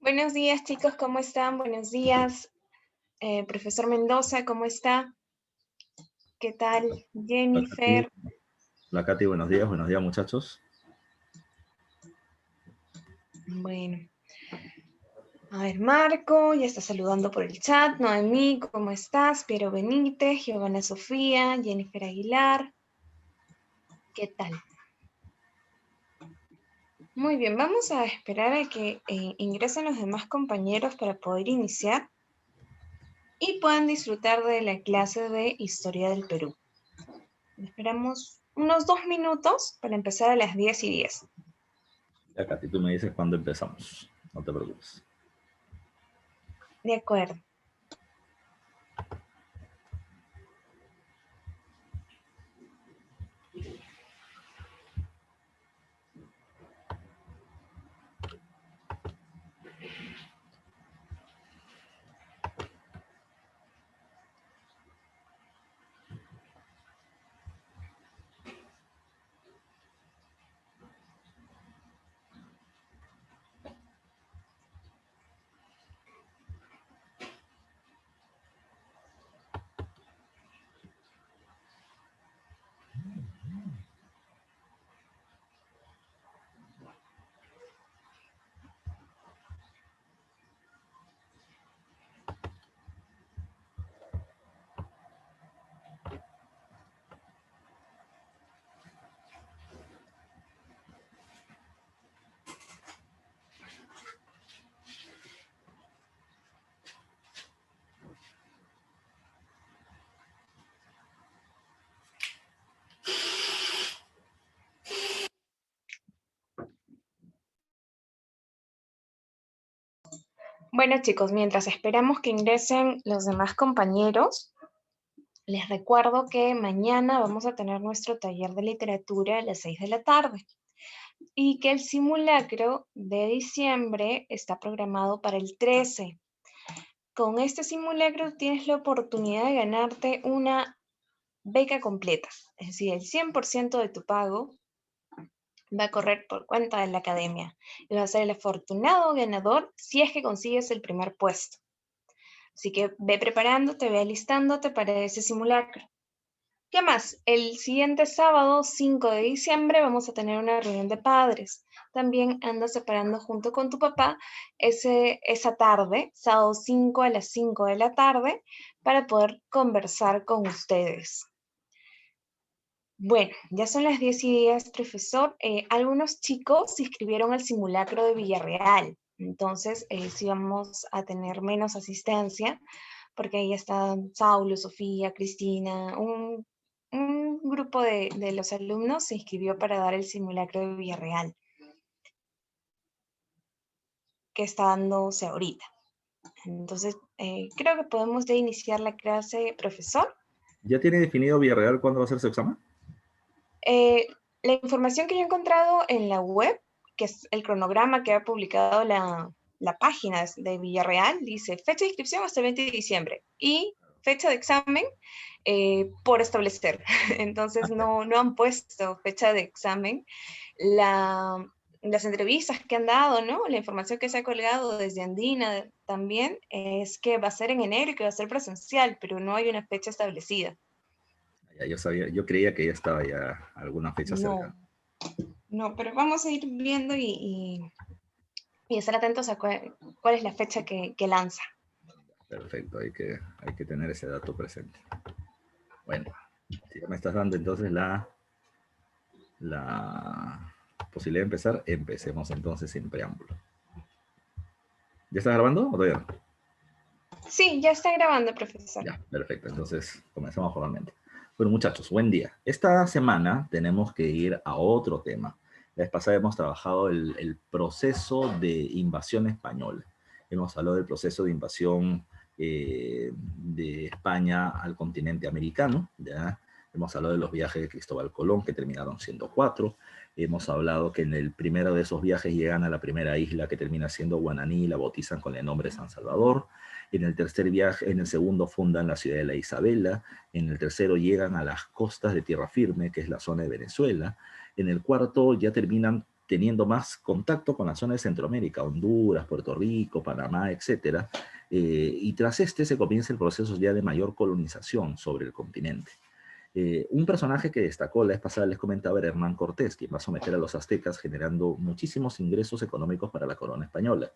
Buenos días, chicos, ¿cómo están? Buenos días, profesor Mendoza, ¿cómo está? ¿Qué tal? La Katy, Jennifer. buenos días muchachos. Bueno, a ver, Marco, ya está saludando por el chat. Noemí, ¿cómo estás? Piero Benítez, Giovanna Sofía, Jennifer Aguilar. ¿Qué tal? Muy bien, vamos a esperar a que ingresen los demás compañeros para poder iniciar y puedan disfrutar de la clase de Historia del Perú. Esperamos unos 2 minutos para empezar a las 10:10. Ya Katy, tú me dices cuándo empezamos, no te preocupes. De acuerdo. Bueno, chicos, mientras esperamos que ingresen los demás compañeros, les recuerdo que mañana vamos a tener nuestro taller de literatura a las 6 de la tarde y que el simulacro de diciembre está programado para el 13. Con este simulacro tienes la oportunidad de ganarte una beca completa, es decir, el 100% de tu pago va a correr por cuenta de la academia y vas a ser el afortunado ganador si es que consigues el primer puesto. Así que ve preparándote, ve alistándote para ese simulacro. ¿Qué más? El siguiente sábado, 5 de diciembre, vamos a tener una reunión de padres. También anda separando junto con tu papá esa tarde, sábado 5 a las 5 de la tarde, para poder conversar con ustedes. Bueno, ya son las 10:10, profesor. Algunos chicos se inscribieron al simulacro de Villarreal. Entonces, sí vamos a tener menos asistencia, porque ahí están Saulo, Sofía, Cristina, un grupo de los alumnos se inscribió para dar el simulacro de Villarreal, que está dándose ahorita. Entonces, creo que podemos ya iniciar la clase, profesor. ¿Ya tiene definido Villarreal cuándo va a ser su examen? La información que yo he encontrado en la web, que es el cronograma que ha publicado la página de Villarreal, dice fecha de inscripción hasta el 20 de diciembre y fecha de examen por establecer. Entonces no han puesto fecha de examen. Las entrevistas que han dado, ¿no? La información que se ha colgado desde Andina también es que va a ser en enero y que va a ser presencial, pero no hay una fecha establecida. Ya, yo creía que ya estaba ya alguna fecha cercana. No, pero vamos a ir viendo y estar atentos a cuál es la fecha que lanza. Perfecto, hay que tener ese dato presente. Bueno, si ya me estás dando entonces la posibilidad de empezar, empecemos entonces sin preámbulo. ¿Ya estás grabando o todavía no? Sí, ya está grabando, profesor. Ya, perfecto. Entonces, comencemos formalmente. Bueno, muchachos, buen día. Esta semana tenemos que ir a otro tema. La vez pasada hemos trabajado el proceso de invasión española. Hemos hablado del proceso de invasión de España al continente americano, ¿ya? Hemos hablado de los viajes de Cristóbal Colón, que terminaron siendo 4. Hemos hablado que en el primero de esos viajes llegan a la primera isla, que termina siendo Guananí, y la bautizan con el nombre de San Salvador. En el tercer viaje, en el segundo fundan la ciudad de la Isabela. En el tercero llegan a las costas de tierra firme, que es la zona de Venezuela. En el cuarto ya terminan teniendo más contacto con la zona de Centroamérica, Honduras, Puerto Rico, Panamá, etcétera, y tras este se comienza el proceso ya de mayor colonización sobre el continente. Un personaje que destacó la vez pasada, les comentaba, era Hernán Cortés, quien va a someter a los aztecas generando muchísimos ingresos económicos para la corona española.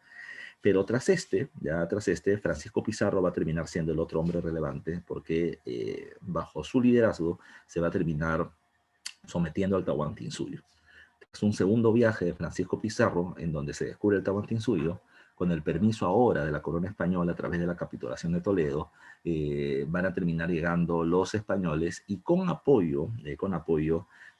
Pero tras este, Francisco Pizarro va a terminar siendo el otro hombre relevante porque bajo su liderazgo se va a terminar sometiendo al Tahuantinsuyo. Es un segundo viaje de Francisco Pizarro en donde se descubre el Tahuantinsuyo, con el permiso ahora de la corona española a través de la capitulación de Toledo, van a terminar llegando los españoles y con apoyo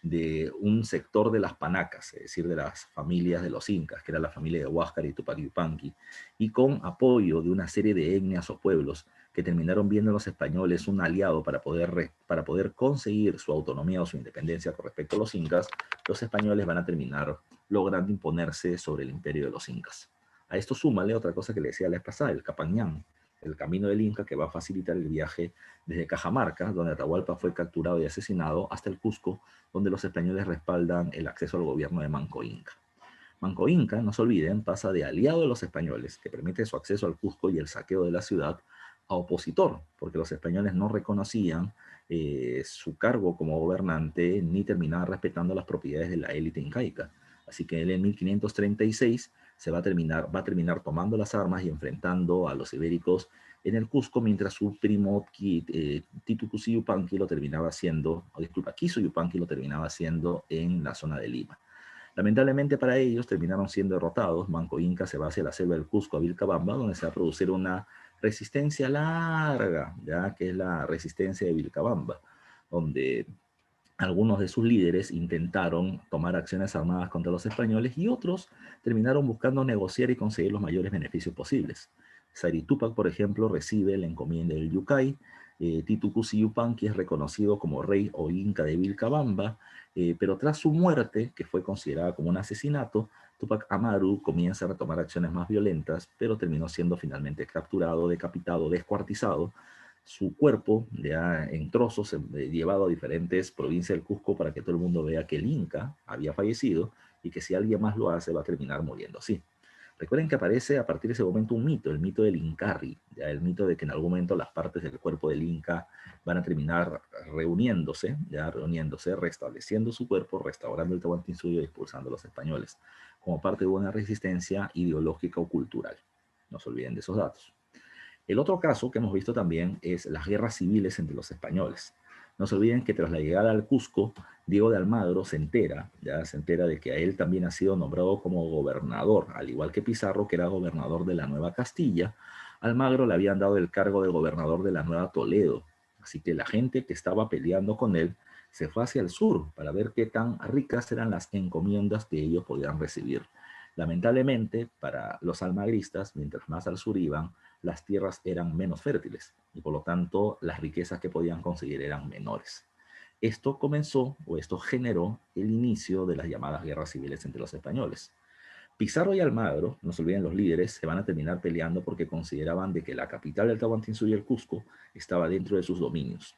de un sector de las panacas, es decir, de las familias de los incas, que era la familia de Huáscar y Tupac Yupanqui, y con apoyo de una serie de etnias o pueblos que terminaron viendo a los españoles un aliado para poder conseguir su autonomía o su independencia con respecto a los incas. Los españoles van a terminar logrando imponerse sobre el imperio de los incas. A esto súmale otra cosa que le decía la vez pasada, el Capañán, el camino del Inca, que va a facilitar el viaje desde Cajamarca, donde Atahualpa fue capturado y asesinado, hasta el Cusco, donde los españoles respaldan el acceso al gobierno de Manco Inca. Manco Inca, no se olviden, pasa de aliado de los españoles, que permite su acceso al Cusco y el saqueo de la ciudad, a opositor, porque los españoles no reconocían su cargo como gobernante ni terminaban respetando las propiedades de la élite incaica. Así que él en 1536 va a terminar tomando las armas y enfrentando a los ibéricos en el Cusco, mientras su primo Titu Cusi Yupanqui lo terminaba haciendo, Quiso Yupanqui lo terminaba haciendo en la zona de Lima. Lamentablemente para ellos terminaron siendo derrotados. Manco Inca se va hacia la selva del Cusco a Vilcabamba, donde se va a producir una resistencia larga, ya que es la resistencia de Vilcabamba, donde algunos de sus líderes intentaron tomar acciones armadas contra los españoles y otros terminaron buscando negociar y conseguir los mayores beneficios posibles. Sari Tupac, por ejemplo, recibe la encomienda del Yucay. Titu Cusi Yupanqui es reconocido como rey o inca de Vilcabamba, pero tras su muerte, que fue considerada como un asesinato, Tupac Amaru comienza a retomar acciones más violentas, pero terminó siendo finalmente capturado, decapitado, descuartizado, su cuerpo ya en trozos, llevado a diferentes provincias del Cusco para que todo el mundo vea que el Inca había fallecido y que si alguien más lo hace va a terminar muriendo así. Recuerden que aparece a partir de ese momento un mito, el mito del Incarri, ya el mito de que en algún momento las partes del cuerpo del Inca van a terminar reuniéndose, restableciendo su cuerpo, restaurando el Tahuantinsuyo y expulsando a los españoles, como parte de una resistencia ideológica o cultural. No se olviden de esos datos. El otro caso que hemos visto también es las guerras civiles entre los españoles. No se olviden que tras la llegada al Cusco, Diego de Almagro se entera de que a él también ha sido nombrado como gobernador, al igual que Pizarro, que era gobernador de la Nueva Castilla. Almagro le habían dado el cargo de gobernador de la Nueva Toledo, así que la gente que estaba peleando con él se fue hacia el sur para ver qué tan ricas eran las encomiendas que ellos podían recibir. Lamentablemente, para los almagristas, mientras más al sur iban, las tierras eran menos fértiles y por lo tanto las riquezas que podían conseguir eran menores. Esto generó el inicio de las llamadas guerras civiles entre los españoles. Pizarro y Almagro, no se olviden los líderes, se van a terminar peleando porque consideraban de que la capital del Tahuantinsuyo y el Cusco estaba dentro de sus dominios.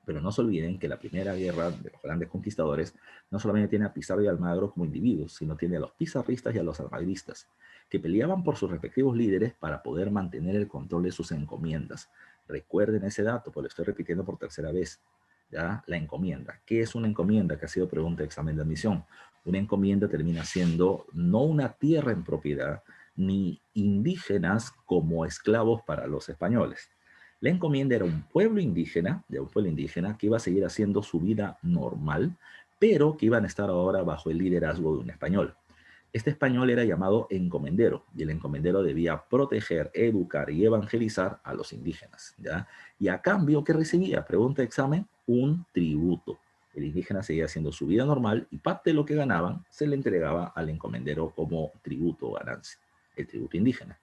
Pero no se olviden que la primera guerra de los grandes conquistadores no solamente tiene a Pizarro y Almagro como individuos, sino tiene a los pizarristas y a los almagristas, que peleaban por sus respectivos líderes para poder mantener el control de sus encomiendas. Recuerden ese dato, pues lo estoy repitiendo por tercera vez. ¿Ya? La encomienda. ¿Qué es una encomienda? Que ha sido pregunta de examen de admisión. Una encomienda termina siendo no una tierra en propiedad, ni indígenas como esclavos para los españoles. La encomienda era un pueblo indígena, que iba a seguir haciendo su vida normal, pero que iban a estar ahora bajo el liderazgo de un español. Este español era llamado encomendero, y el encomendero debía proteger, educar y evangelizar a los indígenas, ¿ya? Y a cambio, ¿qué recibía? Pregunta de examen, un tributo. El indígena seguía haciendo su vida normal y parte de lo que ganaban se le entregaba al encomendero como tributo o ganancia, el tributo indígena.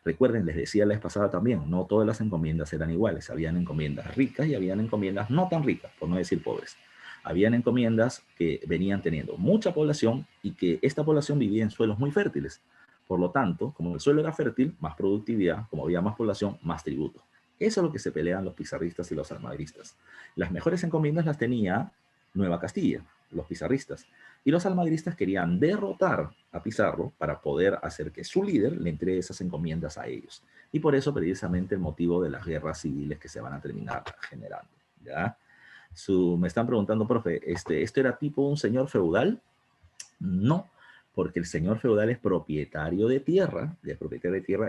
Recuerden, les decía la vez pasada también, no todas las encomiendas eran iguales. Habían encomiendas ricas y habían encomiendas no tan ricas, por no decir pobres. Habían encomiendas que venían teniendo mucha población y que esta población vivía en suelos muy fértiles. Por lo tanto, como el suelo era fértil, más productividad, como había más población, más tributo. Eso es lo que se pelean los pizarristas y los almagristas. Las mejores encomiendas las tenía Nueva Castilla, los pizarristas. Y los almagristas querían derrotar a Pizarro para poder hacer que su líder le entregue esas encomiendas a ellos. Y por eso precisamente el motivo de las guerras civiles que se van a terminar generando. ¿Ya? Me están preguntando, profe, ¿esto era tipo un señor feudal? No, porque el señor feudal es propietario de tierra,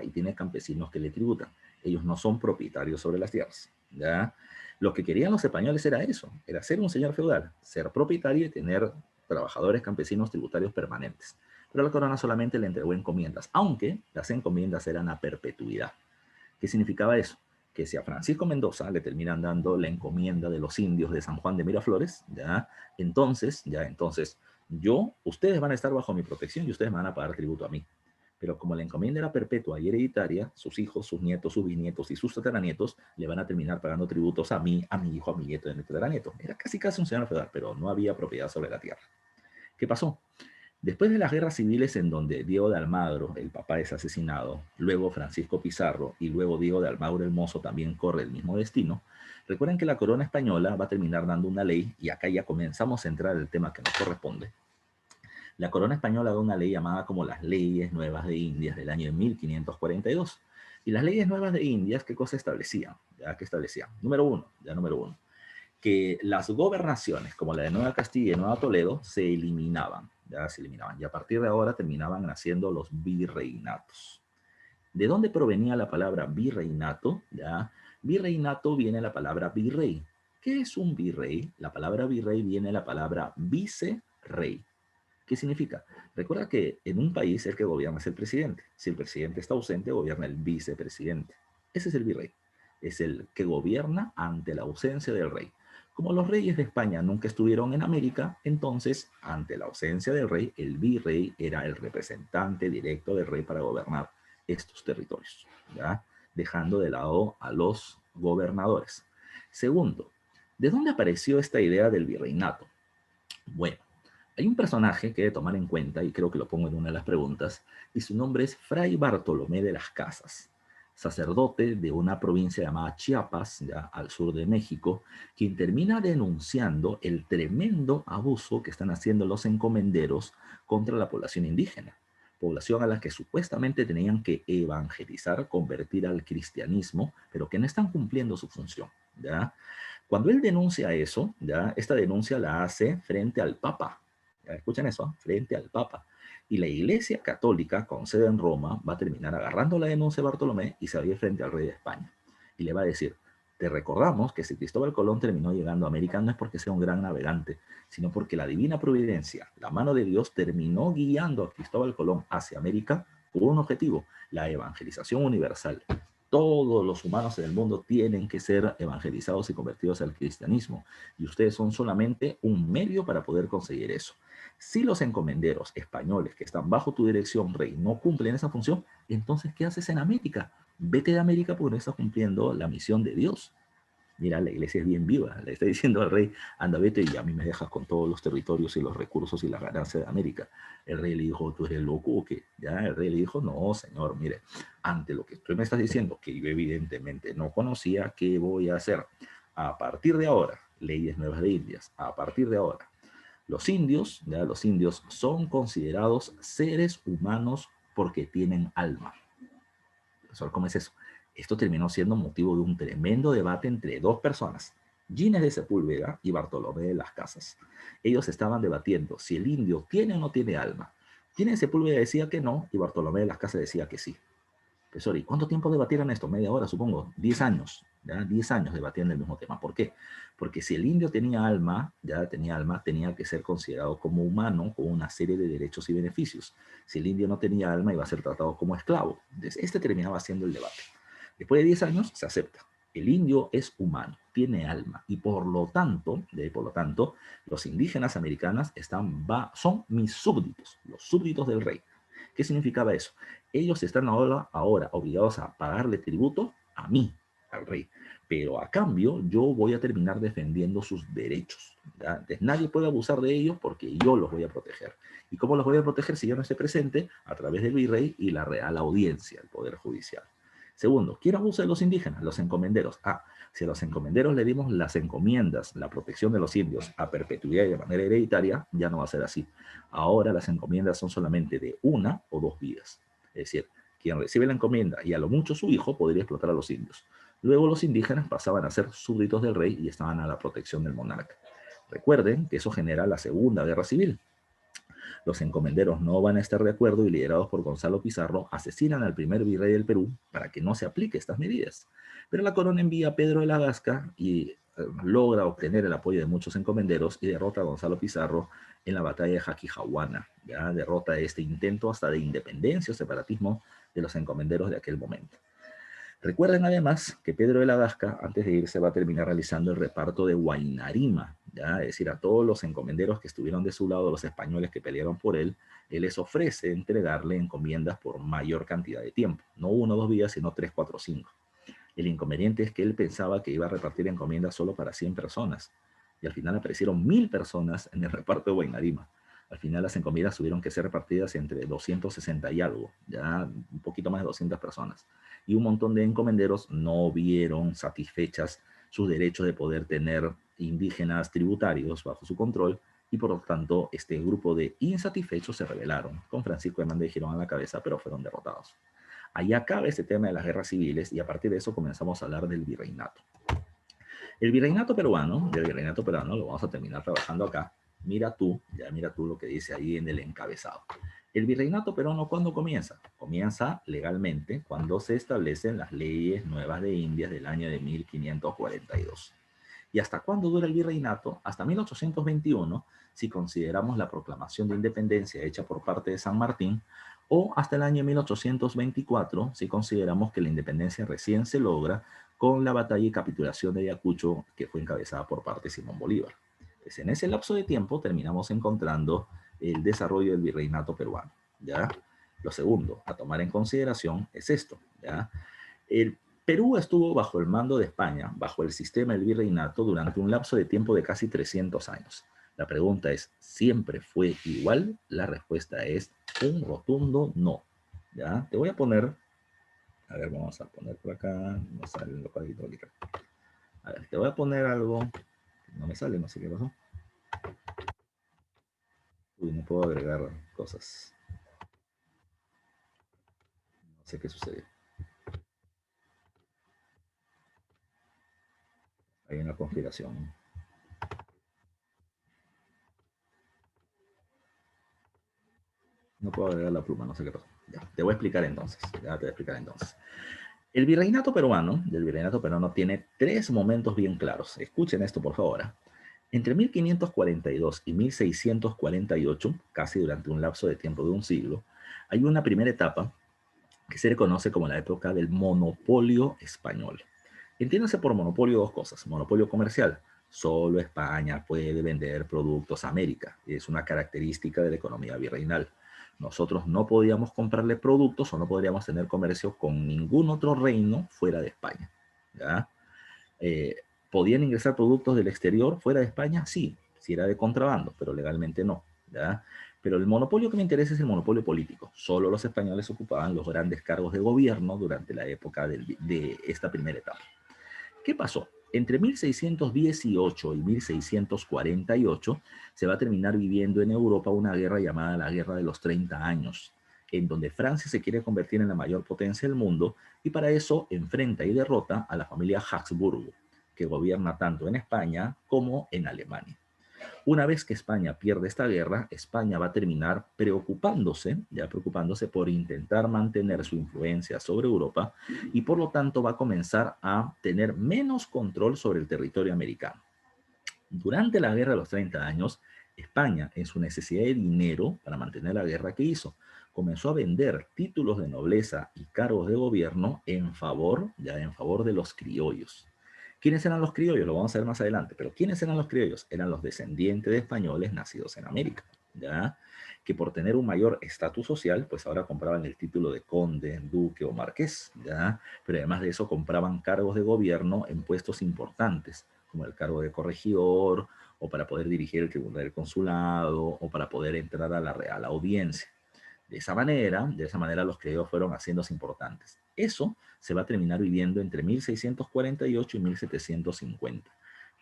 y tiene campesinos que le tributan. Ellos no son propietarios sobre las tierras. ¿Ya? Lo que querían los españoles era eso, era ser un señor feudal, ser propietario y tener trabajadores campesinos tributarios permanentes. Pero la corona solamente le entregó encomiendas, aunque las encomiendas eran a perpetuidad. ¿Qué significaba eso? Que si a Francisco Mendoza le terminan dando la encomienda de los indios de San Juan de Miraflores, entonces, ustedes van a estar bajo mi protección y ustedes me van a pagar tributo a mí. Pero como la encomienda era perpetua y hereditaria, sus hijos, sus nietos, sus bisnietos y sus tataranietos le van a terminar pagando tributos a mí, a mi hijo, a mi nieto y a mi tataranieto. Era casi un señor feudal, pero no había propiedad sobre la tierra. ¿Qué pasó? Después de las guerras civiles en donde Diego de Almagro, el papá, es asesinado, luego Francisco Pizarro y luego Diego de Almagro el Mozo también corre el mismo destino, recuerden que la corona española va a terminar dando una ley, y acá ya comenzamos a entrar al tema que nos corresponde. La corona española da una ley llamada como las Leyes Nuevas de Indias del año 1542. Y las Leyes Nuevas de Indias, ¿qué cosa establecían? ¿Qué establecían? Número uno, que las gobernaciones como la de Nueva Castilla y Nueva Toledo se eliminaban, y a partir de ahora terminaban naciendo los virreinatos. ¿De dónde provenía la palabra virreinato? Virreinato viene de la palabra virrey. ¿Qué es un virrey? La palabra virrey viene de la palabra vicerrey. ¿Qué significa? Recuerda que en un país el que gobierna es el presidente. Si el presidente está ausente, gobierna el vicepresidente. Ese es el virrey. Es el que gobierna ante la ausencia del rey. Como los reyes de España nunca estuvieron en América, entonces, ante la ausencia del rey, el virrey era el representante directo del rey para gobernar estos territorios, ¿ya? Dejando de lado a los gobernadores. Segundo, ¿de dónde apareció esta idea del virreinato? Bueno, hay un personaje que debe tomar en cuenta, y creo que lo pongo en una de las preguntas, y su nombre es Fray Bartolomé de las Casas, sacerdote de una provincia llamada Chiapas, ya al sur de México, quien termina denunciando el tremendo abuso que están haciendo los encomenderos contra la población indígena, población a la que supuestamente tenían que evangelizar, convertir al cristianismo, pero que no están cumpliendo su función, ¿ya? Cuando él denuncia eso, esta denuncia la hace frente al Papa. ¿Ya? Escuchen eso, frente al Papa. Y la Iglesia Católica, con sede en Roma, va a terminar agarrando la denuncia de Bartolomé y se va a ir frente al rey de España. Y le va a decir, te recordamos que si Cristóbal Colón terminó llegando a América no es porque sea un gran navegante, sino porque la divina providencia, la mano de Dios, terminó guiando a Cristóbal Colón hacia América por un objetivo, la evangelización universal. Todos los humanos en el mundo tienen que ser evangelizados y convertidos al cristianismo, y ustedes son solamente un medio para poder conseguir eso. Si los encomenderos españoles que están bajo tu dirección, rey, no cumplen esa función, entonces, ¿qué haces en América? Vete de América porque no estás cumpliendo la misión de Dios. Mira, la iglesia es bien viva, le está diciendo al rey, anda, vete y a mí me dejas con todos los territorios y los recursos y la ganancia de América. El rey le dijo, ¿tú eres loco o qué? Ya, el rey le dijo, no, señor, mire, ante lo que tú me estás diciendo, que yo evidentemente no conocía, ¿qué voy a hacer? A partir de ahora, Leyes Nuevas de Indias, a partir de ahora, los indios son considerados seres humanos porque tienen alma. ¿Cómo es eso? Esto terminó siendo motivo de un tremendo debate entre dos personas, Ginés de Sepúlveda y Bartolomé de las Casas. Ellos estaban debatiendo si el indio tiene o no tiene alma. Ginés de Sepúlveda decía que no y Bartolomé de las Casas decía que sí. Profesor, ¿y cuánto tiempo debatieron esto? Media hora, supongo. 10 años. 10 años debatiendo el mismo tema. ¿Por qué? Porque si el indio tenía alma, tenía que ser considerado como humano con una serie de derechos y beneficios. Si el indio no tenía alma, iba a ser tratado como esclavo. Entonces, este terminaba siendo el debate. Después de 10 años, se acepta. El indio es humano, tiene alma, y por lo tanto, los indígenas americanos son mis súbditos, los súbditos del rey. ¿Qué significaba eso? Ellos están ahora obligados a pagarle tributo a mí, al rey. Pero a cambio, yo voy a terminar defendiendo sus derechos. Entonces, nadie puede abusar de ellos porque yo los voy a proteger. ¿Y cómo los voy a proteger si yo no esté presente? A través del virrey y la Real Audiencia, el Poder Judicial. Segundo, ¿quién abusa de los indígenas? Los encomenderos. Ah, si a los encomenderos le dimos las encomiendas, la protección de los indios a perpetuidad y de manera hereditaria, ya no va a ser así. Ahora las encomiendas son solamente de 1 o 2 vidas. Es decir, quien recibe la encomienda y a lo mucho su hijo podría explotar a los indios. Luego los indígenas pasaban a ser súbditos del rey y estaban a la protección del monarca. Recuerden que eso genera la Segunda Guerra Civil. Los encomenderos no van a estar de acuerdo y, liderados por Gonzalo Pizarro, asesinan al primer virrey del Perú para que no se aplique estas medidas. Pero la corona envía a Pedro de la Gasca y logra obtener el apoyo de muchos encomenderos y derrota a Gonzalo Pizarro en la batalla de Jaquijahuana. Ya derrota este intento hasta de independencia o separatismo de los encomenderos de aquel momento. Recuerden además que Pedro de la Gasca, antes de irse, va a terminar realizando el reparto de Huaynarima, ¿ya? Es decir, a todos los encomenderos que estuvieron de su lado, los españoles que pelearon por él, él les ofrece entregarle encomiendas por mayor cantidad de tiempo, no 1 o 2 días, sino 3, 4, 5. El inconveniente es que él pensaba que iba a repartir encomiendas solo para 100 personas, y al final aparecieron 1000 personas en el reparto de Huaynarima. Al final las encomiendas tuvieron que ser repartidas entre 260 y algo, ya un poquito más de 200 personas. Y un montón de encomenderos no vieron satisfechas sus derechos de poder tener indígenas tributarios bajo su control, y por lo tanto este grupo de insatisfechos se rebelaron, con Francisco de Manda y Girón a la cabeza, pero fueron derrotados. Ahí acaba este tema de las guerras civiles y a partir de eso comenzamos a hablar del virreinato. El virreinato peruano, lo vamos a terminar trabajando acá. Mira tú lo que dice ahí en el encabezado. El virreinato peruano, ¿cuándo comienza? Comienza legalmente cuando se establecen las leyes nuevas de Indias del año de 1542. ¿Y hasta cuándo dura el virreinato? Hasta 1821, si consideramos la proclamación de independencia hecha por parte de San Martín, o hasta el año 1824, si consideramos que la independencia recién se logra con la batalla y capitulación de Ayacucho, que fue encabezada por parte de Simón Bolívar. Pues en ese lapso de tiempo terminamos encontrando el desarrollo del virreinato peruano, ¿ya? Lo segundo a tomar en consideración es esto, ¿ya? El Perú estuvo bajo el mando de España, bajo el sistema del virreinato, durante un lapso de tiempo de casi 300 años. La pregunta es, ¿siempre fue igual? La respuesta es un rotundo no. ¿Ya? Te voy a poner, a ver, vamos a poner por acá, no sale el local hidráulica. A ver, te voy a poner algo, no me sale, no sé qué pasó. Uy, no puedo agregar cosas. No sé qué sucedió. Hay una conspiración. No puedo agregar la pluma, no sé qué pasó. Ya, te voy a explicar entonces. Ya te voy a explicar entonces. El virreinato peruano tiene 3 momentos bien claros. Escuchen esto, por favor. Entre 1542 y 1648, casi durante un lapso de tiempo de un siglo, hay una primera etapa que se le conoce como la época del monopolio español. Entiéndase por monopolio dos cosas. Monopolio comercial. Solo España puede vender productos a América. Es una característica de la economía virreinal. Nosotros no podíamos comprarle productos o no podríamos tener comercio con ningún otro reino fuera de España. ¿Ya? Eh, ¿Podían ingresar productos del exterior fuera de España? Sí, si era de contrabando, pero legalmente no. ¿Ya? Pero el monopolio que me interesa es el monopolio político. Solo los españoles ocupaban los grandes cargos de gobierno durante la época de esta primera etapa. ¿Qué pasó? Entre 1618 y 1648 se va a terminar viviendo en Europa una guerra llamada la Guerra de los 30 Años, en donde Francia se quiere convertir en la mayor potencia del mundo y para eso enfrenta y derrota a la familia Habsburgo, que gobierna tanto en España como en Alemania. Una vez que España pierde esta guerra, España va a terminar preocupándose por intentar mantener su influencia sobre Europa y por lo tanto va a comenzar a tener menos control sobre el territorio americano. Durante la Guerra de los 30 Años, España, en su necesidad de dinero para mantener la guerra que hizo, comenzó a vender títulos de nobleza y cargos de gobierno en favor de los criollos. ¿Quiénes eran los criollos? Lo vamos a ver más adelante, pero ¿quiénes eran los criollos? Eran los descendientes de españoles nacidos en América, ¿ya? Que por tener un mayor estatus social, pues ahora compraban el título de conde, duque o marqués, ¿ya? Pero además de eso compraban cargos de gobierno en puestos importantes, como el cargo de corregidor, o para poder dirigir el tribunal del consulado, o para poder entrar a la Real Audiencia. De esa manera los criollos fueron haciéndose importantes. Eso se va a terminar viviendo entre 1648 y 1750.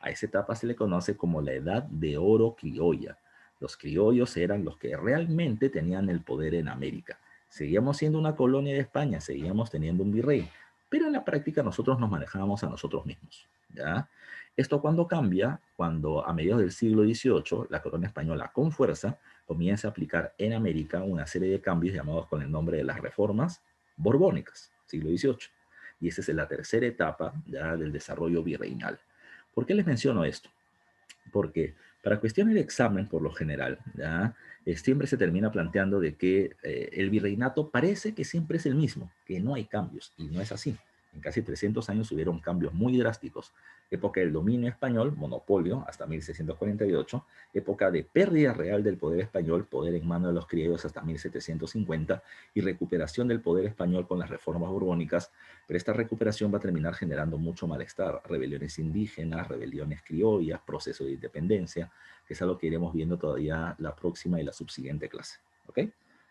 A esa etapa se le conoce como la Edad de Oro Criolla. Los criollos eran los que realmente tenían el poder en América. Seguíamos siendo una colonia de España, seguíamos teniendo un virrey, pero en la práctica nosotros nos manejábamos a nosotros mismos, ¿ya? Esto cuando cambia, cuando a mediados del siglo XVIII la corona española con fuerza comienza a aplicar en América una serie de cambios llamados con el nombre de las reformas borbónicas, siglo XVIII. Y esa es la tercera etapa ya del desarrollo virreinal. ¿Por qué les menciono esto? Porque para cuestiones de examen, por lo general, ¿ya? Siempre se termina planteando de que el virreinato parece que siempre es el mismo, que no hay cambios, y no es así. En casi 300 años hubieron cambios muy drásticos. Época del dominio español, monopolio, hasta 1648. Época de pérdida real del poder español, poder en manos de los criollos hasta 1750, y recuperación del poder español con las reformas borbónicas, pero esta recuperación va a terminar generando mucho malestar, rebeliones indígenas, rebeliones criollas, proceso de independencia, que es algo que iremos viendo todavía la próxima y la subsiguiente clase. ¿Ok?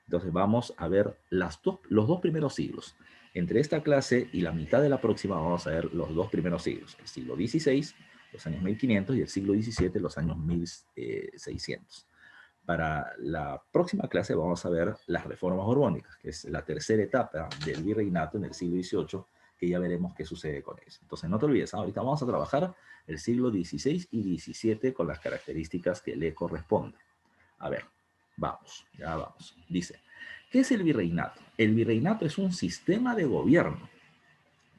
Entonces vamos a ver los dos primeros siglos. Entre esta clase y la mitad de la próxima vamos a ver los dos primeros siglos, el siglo XVI, los años 1500, y el siglo XVII, los años 1600. Para la próxima clase vamos a ver las reformas borbónicas, que es la tercera etapa del virreinato en el siglo XVIII, que ya veremos qué sucede con eso. Entonces no te olvides, ahorita vamos a trabajar el siglo XVI y XVII con las características que le corresponden. A ver, vamos, ya vamos. Dice, ¿qué es el virreinato? El virreinato es un sistema de gobierno.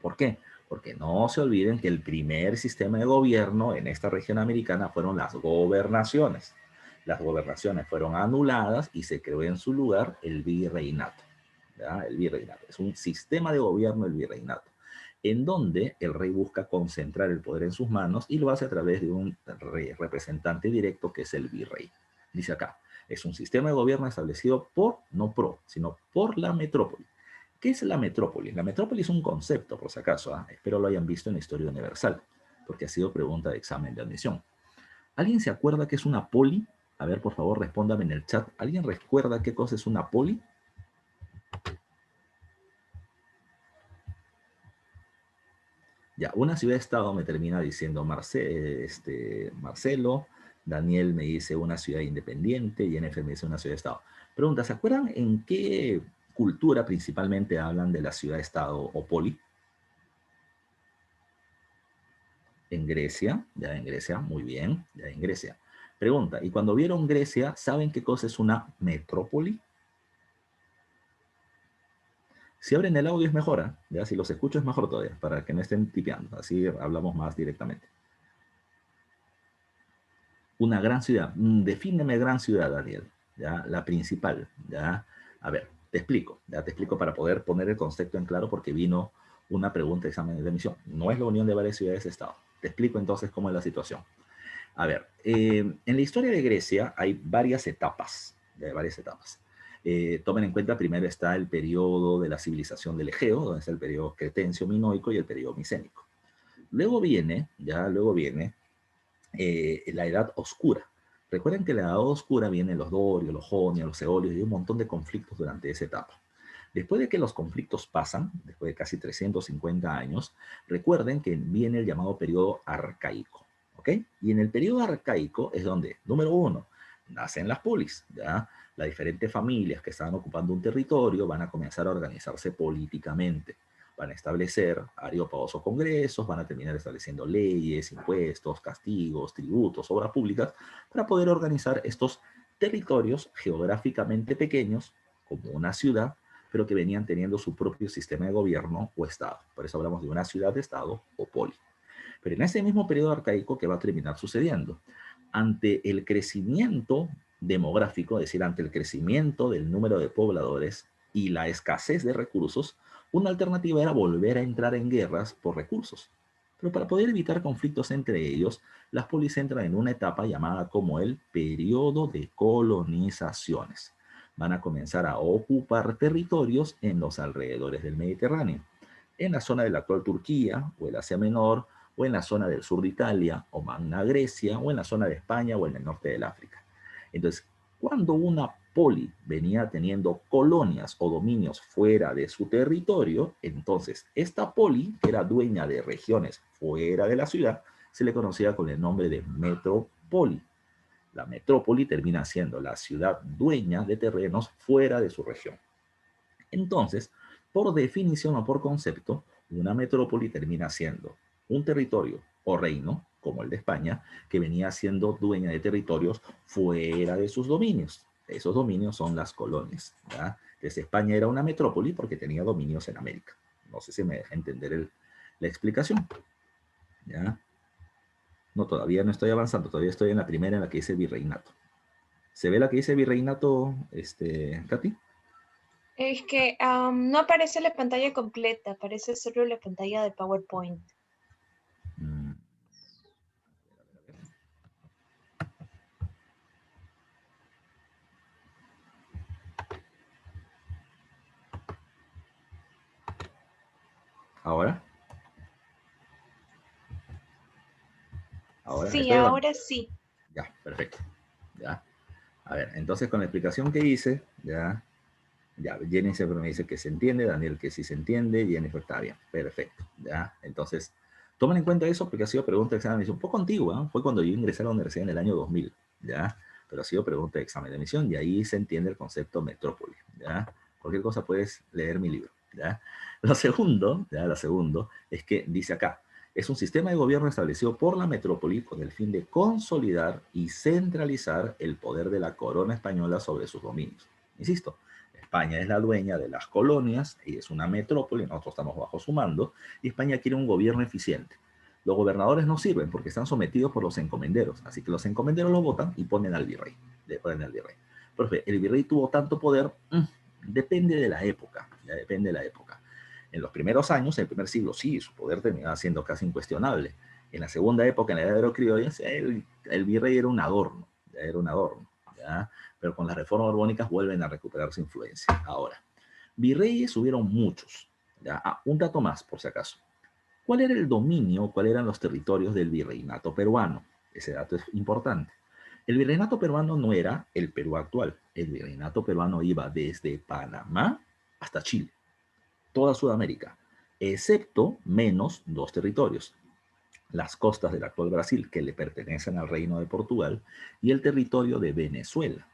¿Por qué? Porque no se olviden que el primer sistema de gobierno en esta región americana fueron las gobernaciones. Las gobernaciones fueron anuladas y se creó en su lugar el virreinato. ¿Ya? El virreinato es un sistema de gobierno, el virreinato, en donde el rey busca concentrar el poder en sus manos y lo hace a través de un representante directo que es el virrey. Dice acá, es un sistema de gobierno establecido por, no pro, sino por la metrópoli. ¿Qué es la metrópoli? La metrópoli es un concepto, por si acaso, espero lo hayan visto en la Historia Universal, porque ha sido pregunta de examen de admisión. ¿Alguien se acuerda qué es una poli? A ver, por favor, respóndame en el chat. ¿Alguien recuerda qué cosa es una poli? Ya, una ciudad-estado me termina diciendo Marcelo, Daniel me dice una ciudad independiente, Jennifer me dice una ciudad-estado. Pregunta, ¿se acuerdan en qué cultura principalmente hablan de la ciudad-estado o poli? En Grecia, ya en Grecia, muy bien, ya en Grecia. Pregunta, ¿y cuando vieron Grecia, saben qué cosa es una metrópoli? Si abren el audio es mejor, ¿eh? Ya si los escucho es mejor todavía, para que no estén tipeando, así hablamos más directamente. Una gran ciudad, defíneme gran ciudad, Daniel, ya, la principal, ya. A ver, ya te explico para poder poner el concepto en claro porque vino una pregunta de examen de admisión. No es la unión de varias ciudades-estado. Te explico entonces cómo es la situación. A ver, en la historia de Grecia hay varias etapas, tomen en cuenta, primero está el periodo de la civilización del Egeo, donde está el periodo cretencio-minoico y el periodo micénico. Luego viene la Edad Oscura. Recuerden que la Edad Oscura vienen los dorios, los jonios, los eolios y un montón de conflictos durante esa etapa. Después de que los conflictos pasan, después de casi 350 años, recuerden que viene el llamado periodo arcaico. ¿Ok? Y en el periodo arcaico es donde, número uno, nacen las polis, ¿ya? Las diferentes familias que estaban ocupando un territorio van a comenzar a organizarse políticamente. Van a establecer areópagos o congresos, van a terminar estableciendo leyes, impuestos, castigos, tributos, obras públicas, para poder organizar estos territorios geográficamente pequeños, como una ciudad, pero que venían teniendo su propio sistema de gobierno o Estado. Por eso hablamos de una ciudad-estado o poli. Pero en ese mismo periodo arcaico, ¿qué va a terminar sucediendo? Ante el crecimiento demográfico, es decir, ante el crecimiento del número de pobladores y la escasez de recursos, una alternativa era volver a entrar en guerras por recursos. Pero para poder evitar conflictos entre ellos, las polis entran en una etapa llamada como el periodo de colonizaciones. Van a comenzar a ocupar territorios en los alrededores del Mediterráneo, en la zona de la actual Turquía o el Asia Menor, o en la zona del sur de Italia, o Magna Grecia, o en la zona de España, o en el norte del África. Entonces, cuando una poli venía teniendo colonias o dominios fuera de su territorio, entonces esta poli, que era dueña de regiones fuera de la ciudad, se le conocía con el nombre de metrópoli. La metrópoli termina siendo la ciudad dueña de terrenos fuera de su región. Entonces, por definición o por concepto, una metrópoli termina siendo un territorio o reino, como el de España, que venía siendo dueña de territorios fuera de sus dominios. Esos dominios son las colonias. ¿Ya? Entonces, España era una metrópoli porque tenía dominios en América. No sé si me deja entender la explicación. ¿Ya? No, todavía no estoy avanzando, todavía estoy en la primera en la que dice virreinato. ¿Se ve la que dice virreinato, Katy? Es que no aparece la pantalla completa, aparece solo la pantalla de PowerPoint. Mm, ¿Ahora? Ahora, Sí, estoy hablando. ahora sí. Ya, perfecto. Ya. A ver, entonces con la explicación que hice, ya, Jennifer me dice que se entiende, Daniel que sí se entiende, Jennifer está bien, perfecto, ya. Entonces, tomen en cuenta eso porque ha sido pregunta de examen de admisión un poco antigua, ¿eh? Fue cuando yo ingresé a la universidad en el año 2000, ya, pero ha sido pregunta de examen de admisión y ahí se entiende el concepto metrópoli, ya. Cualquier cosa puedes leer mi libro, ya. Lo segundo es que dice acá, es un sistema de gobierno establecido por la metrópoli con el fin de consolidar y centralizar el poder de la corona española sobre sus dominios. Insisto, España es la dueña de las colonias y es una metrópoli, nosotros estamos bajo su mando, y España quiere un gobierno eficiente. Los gobernadores no sirven porque están sometidos por los encomenderos, así que los encomenderos los votan y ponen al virrey. Le ponen al virrey. Profe, el virrey tuvo tanto poder, depende de la época, ya depende de la época. En los primeros años, en el primer siglo, sí, su poder terminaba siendo casi incuestionable. En la segunda época, en la edad de los criollos, el virrey era un adorno, ya era un adorno, ¿ya? Pero con las reformas borbónicas vuelven a recuperar su influencia. Ahora, virreyes hubieron muchos. ¿Ya? Ah, un dato más, por si acaso. ¿Cuál era el dominio, cuáles eran los territorios del virreinato peruano? Ese dato es importante. El virreinato peruano no era el Perú actual. El virreinato peruano iba desde Panamá hasta Chile, toda Sudamérica, excepto menos dos territorios, las costas del actual Brasil, que le pertenecen al Reino de Portugal, y el territorio de Venezuela.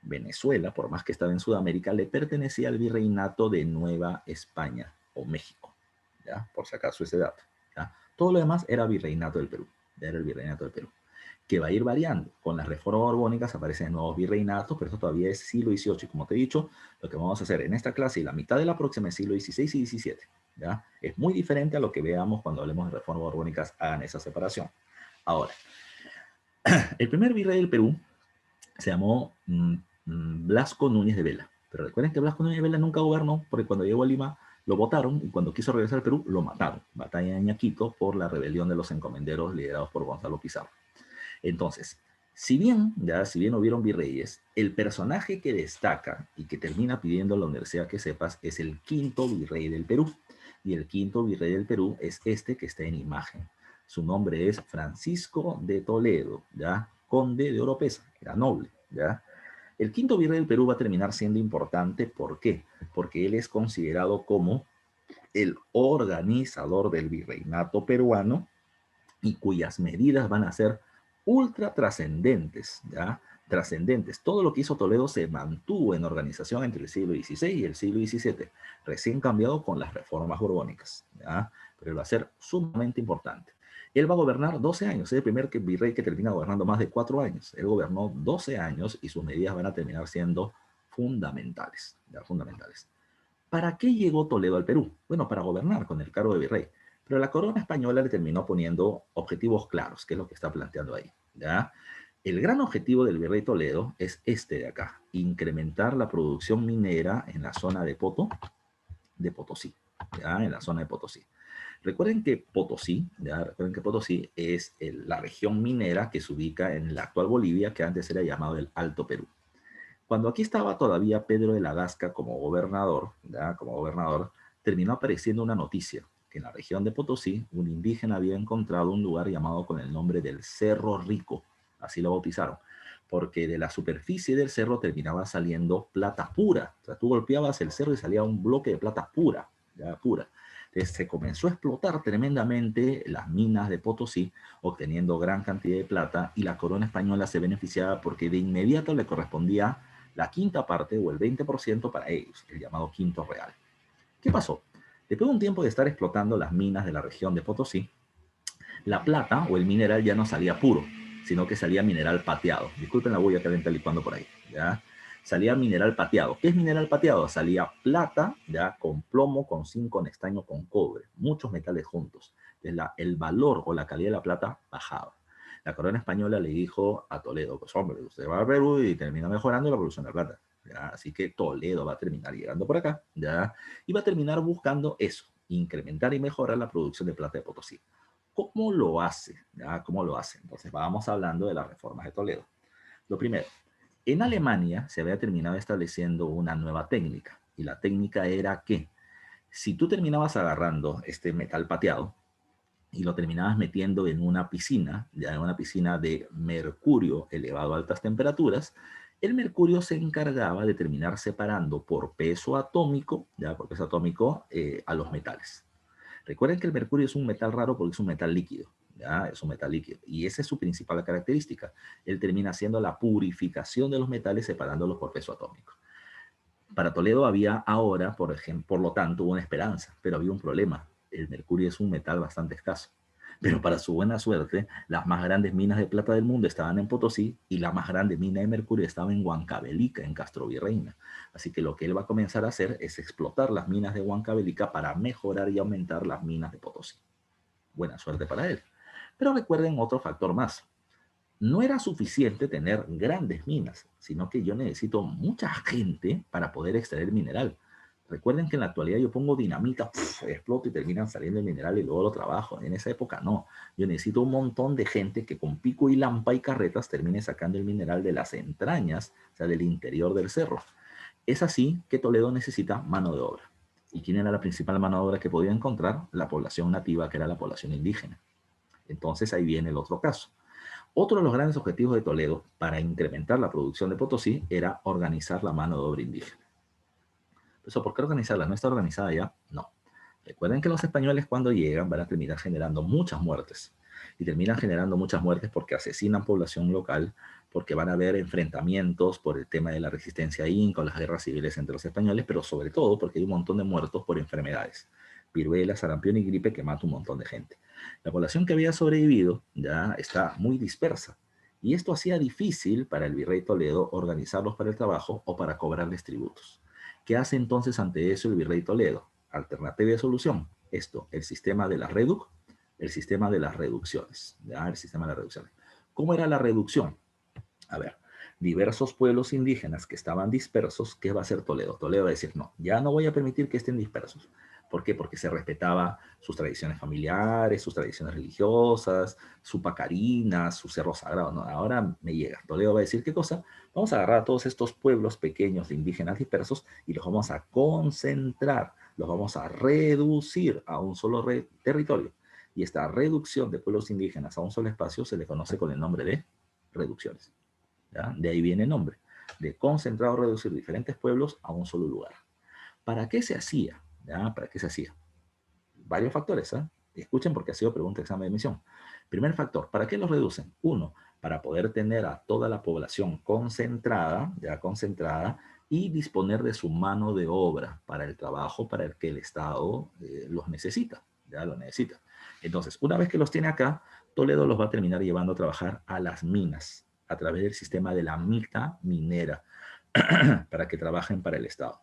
Venezuela, por más que estaba en Sudamérica, le pertenecía al virreinato de Nueva España o México. ¿Ya? Por si acaso ese dato. ¿Ya? Todo lo demás era virreinato del Perú. Era el virreinato del Perú. Que va a ir variando. Con las reformas borbónicas aparecen nuevos virreinatos, pero esto todavía es siglo XVIII. Y como te he dicho, lo que vamos a hacer en esta clase y la mitad de la próxima es siglo XVI y XVII. ¿Ya? Es muy diferente a lo que veamos cuando hablemos de reformas borbónicas, hagan esa separación. Ahora, el primer virrey del Perú se llamó Blasco Núñez de Vela. Pero recuerden que Blasco Núñez de Vela nunca gobernó, porque cuando llegó a Lima lo votaron y cuando quiso regresar al Perú lo mataron. Batalla de Ñaquito por la rebelión de los encomenderos liderados por Gonzalo Pizarro. Entonces, si bien hubieron virreyes, el personaje que destaca y que termina pidiendo a la universidad que sepas es el quinto virrey del Perú. Y el quinto virrey del Perú es este que está en imagen. Su nombre es Francisco de Toledo, ¿ya? Conde de Oropesa, era noble, ¿ya? El quinto virrey del Perú va a terminar siendo importante, ¿por qué? Porque él es considerado como el organizador del virreinato peruano y cuyas medidas van a ser ultra trascendentes, ¿ya? Trascendentes. Todo lo que hizo Toledo se mantuvo en organización entre el siglo XVI y el siglo XVII, recién cambiado con las reformas borbónicas, ¿ya? Pero va a ser sumamente importante. Él va a gobernar 12 años, es el primer virrey que termina gobernando más de 4 años. Él gobernó 12 años y sus medidas van a terminar siendo fundamentales, ¿ya? Fundamentales. ¿Para qué llegó Toledo al Perú? Bueno, para gobernar con el cargo de virrey. Pero la corona española le terminó poniendo objetivos claros, que es lo que está planteando ahí. ¿Ya? El gran objetivo del virrey Toledo es este de acá, incrementar la producción minera en la zona de Potosí, ¿ya? En la zona de Potosí. Recuerden que Potosí es la región minera que se ubica en la actual Bolivia, que antes era llamado el Alto Perú. Cuando aquí estaba todavía Pedro de la Gasca como gobernador, ¿ya? Como gobernador, terminó apareciendo una noticia, que en la región de Potosí, un indígena había encontrado un lugar llamado con el nombre del Cerro Rico, así lo bautizaron, porque de la superficie del cerro terminaba saliendo plata pura. O sea, tú golpeabas el cerro y salía un bloque de plata pura, ya pura. Entonces se comenzó a explotar tremendamente las minas de Potosí, obteniendo gran cantidad de plata, y la corona española se beneficiaba porque de inmediato le correspondía la quinta parte o el 20% para ellos, el llamado quinto real. ¿Qué pasó? Después de un tiempo de estar explotando las minas de la región de Potosí, la plata o el mineral ya no salía puro, sino que salía mineral pateado. Disculpen la bulla que ven licuando por ahí, ¿ya? Salía mineral pateado. ¿Qué es mineral pateado? Salía plata, ¿ya? Con plomo, con zinc, con estaño, con cobre. Muchos metales juntos. Entonces, el valor o la calidad de la plata bajaba. La corona española le dijo a Toledo, pues hombre, usted va a Perú y termina mejorando la producción de plata. ¿Ya? Así que Toledo va a terminar llegando por acá, ¿ya? Y va a terminar buscando eso, incrementar y mejorar la producción de plata de Potosí. ¿Cómo lo hace? ¿Ya? ¿Cómo lo hace? Entonces vamos hablando de las reformas de Toledo. Lo primero, en Alemania se había terminado estableciendo una nueva técnica, y la técnica era que si tú terminabas agarrando este metal pateado y lo terminabas metiendo en una piscina, ya en una piscina de mercurio elevado a altas temperaturas, el mercurio se encargaba de terminar separando por peso atómico, ya por peso atómico, a los metales. Recuerden que el mercurio es un metal raro porque es un metal líquido, ¿ya? Es un metal líquido. Y esa es su principal característica. Él termina haciendo la purificación de los metales separándolos por peso atómico. Para Toledo había ahora, por ejemplo, por lo tanto, una esperanza, pero había un problema. El mercurio es un metal bastante escaso. Pero para su buena suerte, las más grandes minas de plata del mundo estaban en Potosí y la más grande mina de mercurio estaba en Huancavelica, en Castrovirreina. Así que lo que él va a comenzar a hacer es explotar las minas de Huancavelica para mejorar y aumentar las minas de Potosí. Buena suerte para él. Pero recuerden otro factor más. No era suficiente tener grandes minas, sino que yo necesito mucha gente para poder extraer mineral. Recuerden que en la actualidad yo pongo dinamita, exploto y terminan saliendo el mineral y luego lo trabajo. En esa época no. Yo necesito un montón de gente que con pico y lampa y carretas termine sacando el mineral de las entrañas, o sea, del interior del cerro. Es así que Toledo necesita mano de obra. ¿Y quién era la principal mano de obra que podía encontrar? La población nativa, que era la población indígena. Entonces ahí viene el otro caso. Otro de los grandes objetivos de Toledo para incrementar la producción de Potosí era organizar la mano de obra indígena. ¿Eso por qué organizarla? ¿No está organizada ya? No. Recuerden que los españoles cuando llegan van a terminar generando muchas muertes. Y terminan generando muchas muertes porque asesinan población local, porque van a haber enfrentamientos por el tema de la resistencia inca o las guerras civiles entre los españoles, pero sobre todo porque hay un montón de muertos por enfermedades. Viruela, sarampión y gripe que mata un montón de gente. La población que había sobrevivido ya está muy dispersa. Y esto hacía difícil para el virrey Toledo organizarlos para el trabajo o para cobrarles tributos. ¿Qué hace entonces ante eso el virrey Toledo? Alternativa de solución. Esto, el sistema de la REDUC, el sistema de las reducciones. ¿Ya? El sistema de las reducciones. ¿Cómo era la reducción? A ver, diversos pueblos indígenas que estaban dispersos, ¿qué va a hacer Toledo? Toledo va a decir, no, ya no voy a permitir que estén dispersos. ¿Por qué? Porque se respetaba sus tradiciones familiares, sus tradiciones religiosas, su pacarina, su cerro sagrado. No, ahora me llega. Toledo va a decir, ¿qué cosa? Vamos a agarrar a todos estos pueblos pequeños de indígenas dispersos y los vamos a concentrar, los vamos a reducir a un solo territorio. Y esta reducción de pueblos indígenas a un solo espacio se le conoce con el nombre de reducciones. ¿Ya? De ahí viene el nombre, de concentrar o reducir diferentes pueblos a un solo lugar. ¿Para qué se hacía? ¿Ya? ¿Para qué se hacía? Varios factores, ¿eh? Escuchen porque ha sido pregunta de examen de admisión. Primer factor, ¿para qué los reducen? Uno, para poder tener a toda la población concentrada, ya concentrada, y disponer de su mano de obra para el trabajo para el que el Estado los necesita, ya lo necesita. Entonces, una vez que los tiene acá, Toledo los va a terminar llevando a trabajar a las minas, a través del sistema de la mita minera, para que trabajen para el Estado.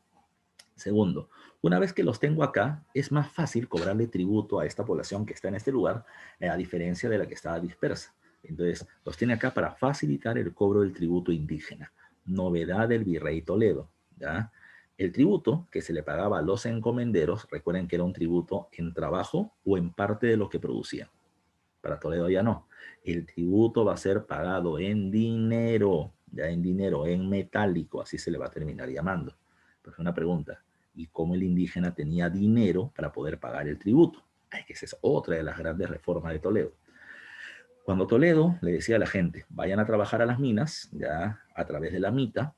Segundo, una vez que los tengo acá, es más fácil cobrarle tributo a esta población que está en este lugar, a diferencia de la que estaba dispersa. Entonces, los tiene acá para facilitar el cobro del tributo indígena. Novedad del virrey Toledo, ¿ya? El tributo que se le pagaba a los encomenderos, recuerden que era un tributo en trabajo o en parte de lo que producían. Para Toledo ya no. El tributo va a ser pagado en dinero, ya en dinero, en metálico, así se le va a terminar llamando. Pues una pregunta, ¿y cómo el indígena tenía dinero para poder pagar el tributo? Ay, que esa es otra de las grandes reformas de Toledo. Cuando Toledo le decía a la gente, vayan a trabajar a las minas, ya a través de la mita,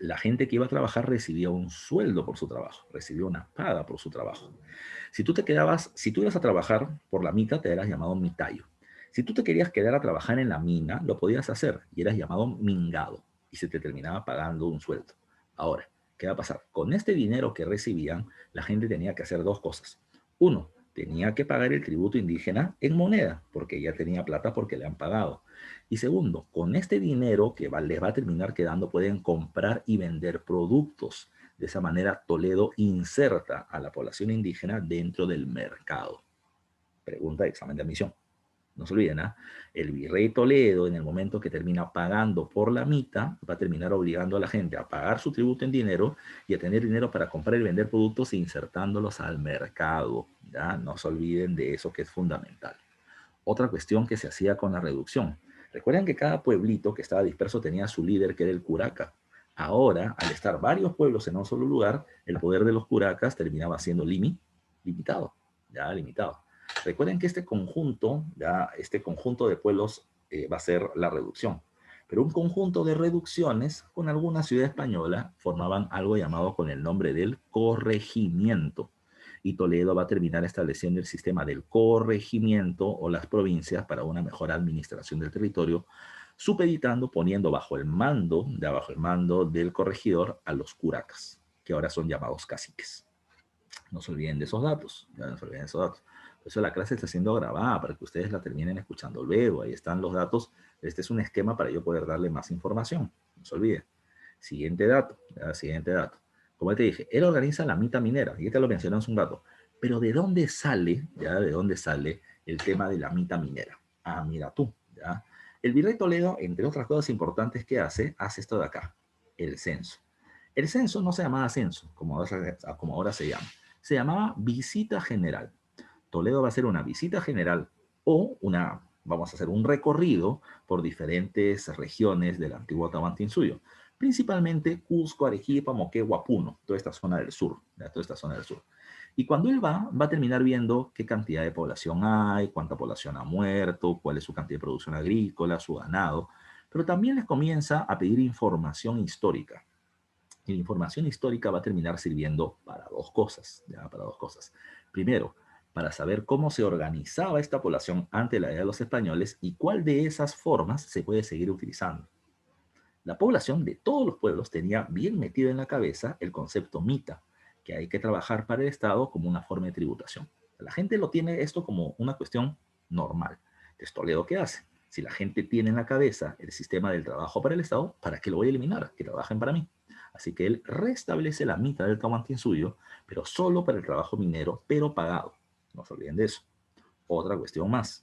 la gente que iba a trabajar recibía un sueldo por su trabajo, recibía una paga por su trabajo. Si tú ibas a trabajar por la mita, te eras llamado mitayo. Si tú te querías quedar a trabajar en la mina, lo podías hacer y eras llamado mingado y se te terminaba pagando un sueldo. Ahora, ¿qué va a pasar? Con este dinero que recibían, la gente tenía que hacer dos cosas. Uno, tenía que pagar el tributo indígena en moneda, porque ya tenía plata porque le han pagado. Y segundo, con este dinero que les va a terminar quedando, pueden comprar y vender productos. De esa manera, Toledo inserta a la población indígena dentro del mercado. Pregunta de examen de admisión. No se olviden, ¿ah? El virrey Toledo, en el momento que termina pagando por la mita, va a terminar obligando a la gente a pagar su tributo en dinero y a tener dinero para comprar y vender productos e insertándolos al mercado. ¿Ya? No se olviden de eso que es fundamental. Otra cuestión que se hacía con la reducción. Recuerden que cada pueblito que estaba disperso tenía su líder, que era el curaca. Ahora, al estar varios pueblos en un solo lugar, el poder de los curacas terminaba siendo limitado. Ya, limitado. Recuerden que este conjunto de pueblos va a ser la reducción. Pero un conjunto de reducciones con alguna ciudad española formaban algo llamado con el nombre del corregimiento. Y Toledo va a terminar estableciendo el sistema del corregimiento o las provincias para una mejor administración del territorio, supeditando, poniendo bajo el mando del corregidor a los curacas, que ahora son llamados caciques. No se olviden de esos datos, ya no se olviden de esos datos. Por eso la clase está siendo grabada para que ustedes la terminen escuchando luego. Ahí están los datos. Este es un esquema para yo poder darle más información. No se olviden. Siguiente dato, siguiente dato. Como te dije, él organiza la mita minera, y te lo mencioné hace un rato. Pero ¿de dónde sale, de dónde sale el tema de la mita minera? Ah, mira tú, ya. El virrey Toledo, entre otras cosas importantes que hace esto de acá, el censo. El censo no se llamaba censo, como ahora se llama. Se llamaba visita general. Toledo va a hacer una visita general o vamos a hacer un recorrido por diferentes regiones del antiguo Tahuantinsuyo, principalmente Cusco, Arequipa, Moquegua, Puno, toda esta zona del sur, toda esta zona del sur. Y cuando él va a terminar viendo qué cantidad de población hay, cuánta población ha muerto, cuál es su cantidad de producción agrícola, su ganado, pero también les comienza a pedir información histórica. Y la información histórica va a terminar sirviendo para dos cosas, para dos cosas. Primero, para saber cómo se organizaba esta población ante la era de los españoles y cuál de esas formas se puede seguir utilizando. La población de todos los pueblos tenía bien metido en la cabeza el concepto mita, que hay que trabajar para el Estado como una forma de tributación. La gente lo tiene esto como una cuestión normal. Entonces, Toledo, ¿qué hace? Si la gente tiene en la cabeza el sistema del trabajo para el Estado, ¿para qué lo voy a eliminar? Que trabajen para mí. Así que él restablece la mitad del Tahuantinsuyo, pero solo para el trabajo minero, pero pagado. No se olviden de eso. Otra cuestión más.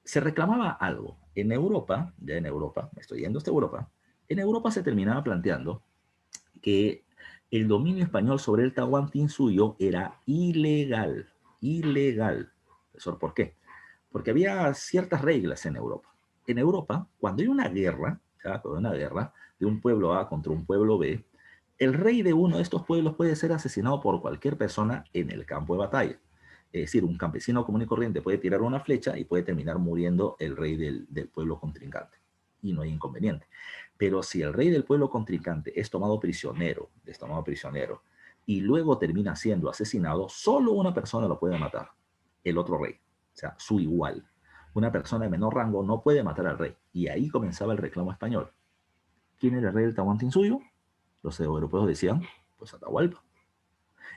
Se reclamaba algo. En Europa, me estoy yendo hasta Europa, en Europa se terminaba planteando que el dominio español sobre el Tahuantinsuyo era ilegal. Ilegal. ¿Eso por qué? Porque había ciertas reglas en Europa. En Europa, cuando hay una guerra, de un pueblo A contra un pueblo B, el rey de uno de estos pueblos puede ser asesinado por cualquier persona en el campo de batalla. Es decir, un campesino común y corriente puede tirar una flecha y puede terminar muriendo el rey del pueblo contrincante. Y no hay inconveniente. Pero si el rey del pueblo contrincante es tomado prisionero, y luego termina siendo asesinado, solo una persona lo puede matar, el otro rey, o sea, su igual. Una persona de menor rango no puede matar al rey. Y ahí comenzaba el reclamo español. ¿Quién era el rey del Tahuantinsuyo? Los europeos decían, pues Atahualpa.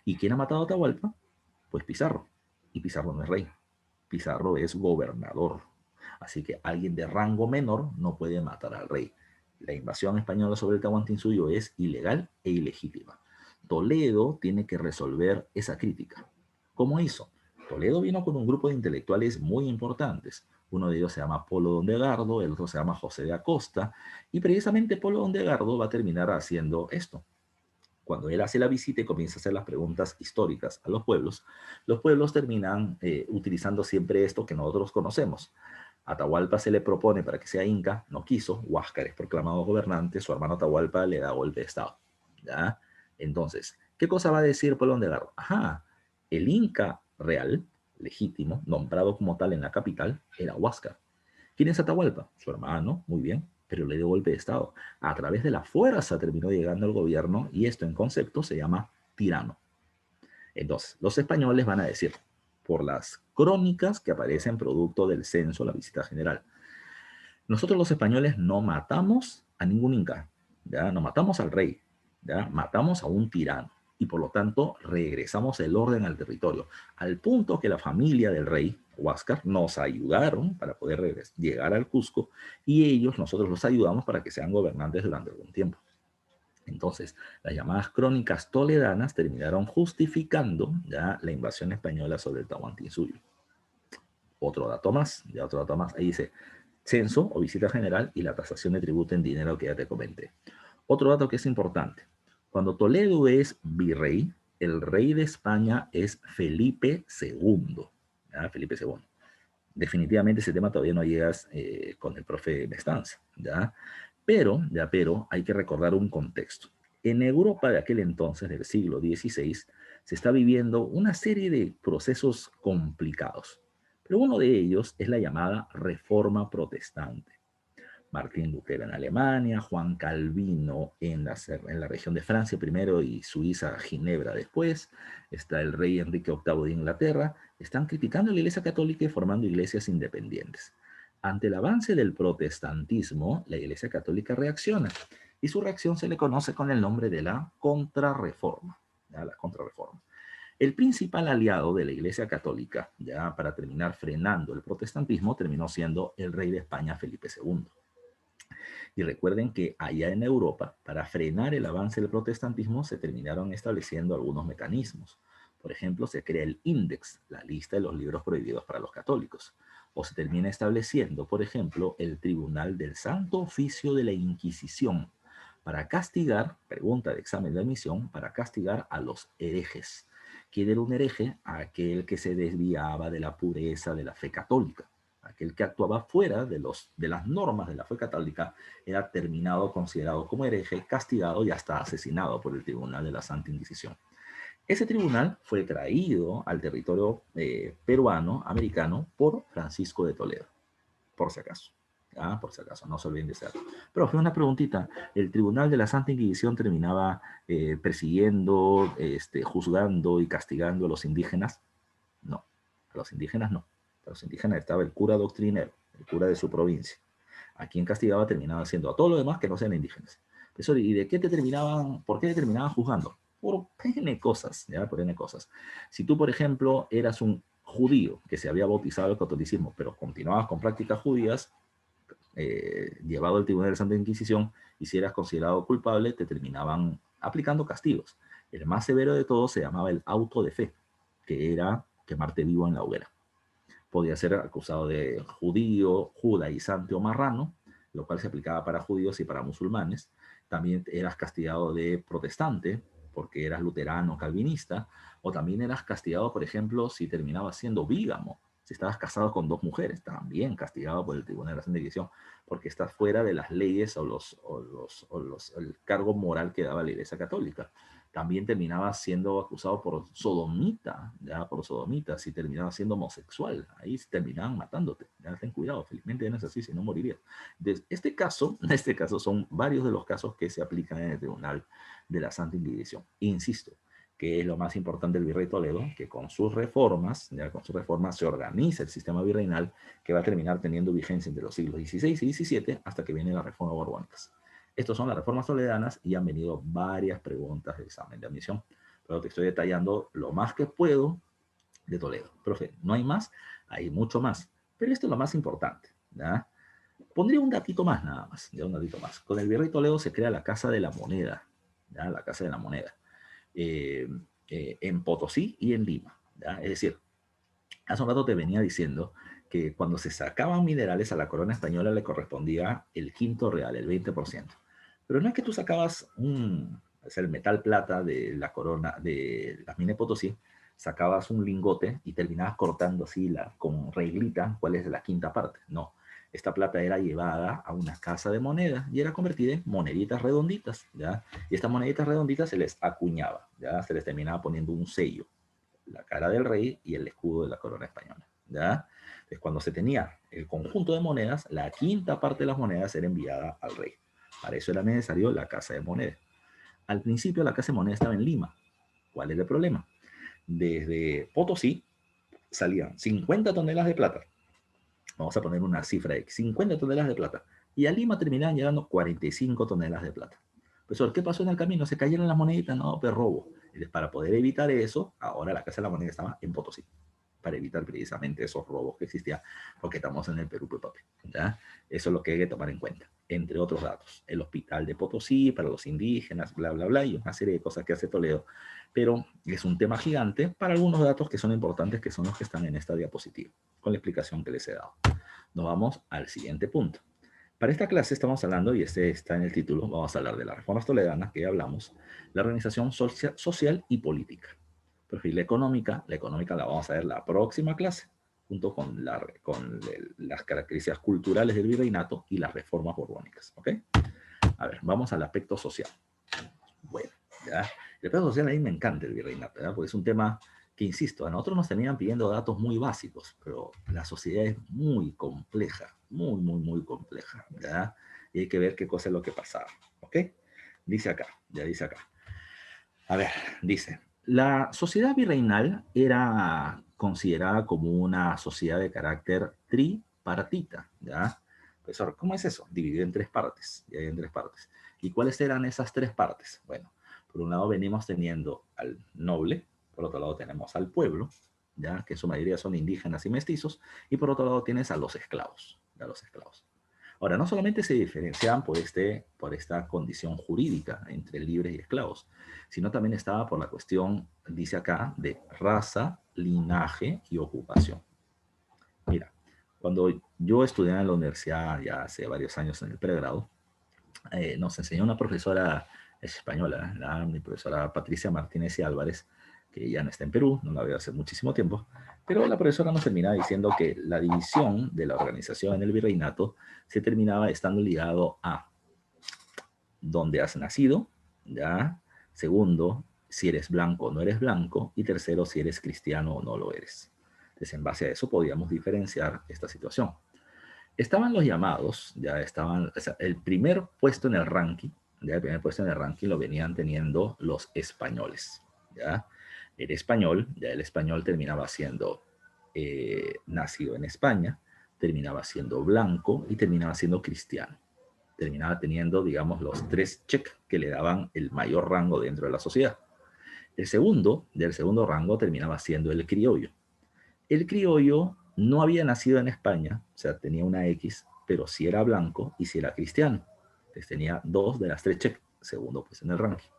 ¿Y quién ha matado a Atahualpa? Pues Pizarro. Y Pizarro no es rey. Pizarro es gobernador. Así que alguien de rango menor no puede matar al rey. La invasión española sobre el Tahuantinsuyo es ilegal e ilegítima. Toledo tiene que resolver esa crítica. ¿Cómo hizo? Toledo vino con un grupo de intelectuales muy importantes. Uno de ellos se llama Polo de Ondegardo, el otro se llama José de Acosta, y precisamente Polo de Ondegardo va a terminar haciendo esto. Cuando él hace la visita y comienza a hacer las preguntas históricas a los pueblos terminan utilizando siempre esto que nosotros conocemos. Atahualpa se le propone para que sea inca, no quiso, Huáscar es proclamado gobernante, su hermano Atahualpa le da golpe de estado. ¿Ya? Entonces, ¿qué cosa va a decir Polo de Garro? Ajá, el inca real legítimo, nombrado como tal en la capital, era Huáscar. ¿Quién es Atahualpa? Su hermano, muy bien, pero le dio golpe de Estado. A través de la fuerza terminó llegando al gobierno y esto en concepto se llama tirano. Entonces, los españoles van a decir, por las crónicas que aparecen producto del censo, la visita general, nosotros los españoles no matamos a ningún inca, ¿ya? No matamos al rey, ¿ya? Matamos a un tirano y por lo tanto regresamos el orden al territorio, al punto que la familia del rey, Huáscar, nos ayudaron para poder llegar al Cusco y ellos, nosotros los ayudamos para que sean gobernantes durante algún tiempo. Entonces, las llamadas crónicas toledanas terminaron justificando ya la invasión española sobre el Tahuantinsuyo. Otro dato más, ya otro dato más, ahí dice, censo o visita general y la tasación de tributo en dinero que ya te comenté. Otro dato que es importante, cuando Toledo es virrey, el rey de España es Felipe II. ¿Ya? Felipe II. Definitivamente ese tema todavía no llegas con el profe Mestanza, ¿ya? Pero hay que recordar un contexto. En Europa de aquel entonces, del siglo XVI, se está viviendo una serie de procesos complicados. Pero uno de ellos es la llamada Reforma Protestante. Martín Lutero en Alemania, Juan Calvino en la región de Francia primero y Suiza, Ginebra después, está el rey Enrique VIII de Inglaterra, están criticando a la Iglesia Católica y formando iglesias independientes. Ante el avance del protestantismo, la Iglesia Católica reacciona y su reacción se le conoce con el nombre de la Contrarreforma. ¿Ya? La Contrarreforma. El principal aliado de la Iglesia Católica, ya para terminar frenando el protestantismo, terminó siendo el rey de España, Felipe II. Y recuerden que allá en Europa, para frenar el avance del protestantismo, se terminaron estableciendo algunos mecanismos. Por ejemplo, se crea el Índex, la lista de los libros prohibidos para los católicos. O se termina estableciendo, por ejemplo, el Tribunal del Santo Oficio de la Inquisición, para castigar, pregunta de examen de admisión, para castigar a los herejes. ¿Quién era un hereje? Aquel que se desviaba de la pureza de la fe católica. Aquel que actuaba fuera de las normas de la fe católica era terminado, considerado como hereje, castigado y hasta asesinado por el Tribunal de la Santa Inquisición. Ese tribunal fue traído al territorio peruano, americano, por Francisco de Toledo, por si acaso. Por si acaso, no se olviden de hacerlo. Pero fue una preguntita. ¿El Tribunal de la Santa Inquisición terminaba persiguiendo, juzgando y castigando a los indígenas? No, a los indígenas no. A los indígenas estaba el cura doctrinero, el cura de su provincia. A quien castigaba terminaba haciendo a todos los demás que no sean indígenas. Eso, ¿y de qué te terminaban, por qué te terminaban juzgando? Por N cosas, ¿ya? Por N cosas. Si tú, por ejemplo, eras un judío que se había bautizado al catolicismo, pero continuabas con prácticas judías, llevado al Tribunal de la Santa Inquisición, y si eras considerado culpable, te terminaban aplicando castigos. El más severo de todos se llamaba el auto de fe, que era quemarte vivo en la hoguera. Podía ser acusado de judío, judaizante o marrano, lo cual se aplicaba para judíos y para musulmanes. También eras castigado de protestante, porque eras luterano, calvinista, o también eras castigado, por ejemplo, si terminabas siendo bígamo, si estabas casado con dos mujeres, también castigado por el Tribunal de la Santa Inquisición, porque estás fuera de las leyes o el cargo moral que daba la Iglesia Católica. También terminaba siendo acusado por sodomita, ya por sodomita, si terminaba siendo homosexual, ahí terminaban matándote, ya ten cuidado, felizmente no es así, si no morirías. Entonces, este caso son varios de los casos que se aplican en el Tribunal de la Santa Inquisición. Insisto, que es lo más importante del virrey Toledo, que con sus reformas, ya con sus reformas se organiza el sistema virreinal que va a terminar teniendo vigencia entre los siglos XVI y XVII hasta que viene la reforma borbónicas. Estas son las reformas toledanas y han venido varias preguntas de examen de admisión, pero te estoy detallando lo más que puedo de Toledo. Profe, no hay más, hay mucho más, pero esto es lo más importante, ¿ya? Pondría un datito más nada más, ya un datito más. Con el virrey Toledo se crea la Casa de la Moneda, ¿ya? La Casa de la Moneda, en Potosí y en Lima, ¿ya? Es decir, hace un rato te venía diciendo que cuando se sacaban minerales a la corona española le correspondía el quinto real, el 20%. Pero no es que tú sacabas el metal plata de la corona, de las minas de Potosí, sacabas un lingote y terminabas cortando así con reglita cuál es la quinta parte. No, esta plata era llevada a una casa de moneda y era convertida en moneditas redonditas, ¿ya? Y estas moneditas redonditas se les acuñaba, ¿ya? Se les terminaba poniendo un sello. la cara del rey y el escudo de la corona española, ¿ya? Entonces, cuando se tenía el conjunto de monedas, la quinta parte de las monedas era enviada al rey. Para eso era necesario la casa de moneda. Al principio la casa de moneda estaba en Lima. ¿Cuál es el problema? Desde Potosí salían 50 toneladas de plata. Vamos a poner una cifra de 50 toneladas de plata. Y a Lima terminaban llegando 45 toneladas de plata. Profesor, ¿qué pasó en el camino? ¿Se cayeron las moneditas? No, pero robo. Entonces, para poder evitar eso, ahora la Casa de la Moneda estaba en Potosí, para evitar precisamente esos robos que existían, porque estamos en el Perú, pues, papi, ¿ya? Eso es lo que hay que tomar en cuenta, entre otros datos. El hospital de Potosí para los indígenas, bla, bla, bla, y una serie de cosas que hace Toledo. Pero es un tema gigante para algunos datos que son importantes, que son los que están en esta diapositiva, con la explicación que les he dado. Nos vamos al siguiente punto. Para esta clase estamos hablando, y este está en el título, vamos a hablar de las reformas toledanas que ya hablamos, la organización social y política. Perfil económica, la económica la vamos a ver la próxima clase, junto con las características culturales del virreinato y las reformas borbónicas. ¿Ok? A ver, vamos al aspecto social. Bueno, ¿ya? El aspecto social a mí me encanta el virreinato, ¿ya? Porque es un tema que, insisto, a nosotros nos tenían pidiendo datos muy básicos, pero la sociedad es muy compleja, muy, muy, muy compleja, ¿ya? Y hay que ver qué cosa es lo que pasaba, ¿ok? Dice acá, ya dice acá. A ver, dice, la sociedad virreinal era considerada como una sociedad de carácter tripartita, ¿ya? Profesor, ¿cómo es eso? Dividido en tres partes, ya en tres partes. ¿Y cuáles eran esas tres partes? Bueno, por un lado venimos teniendo al noble, por otro lado tenemos al pueblo, ya que en su mayoría son indígenas y mestizos, y por otro lado tienes a los esclavos, a los esclavos. Ahora, no solamente se diferenciaban por esta condición jurídica entre libres y esclavos, sino también estaba por la cuestión, dice acá, de raza, linaje y ocupación. Mira, cuando yo estudié en la universidad ya hace varios años en el pregrado, nos enseñó una profesora española, mi profesora Patricia Martínez y Álvarez, que ya no está en Perú, no la veo hace muchísimo tiempo, pero la profesora nos terminaba diciendo que la división de la organización en el virreinato se terminaba estando ligado a dónde has nacido, ¿ya? Segundo, si eres blanco o no eres blanco, y tercero, si eres cristiano o no lo eres. Entonces, en base a eso podíamos diferenciar esta situación. Estaban los llamados, ya estaban, o sea, el primer puesto en el ranking, ya el primer puesto en el ranking lo venían teniendo los españoles, ya. El español, ya el español terminaba siendo nacido en España, terminaba siendo blanco y terminaba siendo cristiano. Terminaba teniendo, digamos, los tres check que le daban el mayor rango dentro de la sociedad. El segundo, del segundo rango, terminaba siendo el criollo. El criollo no había nacido en España, o sea, tenía una X, pero sí era blanco y sí era cristiano. Entonces tenía dos de las tres check, segundo pues en el ranking.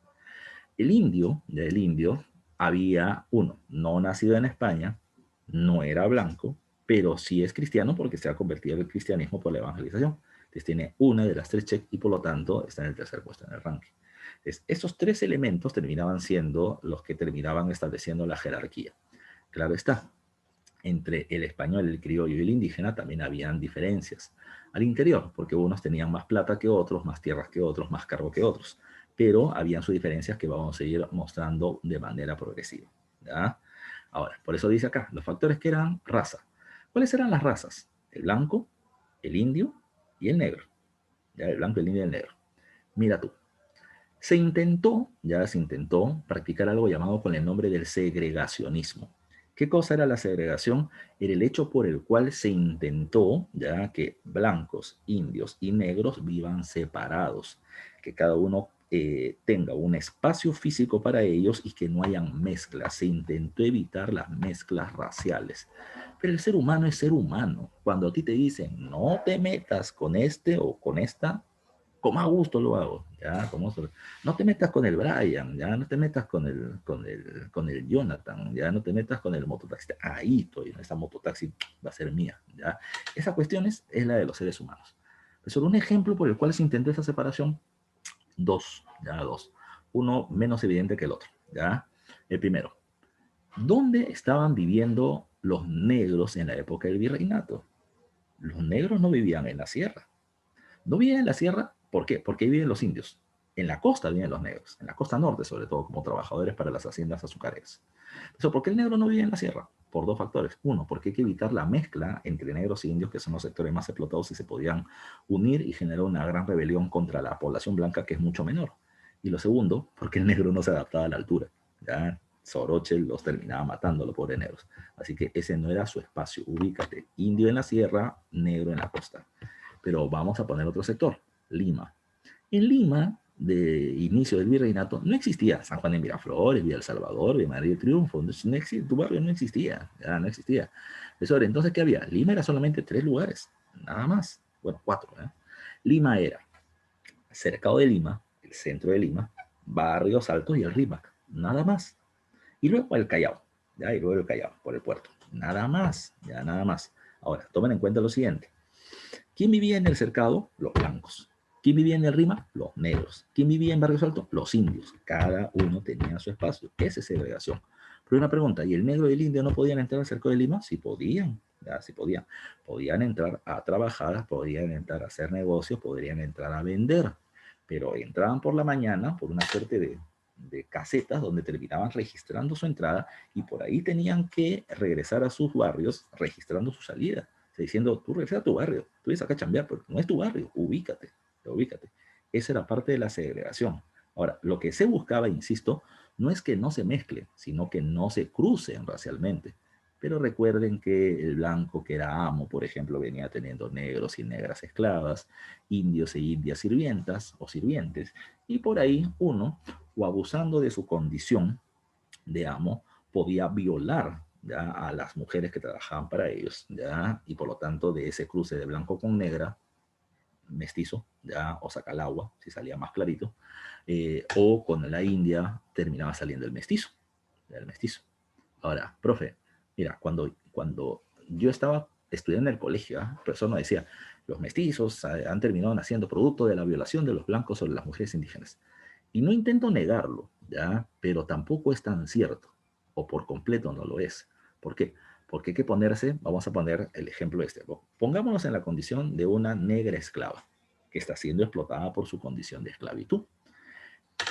El indio, del indio, había uno, no nacido en España, no era blanco, pero sí es cristiano porque se ha convertido en el cristianismo por la evangelización. Entonces tiene una de las tres check y por lo tanto está en el tercer puesto en el ranking. Entonces, esos tres elementos terminaban siendo los que terminaban estableciendo la jerarquía. Claro está, entre el español, el criollo y el indígena también habían diferencias al interior, porque unos tenían más plata que otros, más tierras que otros, más cargo que otros, pero habían sus diferencias que vamos a seguir mostrando de manera progresiva, ¿ya? Ahora, por eso dice acá, los factores que eran raza. ¿Cuáles eran las razas? El blanco, el indio y el negro. ¿Ya? El blanco, el indio y el negro. Mira tú, ya se intentó practicar algo llamado con el nombre del segregacionismo. ¿Qué cosa era la segregación? Era el hecho por el cual se intentó ya que blancos, indios y negros vivan separados, que cada uno tenga un espacio físico para ellos y que no hayan mezclas. Se intentó evitar las mezclas raciales. Pero el ser humano es ser humano. Cuando a ti te dicen, no te metas con este o con esta, con más gusto lo hago, ya, no te metas con el Brian, ya, no te metas con el Jonathan, ya, no te metas con el mototaxista, ahí estoy, esa mototaxi va a ser mía, ya. Esa cuestión es la de los seres humanos. Pero un ejemplo por el cual se intentó esa separación, dos. Uno menos evidente que el otro, ya. El primero, ¿dónde estaban viviendo los negros en la época del virreinato? Los negros no vivían en la sierra. No vivían en la sierra, ¿por qué? Porque ahí viven los indios. En la costa viven los negros, en la costa norte sobre todo, como trabajadores para las haciendas azucareras. Eso, ¿por qué el negro no vive en la sierra? Por dos factores. Uno, porque hay que evitar la mezcla entre negros y indios, que son los sectores más explotados y se podían unir y generar una gran rebelión contra la población blanca, que es mucho menor. Y lo segundo, porque el negro no se adaptaba a la altura. ¿Ya? Soroche los terminaba matando a los pobres negros. Así que ese no era su espacio. Ubícate, indio en la sierra, negro en la costa. Pero vamos a poner otro sector, Lima. En Lima, de inicio del virreinato, no existía San Juan de Miraflores, Villa El Salvador, Villa María del Triunfo, tu barrio no existía, ya no existía. Eso era, entonces, ¿qué había? Lima era solamente 3 lugares, nada más. Bueno, 4, ¿eh? Lima era Cercado de Lima, el centro de Lima, Barrios Altos y el Rímac, nada más. Y luego el Callao, ¿ya? Y luego el Callao, por el puerto, nada más, ya nada más. Ahora, tomen en cuenta lo siguiente. ¿Quién vivía en el cercado? Los blancos. ¿Quién vivía en el Rima? Los negros. ¿Quién vivía en Barrios Altos? Los indios. Cada uno tenía su espacio. Esa es segregación. Pero una pregunta, ¿y el negro y el indio no podían entrar al cerco de Lima? Sí podían, ya, sí podían. Podían entrar a trabajar, podían entrar a hacer negocios, podrían entrar a vender. Pero entraban por la mañana por una suerte de casetas donde terminaban registrando su entrada y por ahí tenían que regresar a sus barrios registrando su salida diciendo, tú regresa a tu barrio, tú vienes acá a chambear, pero no es tu barrio, ubícate, ubícate. Esa era parte de la segregación. Ahora, lo que se buscaba, insisto, no es que no se mezclen, sino que no se crucen racialmente. Pero recuerden que el blanco que era amo, por ejemplo, venía teniendo negros y negras esclavas, indios e indias sirvientas o sirvientes, y por ahí uno, o abusando de su condición de amo, podía violar ¿ya? A las mujeres que trabajaban para ellos, ¿ya? Y por lo tanto de ese cruce de blanco con negra, mestizo, ¿ya? O sacalagua, si salía más clarito, o con la india terminaba saliendo el mestizo, ¿ya? El mestizo. Ahora, profe, mira, cuando yo estaba estudiando en el colegio, el profesor nos decía, los mestizos han terminado naciendo producto de la violación de los blancos sobre las mujeres indígenas. Y no intento negarlo, ¿ya? Pero tampoco es tan cierto, o por completo no lo es. ¿Por qué? Porque hay que ponerse, vamos a poner el ejemplo este. Pongámonos en la condición de una negra esclava que está siendo explotada por su condición de esclavitud.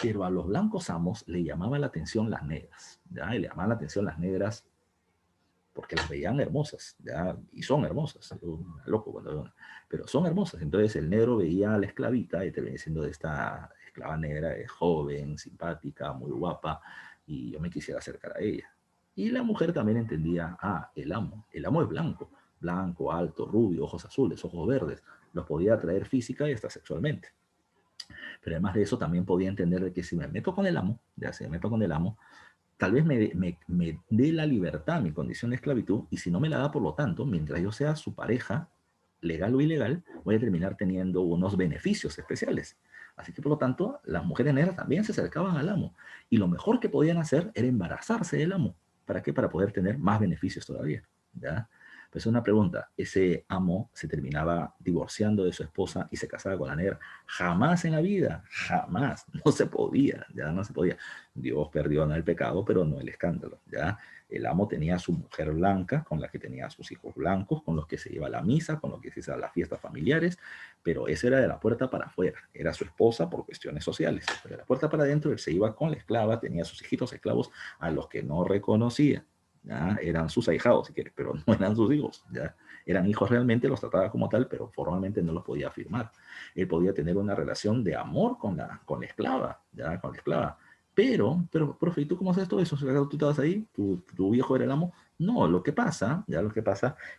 Pero a los blancos amos le llamaban la atención las negras, ¿ya? Y le llamaban la atención las negras porque las veían hermosas, ¿ya? Y son hermosas, loco cuando pero son hermosas. Entonces el negro veía a la esclavita y te venía diciendo de esta esclava negra, es joven, simpática, muy guapa, y yo me quisiera acercar a ella. Y la mujer también entendía, el amo es blanco, blanco, alto, rubio, ojos azules, ojos verdes, los podía atraer física y hasta sexualmente. Pero además de eso también podía entender de que si me meto con el amo, ya si me meto con el amo, tal vez me dé la libertad mi condición de esclavitud y si no me la da, por lo tanto, mientras yo sea su pareja, legal o ilegal, voy a terminar teniendo unos beneficios especiales. Así que, por lo tanto, las mujeres negras también se acercaban al amo y lo mejor que podían hacer era embarazarse del amo. ¿Para qué? Para poder tener más beneficios todavía. ¿Ya? Pues una pregunta, ¿ese amo se terminaba divorciando de su esposa y se casaba con la negra? Jamás en la vida, jamás, no se podía, ya no se podía. Dios perdona el pecado, pero no el escándalo, ya. El amo tenía a su mujer blanca, con la que tenía a sus hijos blancos, con los que se iba a la misa, con los que se iba a las fiestas familiares, pero eso era de la puerta para afuera, era su esposa por cuestiones sociales, pero de la puerta para adentro él se iba con la esclava, tenía a sus hijitos esclavos a los que no reconocía. ¿Ya? Eran sus ahijados, si quieres, pero no eran sus hijos, ¿ya? Eran hijos realmente, los trataba como tal, pero formalmente no los podía firmar. Él podía tener una relación de amor con la esclava, ¿ya? Con la esclava. Pero, profe, ¿y tú cómo haces todo eso? ¿Tú estabas ahí? ¿Tu viejo era el amo? No, lo que pasa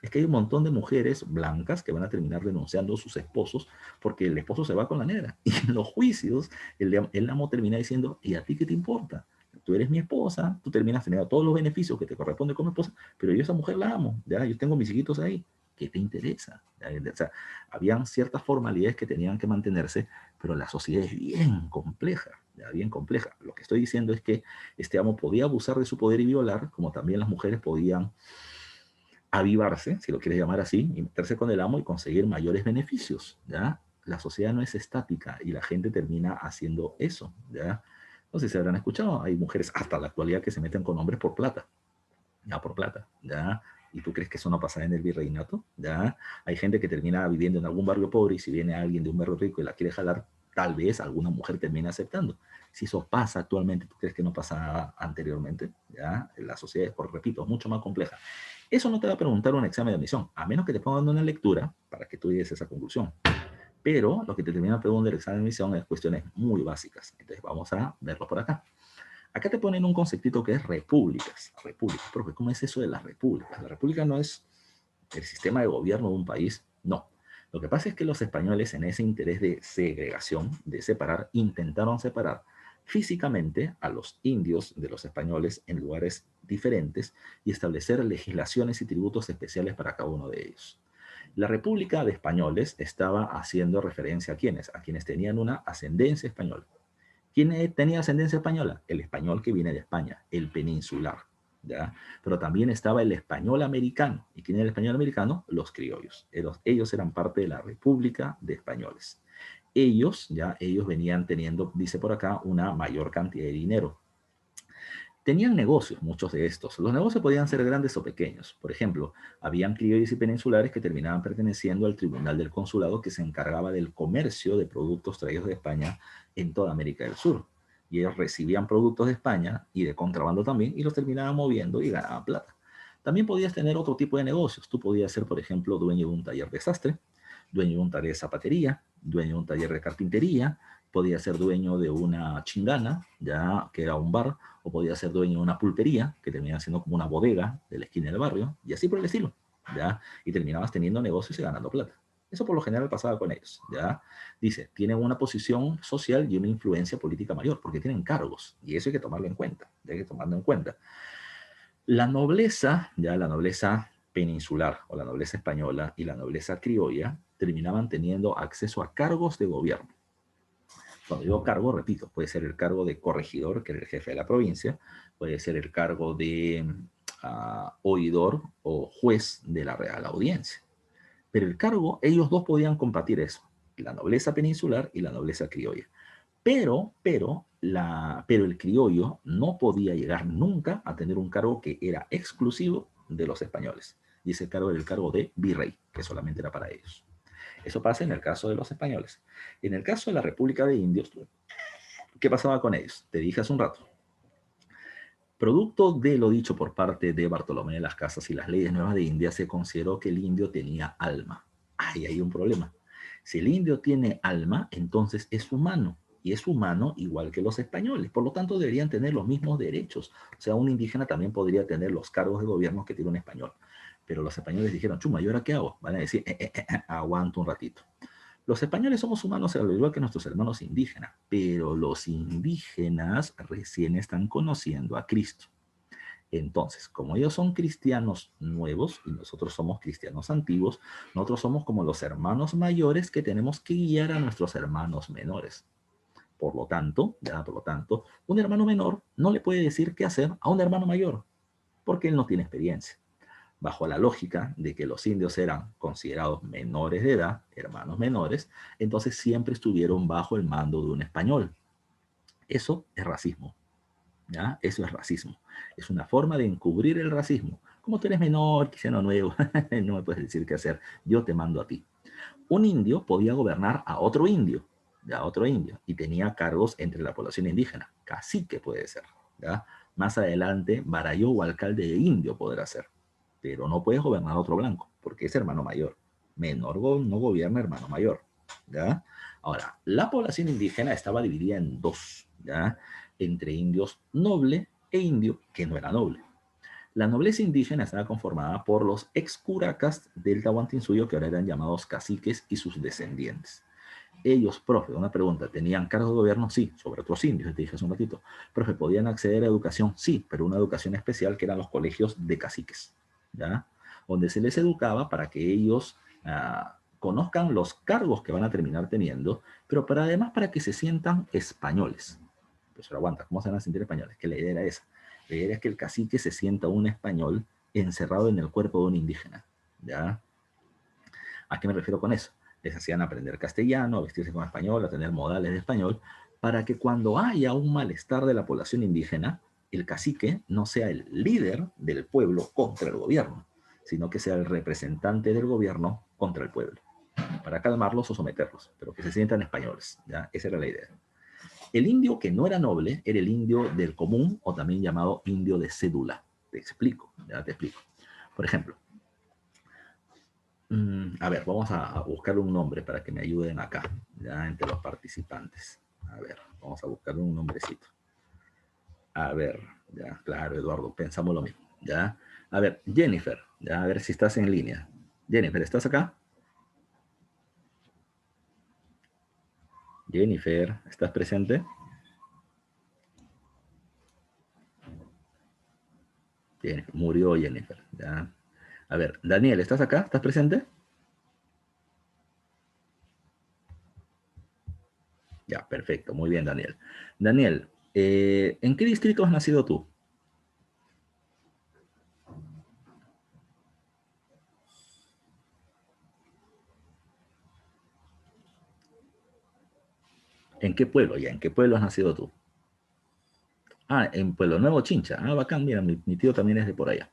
es que hay un montón de mujeres blancas que van a terminar denunciando a sus esposos porque el esposo se va con la negra. Y en los juicios, el amo termina diciendo, ¿y a ti qué te importa? Tú eres mi esposa, tú terminas teniendo todos los beneficios que te corresponden como esposa, pero yo a esa mujer la amo, ¿ya? Yo tengo mis hijitos ahí. ¿Qué te interesa? O sea, habían ciertas formalidades que tenían que mantenerse, pero la sociedad es bien compleja, ya, bien compleja. Lo que estoy diciendo es que este amo podía abusar de su poder y violar, como también las mujeres podían avivarse, si lo quieres llamar así, y meterse con el amo y conseguir mayores beneficios, ¿ya? La sociedad no es estática y la gente termina haciendo eso, ¿ya? No sé si se habrán escuchado, hay mujeres hasta la actualidad que se meten con hombres por plata, ya por plata, ¿ya? ¿Y tú crees que eso no pasa en el virreinato? ¿Ya? Hay gente que termina viviendo en algún barrio pobre y si viene alguien de un barrio rico y la quiere jalar, tal vez alguna mujer termine aceptando. Si eso pasa actualmente, ¿tú crees que no pasaba anteriormente? ¿Ya? La sociedad, por repito, es mucho más compleja. Eso no te va a preguntar un examen de admisión, a menos que te pongan una lectura para que tú llegues a esa conclusión. Pero lo que te termina preguntando el examen de admisión es cuestiones muy básicas. Entonces vamos a verlo por acá. Acá te ponen un conceptito que es repúblicas. Repúblicas, profe, ¿cómo es eso de las repúblicas? La república no es el sistema de gobierno de un país, no. Lo que pasa es que los españoles, en ese interés de segregación, de separar, intentaron separar físicamente a los indios de los españoles en lugares diferentes y establecer legislaciones y tributos especiales para cada uno de ellos. La República de Españoles estaba haciendo referencia a quienes, tenían una ascendencia española. ¿Quién tenía ascendencia española? El español que viene de España, el peninsular, ¿ya? Pero también estaba el español americano. ¿Y quién era el español americano? Los criollos. Ellos eran parte de la República de Españoles. Ellos venían teniendo, dice por acá, una mayor cantidad de dinero. Tenían negocios, muchos de estos. Los negocios podían ser grandes o pequeños. Por ejemplo, habían criollos y peninsulares que terminaban perteneciendo al Tribunal del Consulado que se encargaba del comercio de productos traídos de España en toda América del Sur. Y ellos recibían productos de España y de contrabando también y los terminaban moviendo y ganaban plata. También podías tener otro tipo de negocios. Tú podías ser, por ejemplo, dueño de un taller de sastre, dueño de un taller de zapatería, dueño de un taller de carpintería, podía ser dueño de una chingana, ya que era un bar, o podía ser dueño de una pulpería, que terminaba siendo como una bodega de la esquina del barrio, y así por el estilo, ¿ya? Y terminabas teniendo negocios y ganando plata. Eso por lo general pasaba con ellos, ¿ya? Dice, tienen una posición social y una influencia política mayor, porque tienen cargos, y eso hay que tomarlo en cuenta, hay que tomarlo en cuenta. La nobleza, ya la nobleza peninsular, o la nobleza española y la nobleza criolla, terminaban teniendo acceso a cargos de gobierno. Cuando digo cargo, repito, puede ser el cargo de corregidor, que era el jefe de la provincia, puede ser el cargo de oidor o juez de la Real Audiencia. Pero el cargo, ellos dos podían compartir eso, la nobleza peninsular y la nobleza criolla. Pero el criollo no podía llegar nunca a tener un cargo que era exclusivo de los españoles. Y ese cargo era el cargo de virrey, que solamente era para ellos. Eso pasa en el caso de los españoles. En el caso de la República de Indios, ¿qué pasaba con ellos? Te dije hace un rato. Producto de lo dicho por parte de Bartolomé de las Casas y las leyes nuevas de India, se consideró que el indio tenía alma. Ahí hay un problema. Si el indio tiene alma, entonces es humano. Y es humano igual que los españoles. Por lo tanto, deberían tener los mismos derechos. O sea, un indígena también podría tener los cargos de gobierno que tiene un español. Pero los españoles dijeron, chuma, ¿y ahora qué hago? Van a decir, aguanto un ratito. Los españoles somos humanos al igual que nuestros hermanos indígenas, pero los indígenas recién están conociendo a Cristo. Entonces, como ellos son cristianos nuevos y nosotros somos cristianos antiguos, nosotros somos como los hermanos mayores que tenemos que guiar a nuestros hermanos menores. Por lo tanto, un hermano menor no le puede decir qué hacer a un hermano mayor, porque él no tiene experiencia. Bajo la lógica de que los indios eran considerados menores de edad, hermanos menores, entonces siempre estuvieron bajo el mando de un español. Eso es racismo, ¿ya? Eso es racismo. Es una forma de encubrir el racismo. Como tú eres menor, cristiano nuevo, no me puedes decir qué hacer, yo te mando a ti. Un indio podía gobernar a otro indio, ¿ya? Otro indio, y tenía cargos entre la población indígena. Cacique puede ser, ¿ya? Más adelante, barayó o alcalde de indio podrá ser, pero no puedes gobernar a otro blanco, porque es hermano mayor. Menor no gobierna hermano mayor, ¿ya? Ahora, la población indígena estaba dividida en dos, ¿ya? Entre indios noble e indio que no era noble. La nobleza indígena estaba conformada por los ex curacas del Tahuantinsuyo, que ahora eran llamados caciques, y sus descendientes. Ellos, profe, una pregunta, ¿tenían cargo de gobierno? Sí, sobre otros indios, te dije hace un ratito. Profe, ¿podían acceder a educación? Sí, pero una educación especial que eran los colegios de caciques, ¿ya? Donde se les educaba para que ellos conozcan los cargos que van a terminar teniendo, pero además para que se sientan españoles. Pues aguanta, ¿cómo se van a sentir españoles? Que la idea era esa. La idea es que el cacique se sienta un español encerrado en el cuerpo de un indígena, ¿ya? ¿A qué me refiero con eso? Les hacían aprender castellano, a vestirse como español, a tener modales de español, para que cuando haya un malestar de la población indígena, el cacique no sea el líder del pueblo contra el gobierno, sino que sea el representante del gobierno contra el pueblo. para calmarlos o someterlos, pero que se sientan españoles, ¿ya? Esa era la idea. El indio que no era noble era el indio del común o también llamado indio de cédula. Te explico, ya te explico. Por ejemplo, a ver, vamos a buscar un nombre para que me ayuden acá, ya entre los participantes. A ver, vamos a buscar un nombrecito. A ver, ya, claro, Eduardo, pensamos lo mismo, ya. A ver, Jennifer, ya, a ver si estás en línea. Jennifer, ¿estás acá? Jennifer, ¿estás presente? Jennifer, murió Jennifer, ya. A ver, Daniel, ¿estás acá? ¿Estás presente? Ya, perfecto, muy bien, Daniel. Daniel, ¿en qué distrito has nacido tú? ¿En qué pueblo? Ya, ¿en qué pueblo has nacido tú? Ah, en Pueblo Nuevo, Chincha. Ah, bacán, mira, mi tío también es de por allá.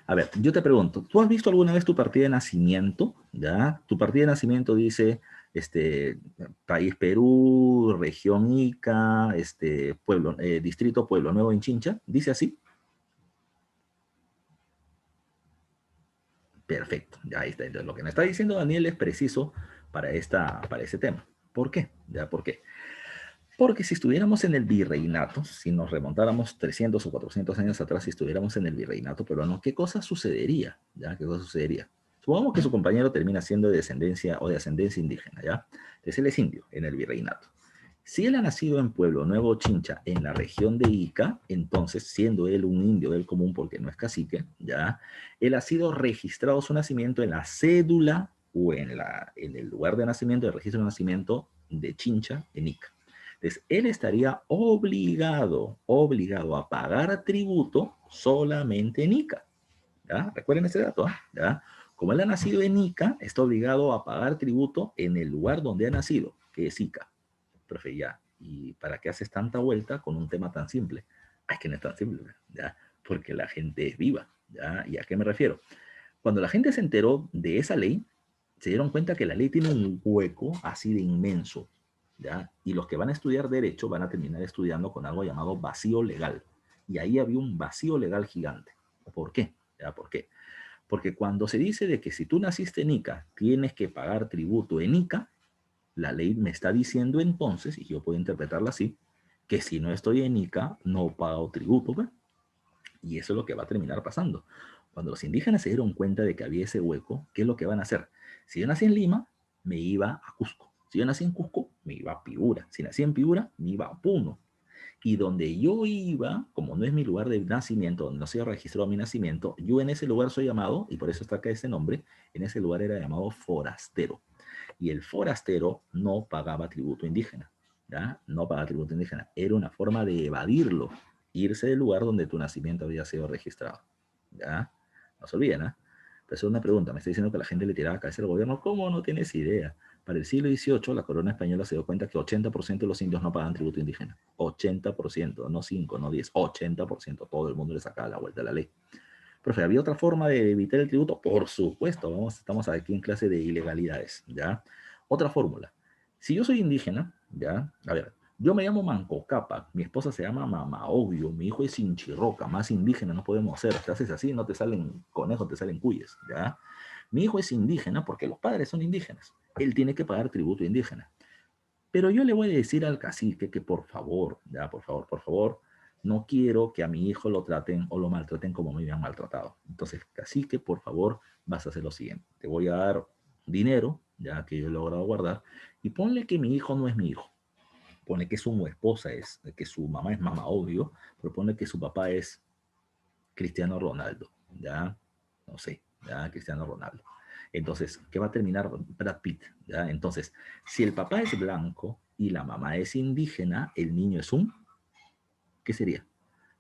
A ver, yo te pregunto, ¿tú has visto alguna vez tu partida de nacimiento? ¿Ya? Tu partida de nacimiento dice, país Perú, región Ica, pueblo, distrito Pueblo Nuevo en Chincha. ¿Dice así? Perfecto, ya ahí está. Entonces, lo que me está diciendo Daniel es preciso para ese tema. ¿Por qué? ¿Ya? ¿Por qué? Porque si estuviéramos en el virreinato, si nos remontáramos 300 o 400 años atrás, si estuviéramos en el virreinato peruano, ¿qué cosa sucedería? ¿Ya? ¿Qué cosa sucedería? Supongamos que su compañero termina siendo de descendencia o de ascendencia indígena, ¿ya? Entonces él es indio en el virreinato. Si él ha nacido en Pueblo Nuevo, Chincha, en la región de Ica, entonces, siendo él un indio del común porque no es cacique, ¿ya? Él ha sido registrado su nacimiento en la cédula o en el lugar de nacimiento, el registro de nacimiento de Chincha, en Ica. Entonces, él estaría obligado a pagar tributo solamente en Ica. ¿Ya? Recuerden ese dato, ¿ya? Como él ha nacido en Ica, está obligado a pagar tributo en el lugar donde ha nacido, que es Ica. Profe, ya. ¿Y para qué haces tanta vuelta con un tema tan simple? Ay, que no es tan simple, ¿ya? Porque la gente es viva, ¿ya? ¿Y a qué me refiero? Cuando la gente se enteró de esa ley, se dieron cuenta que la ley tiene un hueco así de inmenso, ¿ya? Y los que van a estudiar derecho van a terminar estudiando con algo llamado vacío legal. Y ahí había un vacío legal gigante. ¿Por qué? ¿Ya? ¿Por qué? Porque cuando se dice de que si tú naciste en Ica, tienes que pagar tributo en Ica, la ley me está diciendo entonces, y yo puedo interpretarla así, que si no estoy en Ica, no pago tributo, ¿ve? Y eso es lo que va a terminar pasando. Cuando los indígenas se dieron cuenta de que había ese hueco, ¿qué es lo que van a hacer? Si yo nací en Lima, me iba a Cusco. Si yo nací en Cusco, me iba a Piura. Si nací en Piura, me iba a Puno. Y donde yo iba, como no es mi lugar de nacimiento, donde no se ha registrado mi nacimiento, yo en ese lugar soy llamado, y por eso está acá ese nombre, en ese lugar era llamado forastero. Y el forastero no pagaba tributo indígena, ¿ya? No pagaba tributo indígena. Era una forma de evadirlo, irse del lugar donde tu nacimiento había sido registrado, ¿ya? No se olviden, ¿eh? Pero es una pregunta, me está diciendo que la gente le tiraba cabeza al gobierno. ¿Cómo no tienes idea? Para el siglo XVIII, la corona española se dio cuenta que 80% de los indios no pagan tributo indígena. 80%, no 5, no 10, 80%. Todo el mundo le sacaba la vuelta a la ley. Profe, ¿había otra forma de evitar el tributo? Por supuesto, estamos aquí en clase de ilegalidades, ¿ya? Otra fórmula. Si yo soy indígena, ¿ya? A ver, yo me llamo Manco Cápac, mi esposa se llama Mama Obvio, mi hijo es Sinchirroca, más indígena no podemos ser. Si haces así, no te salen conejos, te salen cuyes, ¿ya? Mi hijo es indígena porque los padres son indígenas. Él tiene que pagar tributo indígena. Pero yo le voy a decir al cacique que por favor, ya, por favor, no quiero que a mi hijo lo traten o lo maltraten como me han maltratado. Entonces, cacique, por favor, vas a hacer lo siguiente. Te voy a dar dinero, ya que yo he logrado guardar, y ponle que mi hijo no es mi hijo. Ponle que su esposa es, que su mamá es mamá, obvio, pero ponle que su papá es Cristiano Ronaldo, ya, no sé, ya, Cristiano Ronaldo. Entonces, ¿qué va a terminar Brad Pitt? ¿Ya? Entonces, si el papá es blanco y la mamá es indígena, el niño es un, ¿qué sería?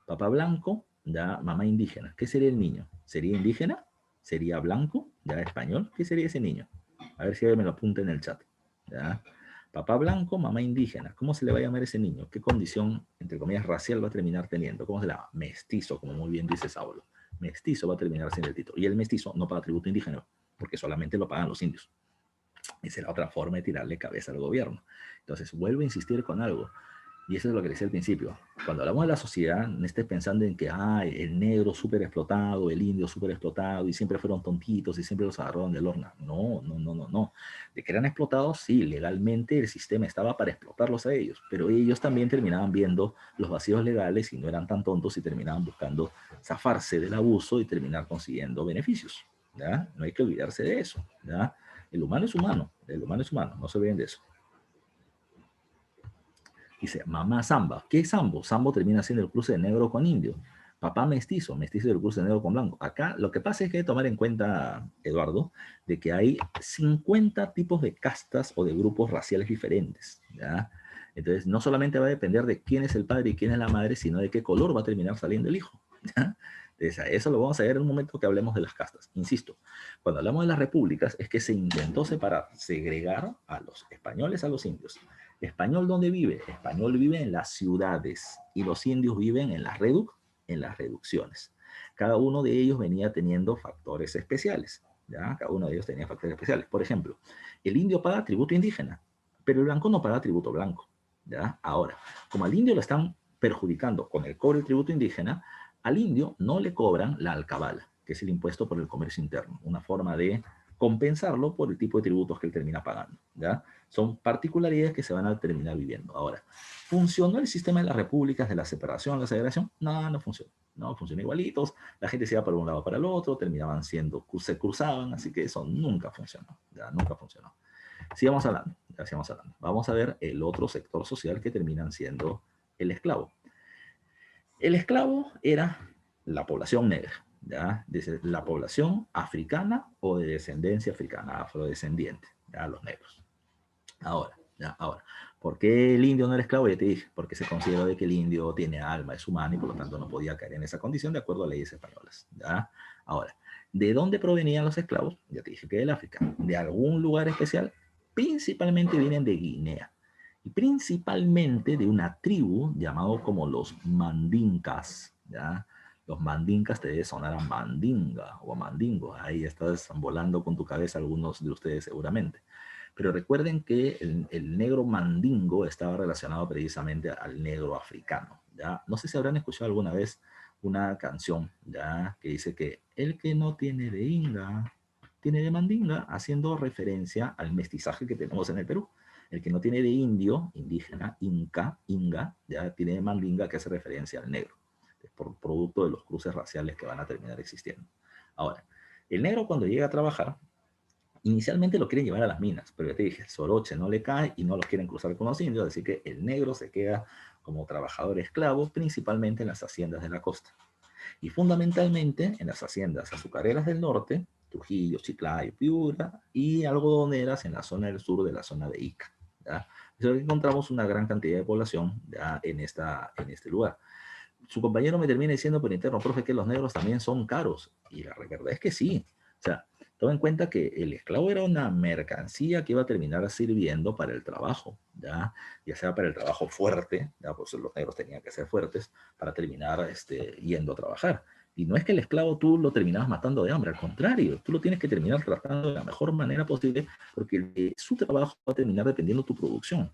Papá blanco, ya, mamá indígena. ¿Qué sería el niño? ¿Sería indígena? ¿Sería blanco? ¿Ya español? ¿Qué sería ese niño? A ver si alguien me lo apunta en el chat. ¿Ya? Papá blanco, mamá indígena. ¿Cómo se le va a llamar ese niño? ¿Qué condición, entre comillas, racial va a terminar teniendo? ¿Cómo se llama? Mestizo, como muy bien dice Saulo. Mestizo va a terminar sin el título. Y el mestizo no paga tributo indígena, porque solamente lo pagan los indios. Esa era otra forma de tirarle cabeza al gobierno. Entonces, vuelvo a insistir con algo. Y eso es lo que decía al principio. Cuando hablamos de la sociedad, no estés pensando en que el negro súper explotado, el indio súper explotado, y siempre fueron tontitos y siempre los agarraron del horno. No, no, no, no, no. De que eran explotados, sí, legalmente el sistema estaba para explotarlos a ellos, pero ellos también terminaban viendo los vacíos legales y no eran tan tontos y terminaban buscando zafarse del abuso y terminar consiguiendo beneficios. ¿Ya? No hay que olvidarse de eso. ¿Ya? El humano es humano, no se olviden de eso. Dice, mamá samba. ¿Qué es sambo? Sambo termina siendo el cruce de negro con indio. Papá mestizo, mestizo del cruce de negro con blanco. Acá lo que pasa es que hay que tomar en cuenta, Eduardo, de que hay 50 tipos de castas o de grupos raciales diferentes. ¿Ya? Entonces, no solamente va a depender de quién es el padre y quién es la madre, sino de qué color va a terminar saliendo el hijo. ¿Ya? Entonces, eso lo vamos a ver en un momento que hablemos de las castas. Insisto, cuando hablamos de las repúblicas es que se intentó separar, segregar a los españoles a los indios. ¿Español dónde vive? Español vive en las ciudades y los indios viven en en las reducciones. Cada uno de ellos venía teniendo factores especiales. ¿Ya? Cada uno de ellos tenía factores especiales. Por ejemplo, el indio paga tributo indígena, pero el blanco no paga tributo blanco. ¿Ya? Ahora, como al indio lo están perjudicando con el cobro del tributo indígena, al indio no le cobran la alcabala, que es el impuesto por el comercio interno, una forma de compensarlo por el tipo de tributos que él termina pagando. ¿Ya? Son particularidades que se van a terminar viviendo. Ahora, ¿funcionó el sistema de las repúblicas, de la separación, la segregación? No, no funcionó. No funcionó igualitos. La gente se iba para un lado para el otro, terminaban se cruzaban, así que eso nunca funcionó. Ya, nunca funcionó. Sigamos hablando, ya sigamos hablando. Vamos a ver el otro sector social que terminan siendo el esclavo. El esclavo era la población negra, ¿ya? La población africana o de descendencia africana, afrodescendiente, ¿ya? Los negros. Ahora, ¿por qué el indio no era esclavo? Ya te dije, porque se consideró de que el indio tiene alma, es humano y por lo tanto no podía caer en esa condición de acuerdo a leyes españolas. ¿Ya? Ahora, ¿de dónde provenían los esclavos? Ya te dije que del África. ¿De algún lugar especial? Principalmente vienen de Guinea y principalmente de una tribu llamado como los Mandinkas. ¿Ya? Los Mandinkas te debe sonar a Mandinga o a Mandingo. Ahí estás volando con tu cabeza algunos de ustedes seguramente. Pero recuerden que el negro mandingo estaba relacionado precisamente al negro africano. ¿Ya? No sé si habrán escuchado alguna vez una canción, ¿ya? Que dice que el que no tiene de inga, tiene de mandinga, haciendo referencia al mestizaje que tenemos en el Perú. El que no tiene de indio, indígena, inga, ya tiene de mandinga, que hace referencia al negro, por producto de los cruces raciales que van a terminar existiendo. Ahora, el negro cuando llega a trabajar, inicialmente lo quieren llevar a las minas, pero ya te dije, el soroche no le cae y no lo quieren cruzar con los indios, así que el negro se queda como trabajador esclavo, principalmente en las haciendas de la costa. Y fundamentalmente en las haciendas azucareras del norte, Trujillo, Chiclayo, Piura, y algodoneras en la zona del sur de la zona de Ica. ¿Ya? Entonces encontramos una gran cantidad de población ya en este lugar. Su compañero me termina diciendo por interno, profe, que los negros también son caros. Y la verdad es que sí. O sea, toma en cuenta que el esclavo era una mercancía que iba a terminar sirviendo para el trabajo, ya sea para el trabajo fuerte, ya pues los negros tenían que ser fuertes para terminar yendo a trabajar. Y no es que el esclavo tú lo terminabas matando de hambre, al contrario, tú lo tienes que terminar tratando de la mejor manera posible porque su trabajo va a terminar dependiendo de tu producción.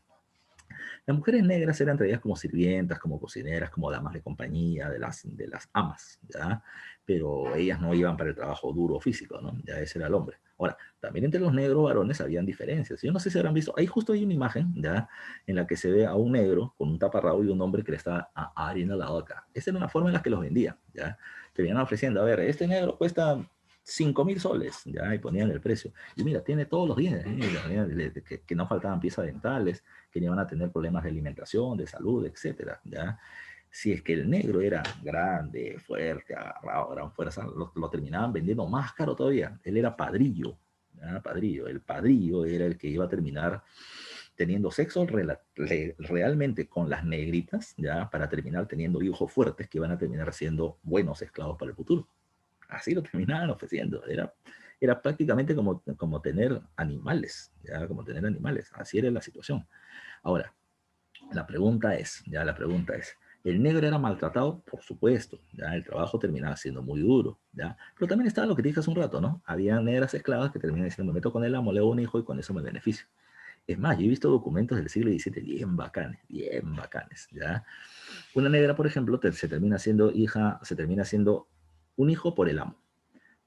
Las mujeres negras eran traídas como sirvientas, como cocineras, como damas de compañía, de las amas, ¿ya? Pero ellas no iban para el trabajo duro físico, ¿no? Ya ese era el hombre. Ahora, también entre los negros varones habían diferencias. Yo no sé si habrán visto, ahí justo hay una imagen, ¿ya? En la que se ve a un negro con un taparrabo y un hombre que le está abriendo la boca. Esa era una forma en la que los vendían, ¿ya? Te venían ofreciendo, a ver, este negro cuesta 5.000 soles, ya, y ponían el precio. Y mira, tiene todos los dientes, que no faltaban piezas dentales, que no iban a tener problemas de alimentación, de salud, etcétera, ¿ya? Si es que el negro era grande, fuerte, agarrado, gran fuerza, lo terminaban vendiendo más caro todavía. Él era padrillo, ¿ya? Padrillo. El padrillo era el que iba a terminar teniendo sexo realmente con las negritas, ¿ya? Para terminar teniendo hijos fuertes que iban a terminar siendo buenos esclavos para el futuro. Así lo terminaban ofreciendo. Era prácticamente como tener animales, ¿ya? Como tener animales. Así era la situación. Ahora, la pregunta es, El negro era maltratado, por supuesto, ¿ya? El trabajo terminaba siendo muy duro, ¿ya? Pero también estaba lo que te dije hace un rato, ¿no? Había negras esclavas que terminaban diciendo, me meto con el amo, le hago un hijo y con eso me beneficio. Es más, yo he visto documentos del siglo XVII bien bacanes, ¿ya? Una negra, por ejemplo, se termina siendo hija, se termina siendo un hijo por el amo,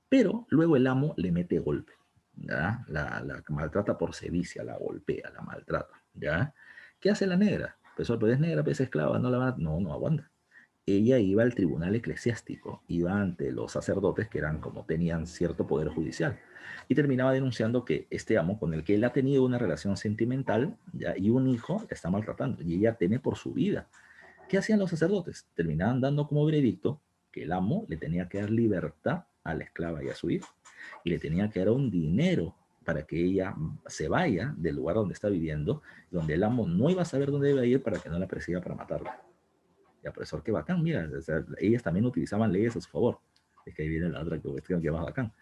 pero luego el amo le mete golpe, ¿ya? La maltrata por sevicia, la golpea, la maltrata, ¿ya? ¿Qué hace la negra? Pues es negra, pues es esclava, no la van a... No, no aguanta. Ella iba al tribunal eclesiástico, iba ante los sacerdotes que eran como tenían cierto poder judicial y terminaba denunciando que este amo con el que él ha tenido una relación sentimental, ¿ya? Y un hijo le está maltratando y ella teme por su vida. ¿Qué hacían los sacerdotes? Terminaban dando como veredicto que el amo le tenía que dar libertad a la esclava y a su hijo y le tenía que dar un dinero para que ella se vaya del lugar donde está viviendo, donde el amo no iba a saber dónde iba a ir para que no la persiga para matarla. Ya, profesor, qué bacán, mira, o sea, ellas también utilizaban leyes a su favor. Es que ahí viene la otra cuestión que más bacán.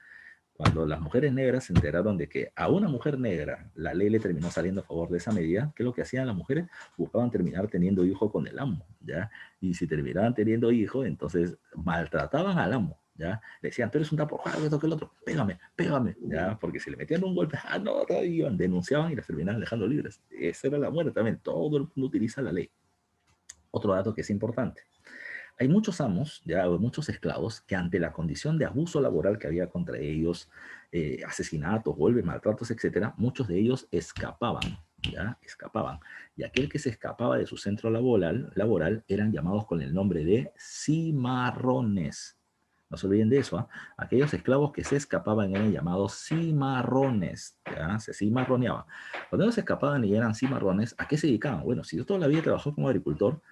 Cuando las mujeres negras se enteraron de que a una mujer negra la ley le terminó saliendo a favor de esa medida, ¿qué es lo que hacían las mujeres? Buscaban terminar teniendo hijo con el amo, ¿ya? Y si terminaban teniendo hijo, entonces maltrataban al amo, ¿ya? Le decían, tú eres un taporjado, esto que el otro, pégame, pégame, ¿ya? Porque si le metían un golpe, no, iban, denunciaban y las terminaban dejando libres. Esa era la muerte también, todo el mundo utiliza la ley. Otro dato que es importante. Hay muchos amos, ya, o muchos esclavos, que ante la condición de abuso laboral que había contra ellos, asesinatos, golpes, maltratos, etcétera, muchos de ellos escapaban, ya, escapaban. Y aquel que se escapaba de su centro laboral eran llamados con el nombre de cimarrones. No se olviden de eso, ¿ah? Aquellos esclavos que se escapaban eran llamados cimarrones, ¿ya? Se cimarroneaban. Cuando ellos se escapaban y eran cimarrones, ¿a qué se dedicaban? Bueno, si yo toda la vida trabajé como agricultor,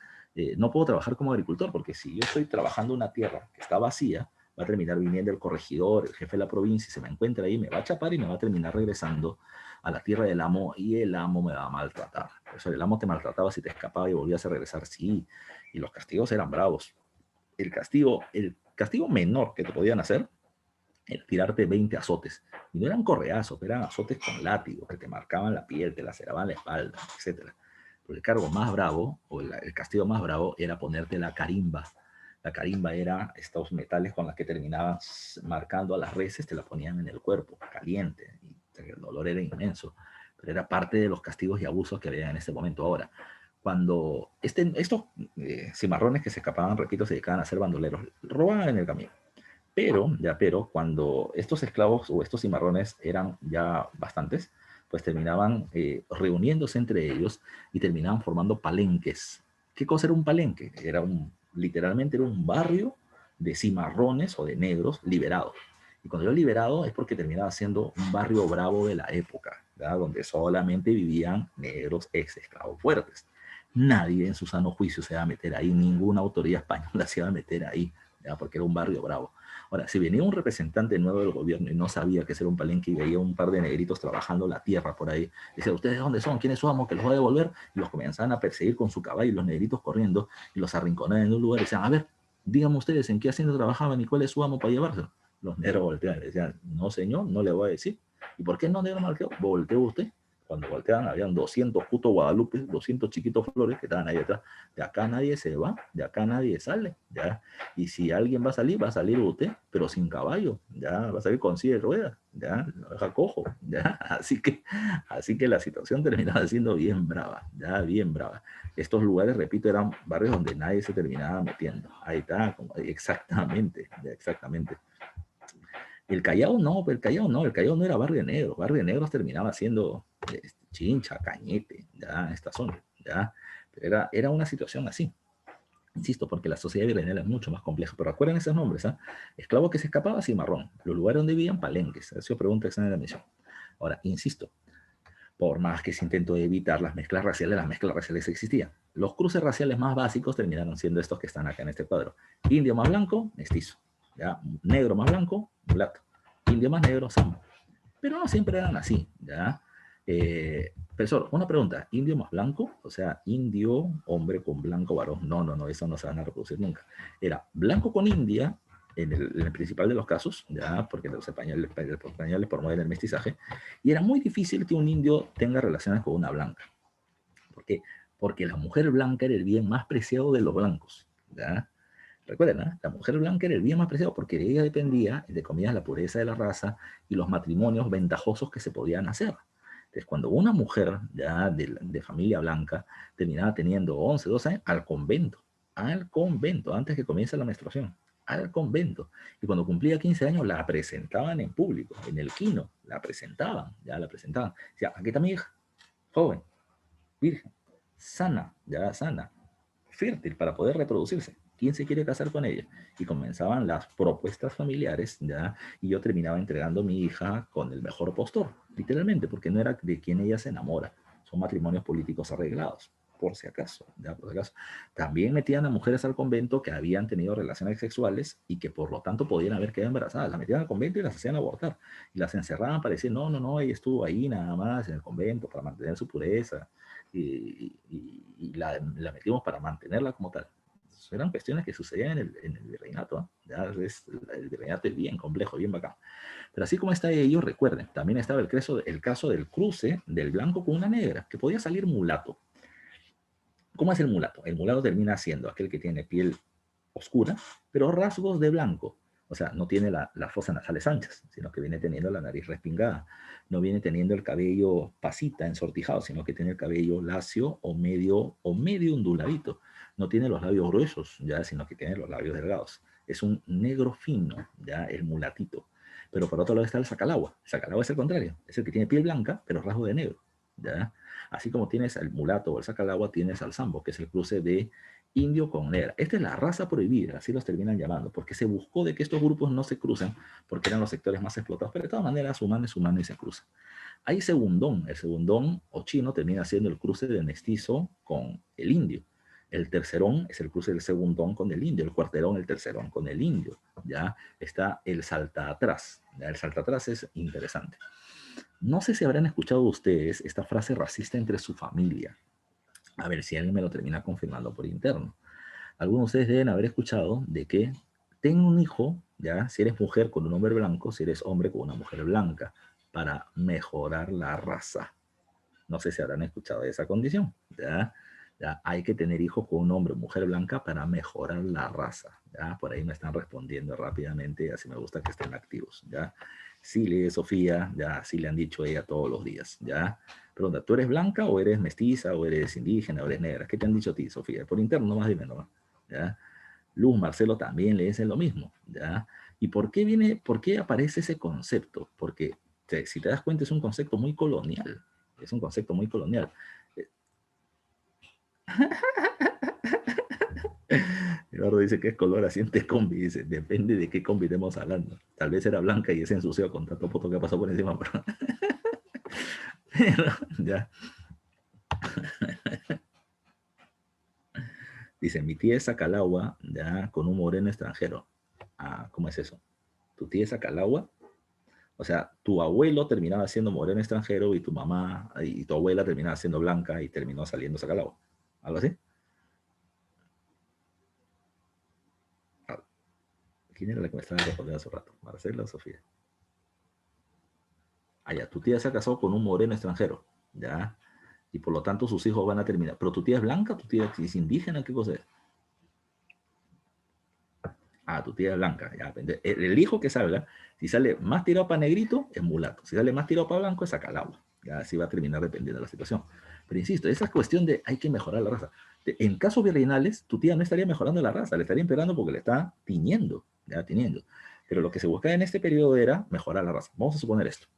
no puedo trabajar como agricultor, porque si yo estoy trabajando una tierra que está vacía, va a terminar viniendo el corregidor, el jefe de la provincia, y se me encuentra ahí, me va a chapar y me va a terminar regresando a la tierra del amo, y el amo me va a maltratar. Por eso el amo te maltrataba si te escapaba y volvías a regresar, sí, y los castigos eran bravos. El castigo menor que te podían hacer era tirarte 20 azotes. Y no eran correazos, eran azotes con látigos que te marcaban la piel, te laceraban la espalda, etcétera. Pero el cargo más bravo, o el castigo más bravo, era ponerte la carimba. La carimba era estos metales con los que terminaban marcando a las reses, te la ponían en el cuerpo, caliente, y el dolor era inmenso. Pero era parte de los castigos y abusos que había en ese momento. Ahora, cuando estos cimarrones que se escapaban, repito, se dedicaban a ser bandoleros, robaban en el camino. Pero cuando estos esclavos o estos cimarrones eran ya bastantes, pues terminaban reuniéndose entre ellos y terminaban formando palenques. ¿Qué cosa era un palenque? Literalmente era un barrio de cimarrones o de negros liberados. Y cuando yo liberado es porque terminaba siendo un barrio bravo de la época, ¿verdad? Donde solamente vivían negros ex esclavos fuertes. Nadie en su sano juicio se va a meter ahí, ninguna autoridad española se va a meter ahí, ¿verdad? Porque era un barrio bravo. Ahora, si venía un representante nuevo del gobierno y no sabía que era un palenque y veía un par de negritos trabajando la tierra por ahí, decía, ¿ustedes de dónde son? ¿Quién es su amo? Que los va a devolver. Y los comenzaban a perseguir con su caballo y los negritos corriendo y los arrinconaban en un lugar y decían, a ver, díganme ustedes en qué hacienda trabajaban y cuál es su amo para llevárselo. Los negros volteaban y decían, no señor, no le voy a decir. ¿Y por qué no, negro malqueo? Volteó usted. Cuando volteaban, habían 200 putos Guadalupe, 200 chiquitos flores que estaban ahí atrás. De acá nadie se va, de acá nadie sale, ¿ya? Y si alguien va a salir usted, pero sin caballo, ¿ya? Va a salir con silla de ruedas, ¿ya? Lo deja cojo, ¿ya? Así que la situación terminaba siendo bien brava, ¿ya? Bien brava. Estos lugares, repito, eran barrios donde nadie se terminaba metiendo. Ahí está, exactamente, ya, exactamente. El Callao no, el Callao no era barrio de negros terminaba siendo Chincha, Cañete, ya, esta zona, ya, pero era una situación así, insisto, porque la sociedad virreinal es mucho más compleja, pero recuerden esos nombres, ¿ah? Esclavo que se escapaba, cimarrón, los lugares donde vivían, palenques, eso pregunta examen de admisión. Ahora, insisto, por más que se intentó evitar las mezclas raciales existían. Los cruces raciales más básicos terminaron siendo estos que están acá en este cuadro. Indio más blanco, mestizo. ¿Ya? Negro más blanco, mulato. Indio más negro, sambo. Pero no siempre eran así. ¿Ya? Profesor, una pregunta. ¿Indio más blanco? O sea, indio, hombre con blanco, varón. No, no, no, eso no se van a reproducir nunca. Era blanco con india, en el principal de los casos, ya, porque los españoles promueven el mestizaje, y era muy difícil que un indio tenga relaciones con una blanca. ¿Por qué? porque la mujer blanca era el bien más preciado de los blancos, ¿ya? Recuerden, ¿eh? La mujer blanca era el bien más preciado porque de ella dependía, entre comillas, la pureza de la raza y los matrimonios ventajosos que se podían hacer. Entonces, cuando una mujer ya de familia blanca terminaba teniendo 11, 12 años, al convento, antes que comience la menstruación, al convento. Y cuando cumplía 15 años, la presentaban en público, en el quino, la presentaban, ya la presentaban. Decía, aquí está mi hija, joven, virgen, sana, ya sana, fértil para poder reproducirse. ¿Quién se quiere casar con ella? Y comenzaban las propuestas familiares, ¿ya? Y yo terminaba entregando a mi hija con el mejor postor, literalmente, porque no era de quien ella se enamora. Son matrimonios políticos arreglados, por si acaso, ¿ya? Por si acaso. También metían a mujeres al convento que habían tenido relaciones sexuales y que por lo tanto podían haber quedado embarazadas. Las metían al convento y las hacían abortar. Y las encerraban para decir, no, no, no, ella estuvo ahí nada más en el convento para mantener su pureza y la metimos para mantenerla como tal. Eran cuestiones que sucedían en el virreinato. ¿Eh? Ya el virreinato es bien complejo, bien bacán. Pero así como está ello, recuerden, también estaba el caso del cruce del blanco con una negra, que podía salir mulato. ¿Cómo es el mulato? El mulato termina siendo aquel que tiene piel oscura, pero rasgos de blanco. O sea, no tiene las fosas nasales anchas, sino que viene teniendo la nariz respingada. No viene teniendo el cabello pasita, ensortijado, sino que tiene el cabello lacio o medio onduladito. No tiene los labios gruesos, ya, sino que tiene los labios delgados. Es un negro fino, ya, el mulatito. Pero por otro lado está el sacalagua. El sacalagua es el contrario. Es el que tiene piel blanca, pero rasgo de negro, ya. Así como tienes al mulato o el sacalagua, tienes al sambo, que es el cruce de indio con negra. Esta es la raza prohibida, así los terminan llamando, porque se buscó de que estos grupos no se cruzan, porque eran los sectores más explotados, pero de todas maneras, humano es humano y se cruzan. Hay segundón, el segundón o chino termina siendo el cruce del mestizo con el indio. El tercerón es el cruce del segundón con el indio, el cuarterón, el tercerón con el indio. Ya está el salta atrás. ¿Ya? El salta atrás es interesante. No sé si habrán escuchado ustedes esta frase racista entre su familia. A ver si alguien me lo termina confirmando por interno. Algunos de ustedes deben haber escuchado de que ten un hijo, ya, si eres mujer con un hombre blanco, si eres hombre con una mujer blanca, para mejorar la raza. No sé si habrán escuchado de esa condición, ya. Ya, hay que tener hijos con un hombre o mujer blanca para mejorar la raza. ¿Ya? Por ahí me están respondiendo rápidamente, así me gusta que estén activos. ¿Ya? Sí, lee Sofía, ya sí le han dicho ella todos los días. ¿Ya? Pregunta, ¿tú eres blanca o eres mestiza o eres indígena o eres negra? ¿Qué te han dicho a ti, Sofía? Por interno, nomás dime, ¿no? ¿Ya? Luz, Marcelo también le dicen lo mismo. ¿Ya? ¿Y por qué aparece ese concepto? Porque si te das cuenta es un concepto muy colonial. Es un concepto muy colonial. Eduardo dice que es color asiente combi. Dice, depende de qué combi estemos hablando. Tal vez era blanca y se ensució con tanto poto que pasó por encima. Pero ya. Dice, mi tía es Sacalagua, ya, con un moreno extranjero. Ah, ¿cómo es eso? ¿Tu tía es Sacalagua? O sea, tu abuelo terminaba siendo moreno extranjero y tu mamá y tu abuela terminaba siendo blanca y terminó saliendo Sacalagua. ¿Algo así? Ah, ¿quién era la que me estaba respondiendo hace rato? ¿Marcela o Sofía? Ah, ya, tu tía se ha casado con un moreno extranjero, ¿ya? Y por lo tanto sus hijos van a terminar. ¿Pero tu tía es blanca? ¿Tu tía es indígena? ¿Qué cosa es? Ah, tu tía es blanca. Ya. El hijo que salga, si sale más tirado para negrito, es mulato. Si sale más tirado para blanco, es sacalagua. Ya así va a terminar dependiendo de la situación. Pero insisto, esa es cuestión de hay que mejorar la raza. En casos virreinales, tu tía no estaría mejorando la raza, le estaría empeorando porque le está tiñendo, ya tiñendo. Pero lo que se buscaba en este periodo era mejorar la raza. Vamos a suponer esto.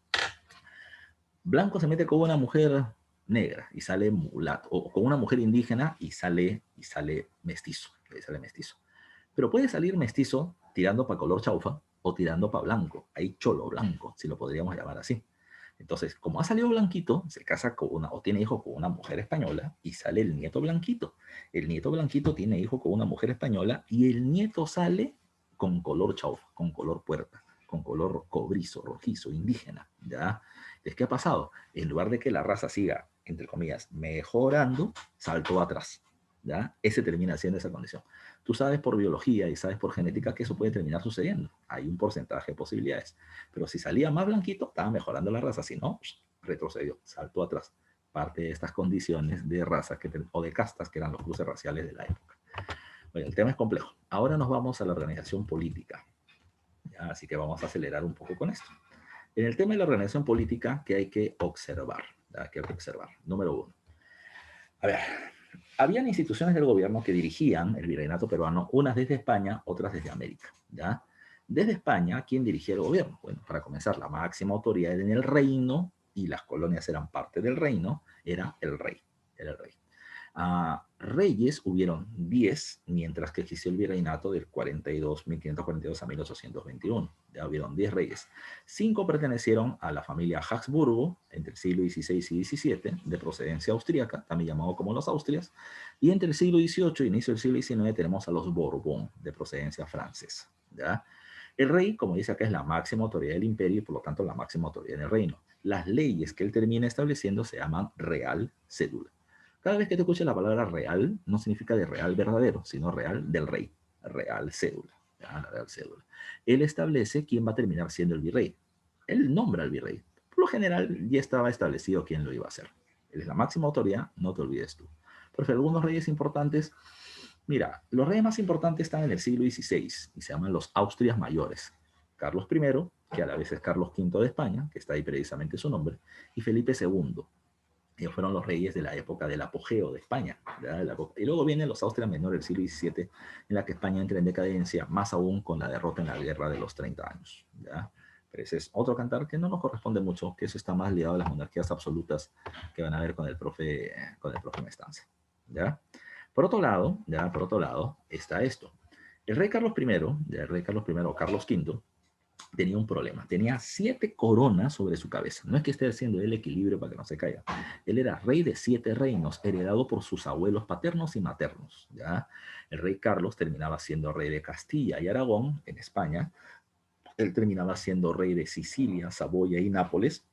Blanco se mete con una mujer negra y sale mulato, o con una mujer indígena y sale mestizo, y sale mestizo. Pero puede salir mestizo tirando para color chaufa o tirando para blanco, ahí cholo blanco, si lo podríamos llamar así. Entonces, como ha salido blanquito, se casa con una, o tiene hijo con una mujer española y sale el nieto blanquito. El nieto blanquito tiene hijo con una mujer española y el nieto sale con color chaufa, con color puerta, con color cobrizo, rojizo, indígena, ¿ya? Entonces, ¿qué ha pasado? En lugar de que la raza siga, entre comillas, mejorando, saltó atrás, ¿ya? Ese termina siendo esa condición. Tú sabes por biología y sabes por genética que eso puede terminar sucediendo. Hay un porcentaje de posibilidades. Pero si salía más blanquito, estaba mejorando la raza. Si no, retrocedió, saltó atrás. parte de estas condiciones de raza o de castas que eran los cruces raciales de la época. Bueno, el tema es complejo. Ahora nos vamos a la organización política. ¿Ya? Así que vamos a acelerar un poco con esto. En el tema de la organización política, ¿qué hay que observar? ¿Ya? ¿Qué hay que observar? Número uno. A ver, habían instituciones del gobierno que dirigían el virreinato peruano, unas desde España, otras desde América. ¿Ya? Desde España, ¿quién dirigía el gobierno? Bueno, para comenzar, la máxima autoridad en el reino, y las colonias eran parte del reino, era el rey. Era el rey. Reyes hubieron 10, mientras que existió el virreinato del 1542 a 1821. Ya hubieron 10 reyes. 5 pertenecieron a la familia Habsburgo entre el siglo XVI y XVII, de procedencia austríaca, también llamado como los Austrias, y entre el siglo XVIII e inicio del siglo XIX tenemos a los Borbón, de procedencia francesa. ¿Ya? El rey, como dice acá, es la máxima autoridad del imperio y por lo tanto la máxima autoridad en el reino. Las leyes que él termina estableciendo se llaman real cédula. Cada vez que te escuches la palabra real, no significa de real verdadero, sino real del rey. Real cédula. La real cédula. Él establece quién va a terminar siendo el virrey. Él nombra al virrey. Por lo general, ya estaba establecido quién lo iba a hacer. Él es la máxima autoridad, no te olvides tú. Porque algunos reyes importantes, mira, los reyes más importantes están en el siglo XVI y se llaman los Austrias mayores. Carlos I, que a la vez es Carlos V de España, que está ahí precisamente su nombre, y Felipe II. Ellos fueron los reyes de la época del apogeo de España. Y luego vienen los Austrias menores del siglo XVII, en la que España entra en decadencia, más aún con la derrota en la guerra de los 30 años. ¿Ya? Pero ese es otro cantar que no nos corresponde mucho, que eso está más ligado a las monarquías absolutas que van a ver con el profe Mestancia. ¿Ya? Por otro lado, está esto. El rey Carlos I, el rey Carlos I o Carlos V, tenía un problema. Tenía 7 coronas sobre su cabeza. No es que esté haciendo el equilibrio para que no se caiga. Él era rey de 7 reinos, heredado por sus abuelos paternos y maternos. ¿Ya? El rey Carlos terminaba siendo rey de Castilla y Aragón, en España. Él terminaba siendo rey de Sicilia, Saboya y Nápoles,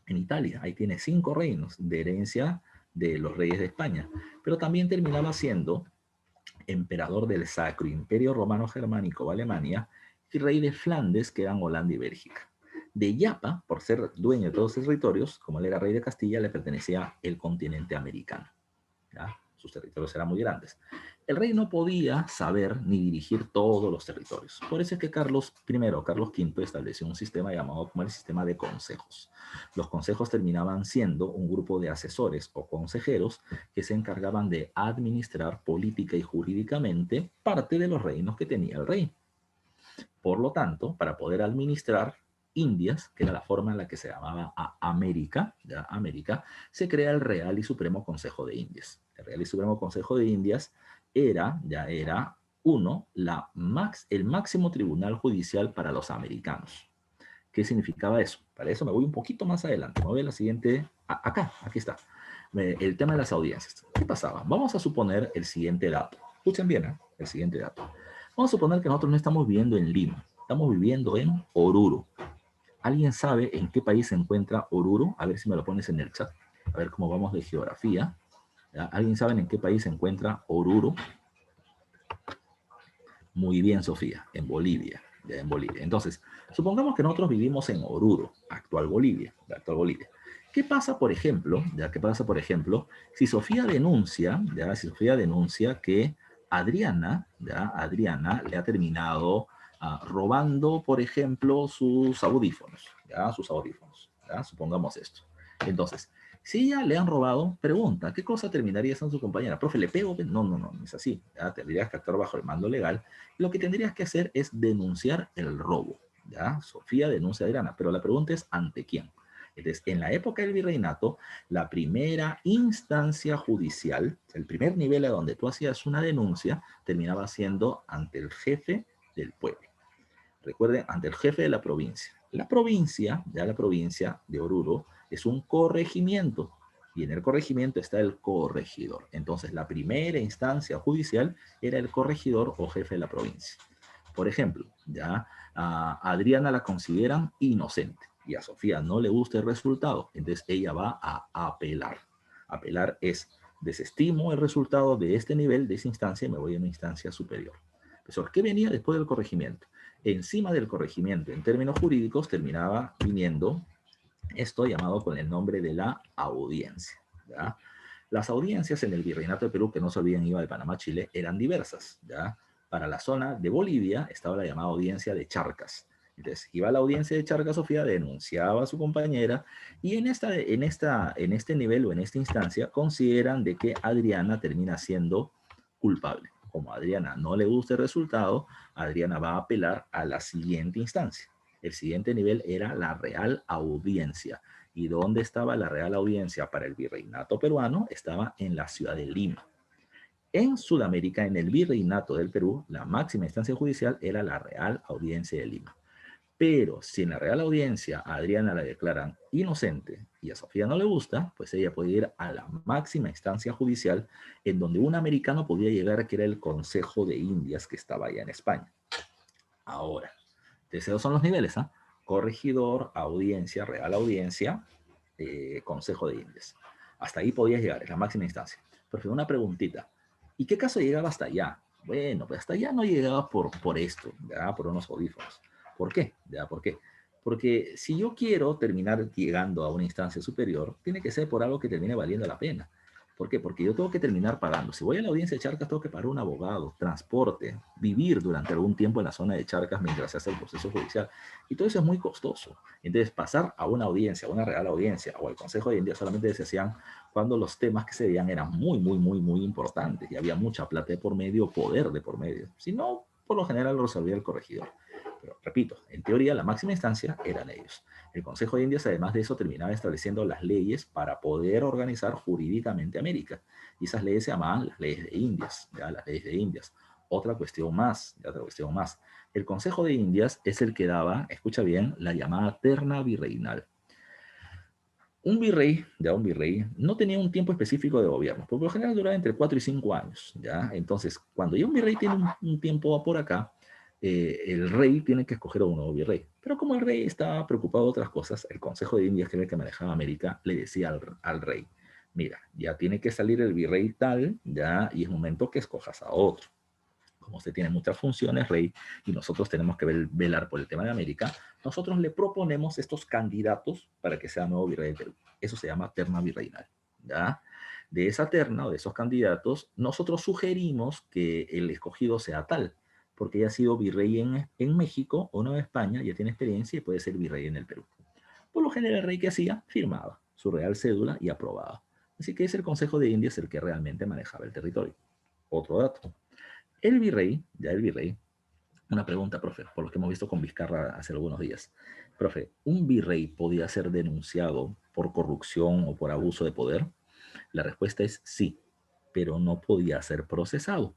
en Italia. Ahí tiene 5 reinos de herencia de los reyes de España. Pero también terminaba siendo emperador del Sacro Imperio Romano Germánico, Alemania, y rey de Flandes, que eran Holanda y Bélgica. De Yapa, por ser dueño de todos los territorios, como él era rey de Castilla, le pertenecía el continente americano. ¿Ya? Sus territorios eran muy grandes. El rey no podía saber ni dirigir todos los territorios. Por eso es que Carlos V estableció un sistema llamado como el sistema de consejos. Los consejos terminaban siendo un grupo de asesores o consejeros que se encargaban de administrar política y jurídicamente parte de los reinos que tenía el rey. Por lo tanto, para poder administrar Indias, que era la forma en la que se llamaba a América, ¿ya? América, se crea el Real y Supremo Consejo de Indias. El Real y Supremo Consejo de Indias era el máximo tribunal judicial para los americanos. ¿Qué significaba eso? Para eso me voy un poquito más adelante. Me voy a la siguiente, aquí está. El tema de las audiencias. ¿Qué pasaba? Vamos a suponer el siguiente dato. Escuchen bien, el siguiente dato. Vamos a suponer que nosotros no estamos viviendo en Lima, estamos viviendo en Oruro. ¿Alguien sabe en qué país se encuentra Oruro? A ver si me lo pones en el chat, a ver cómo vamos de geografía. ¿Ya? ¿Alguien sabe en qué país se encuentra Oruro? Muy bien, Sofía, en Bolivia. Ya en Bolivia. Entonces, supongamos que nosotros vivimos en Oruro, actual Bolivia. ¿Qué pasa, por ejemplo? Si Sofía denuncia, que Adriana le ha terminado robando, por ejemplo, sus audífonos, supongamos esto. Entonces, si ella le han robado, pregunta, ¿qué cosa terminaría siendo su compañera? Profe, ¿le pego? No es así. ¿Ya? Tendrías que actuar bajo el mando legal. Lo que tendrías que hacer es denunciar el robo. ¿Ya? Sofía denuncia a Adriana, pero la pregunta es, ¿ante quién? Entonces, en la época del virreinato, la primera instancia judicial, el primer nivel a donde tú hacías una denuncia, terminaba siendo ante el jefe del pueblo. Recuerden, ante el jefe de la provincia. La provincia de Oruro, es un corregimiento. Y en el corregimiento está el corregidor. Entonces, la primera instancia judicial era el corregidor o jefe de la provincia. Por ejemplo, a Adriana la consideran inocente y a Sofía no le gusta el resultado, entonces ella va a apelar. Apelar es, desestimo el resultado de este nivel, de esa instancia, y me voy a una instancia superior. Profesor, ¿qué venía después del corregimiento? Encima del corregimiento, en términos jurídicos, terminaba viniendo esto llamado con el nombre de la audiencia. ¿ya? Las audiencias en el Virreinato de Perú, que no se olviden iba de Panamá a Chile, eran diversas, ¿ya? Para la zona de Bolivia estaba la llamada audiencia de Charcas. Entonces, iba a la audiencia de Charcas, Sofía denunciaba a su compañera y en este nivel o en esta instancia consideran de que Adriana termina siendo culpable. Como a Adriana no le gusta el resultado, Adriana va a apelar a la siguiente instancia. El siguiente nivel era la Real Audiencia. ¿Y dónde estaba la Real Audiencia para el virreinato peruano? Estaba en la ciudad de Lima. En Sudamérica, en el virreinato del Perú, la máxima instancia judicial era la Real Audiencia de Lima. Pero si en la Real Audiencia a Adriana la declaran inocente y a Sofía no le gusta, pues ella puede ir a la máxima instancia judicial en donde un americano podía llegar, que era el Consejo de Indias que estaba allá en España. Ahora, esos son los niveles, ¿ah? Corregidor, audiencia, Real Audiencia, Consejo de Indias. Hasta ahí podías llegar, es la máxima instancia. Pero una preguntita, ¿y qué caso llegaba hasta allá? Bueno, pues hasta allá no llegaba por esto, ¿ya? Por unos audífonos. ¿Por qué? ¿Ya? ¿Por qué? Porque si yo quiero terminar llegando a una instancia superior, tiene que ser por algo que termine valiendo la pena. ¿Por qué? Porque yo tengo que terminar pagando. Si voy a la audiencia de Charcas, tengo que pagar un abogado, transporte, vivir durante algún tiempo en la zona de Charcas mientras se hace el proceso judicial. Y todo eso es muy costoso. Entonces, pasar a una audiencia, a una real audiencia o al Consejo de Indias solamente se hacían cuando los temas que se veían eran muy importantes y había mucha plata de por medio, poder de por medio. Si no, por lo general lo resolvía el corregidor. Pero repito, en teoría la máxima instancia eran ellos. El Consejo de Indias, además de eso, terminaba estableciendo las leyes para poder organizar jurídicamente América. Y esas leyes se llamaban las leyes de Indias, ¿ya? Las leyes de Indias. Otra cuestión más, ya otra cuestión más. El Consejo de Indias es el que daba, escucha bien, la llamada terna virreinal. Un virrey, no tenía un tiempo específico de gobierno, porque por lo general duraba entre 4 y 5 años, ¿ya? Entonces, cuando ya un virrey tiene un tiempo por acá, el rey tiene que escoger a un nuevo virrey. Pero como el rey estaba preocupado de otras cosas, el Consejo de Indias, que era el que manejaba América, le decía al rey, mira, ya tiene que salir el virrey tal, ya, y es momento que escojas a otro. Como usted tiene muchas funciones, rey, y nosotros tenemos que velar por el tema de América, nosotros le proponemos estos candidatos para que sea nuevo virrey del Perú. Eso se llama terna virreinal, ¿ya? De esa terna o de esos candidatos, nosotros sugerimos que el escogido sea tal, porque ya ha sido virrey en México o no en España, ya tiene experiencia y puede ser virrey en el Perú. Por lo general, el rey que hacía, firmaba su real cédula y aprobaba. Así que es el Consejo de Indias el que realmente manejaba el territorio. Otro dato. El virrey, ya el virrey, una pregunta, profe, por lo que hemos visto con Vizcarra hace algunos días. Profe, ¿un virrey podía ser denunciado por corrupción o por abuso de poder? La respuesta es sí, pero no podía ser procesado.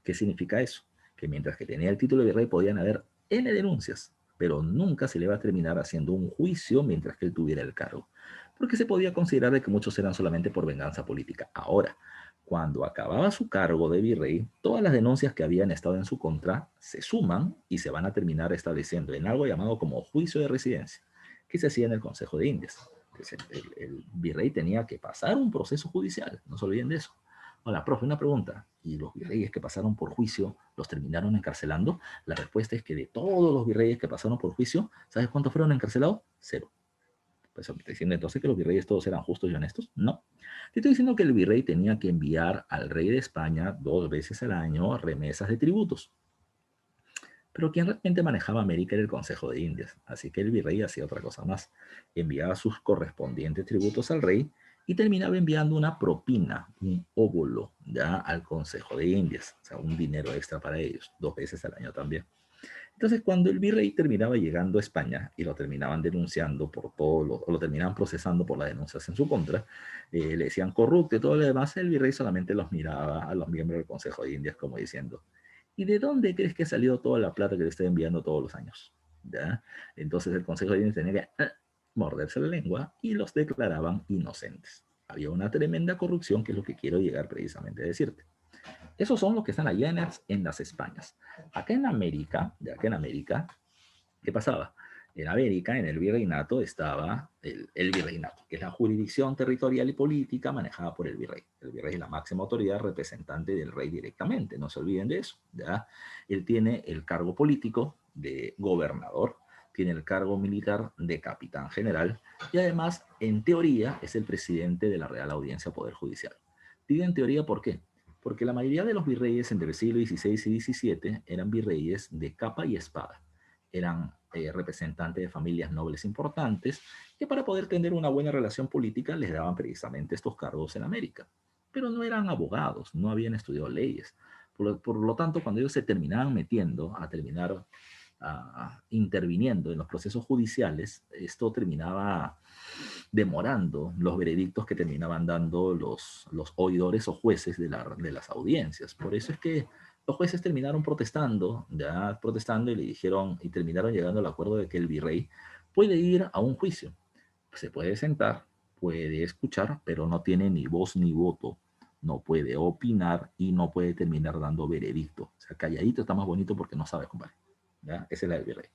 ¿Qué significa eso? Que mientras que tenía el título de virrey podían haber N denuncias, pero nunca se le va a terminar haciendo un juicio mientras que él tuviera el cargo, porque se podía considerar de que muchos eran solamente por venganza política. Ahora, cuando acababa su cargo de virrey, todas las denuncias que habían estado en su contra se suman y se van a terminar estableciendo en algo llamado como juicio de residencia, que se hacía en el Consejo de Indias. Entonces, el virrey tenía que pasar un proceso judicial, no se olviden de eso. Hola, profe, una pregunta. ¿Y los virreyes que pasaron por juicio los terminaron encarcelando? La respuesta es que de todos los virreyes que pasaron por juicio, ¿sabes cuántos fueron encarcelados? Cero. Pues ¿me está diciendo entonces que los virreyes todos eran justos y honestos? No. Te estoy diciendo que el virrey tenía que enviar al rey de España 2 veces al año remesas de tributos. Pero quien realmente manejaba América era el Consejo de Indias, así que el virrey hacía otra cosa más. Enviaba sus correspondientes tributos al rey y terminaba enviando una propina, un óvulo, ya al Consejo de Indias, o sea, un dinero extra para ellos, 2 veces al año también. Entonces, cuando el virrey terminaba llegando a España y lo terminaban denunciando por todo, o lo terminaban procesando por las denuncias en su contra, le decían corrupto y todo lo demás, el virrey solamente los miraba a los miembros del Consejo de Indias como diciendo, ¿y de dónde crees que ha salido toda la plata que le estoy enviando todos los años? ¿Ya? Entonces el Consejo de Indias tenía que morderse la lengua y los declaraban inocentes. Había una tremenda corrupción, que es lo que quiero llegar precisamente a decirte. Esos son los que están allá en las Españas. Acá en América, de acá en América, ¿qué pasaba? En América, en el virreinato, estaba el virreinato, que es la jurisdicción territorial y política manejada por el virrey. El virrey es la máxima autoridad representante del rey directamente, no se olviden de eso, ¿ya? Él tiene el cargo político de gobernador, tiene el cargo militar de capitán general y además, en teoría, es el presidente de la Real Audiencia Poder Judicial. Digo en teoría, ¿por qué? Porque la mayoría de los virreyes entre el siglo XVI y XVII eran virreyes de capa y espada. Eran representantes de familias nobles importantes que para poder tener una buena relación política les daban precisamente estos cargos en América. Pero no eran abogados, no habían estudiado leyes. Por lo tanto, cuando ellos se terminaban metiendo a terminar interviniendo en los procesos judiciales, esto terminaba demorando los veredictos que terminaban dando los oidores o jueces de las audiencias. Por eso es que los jueces terminaron protestando, ya protestando y le dijeron, y terminaron llegando al acuerdo de que el virrey puede ir a un juicio, se puede sentar, puede escuchar, pero no tiene ni voz ni voto, no puede opinar y no puede terminar dando veredicto. O sea, calladito está más bonito porque no sabe, compadre. ¿Ya? Esa es la del virrey.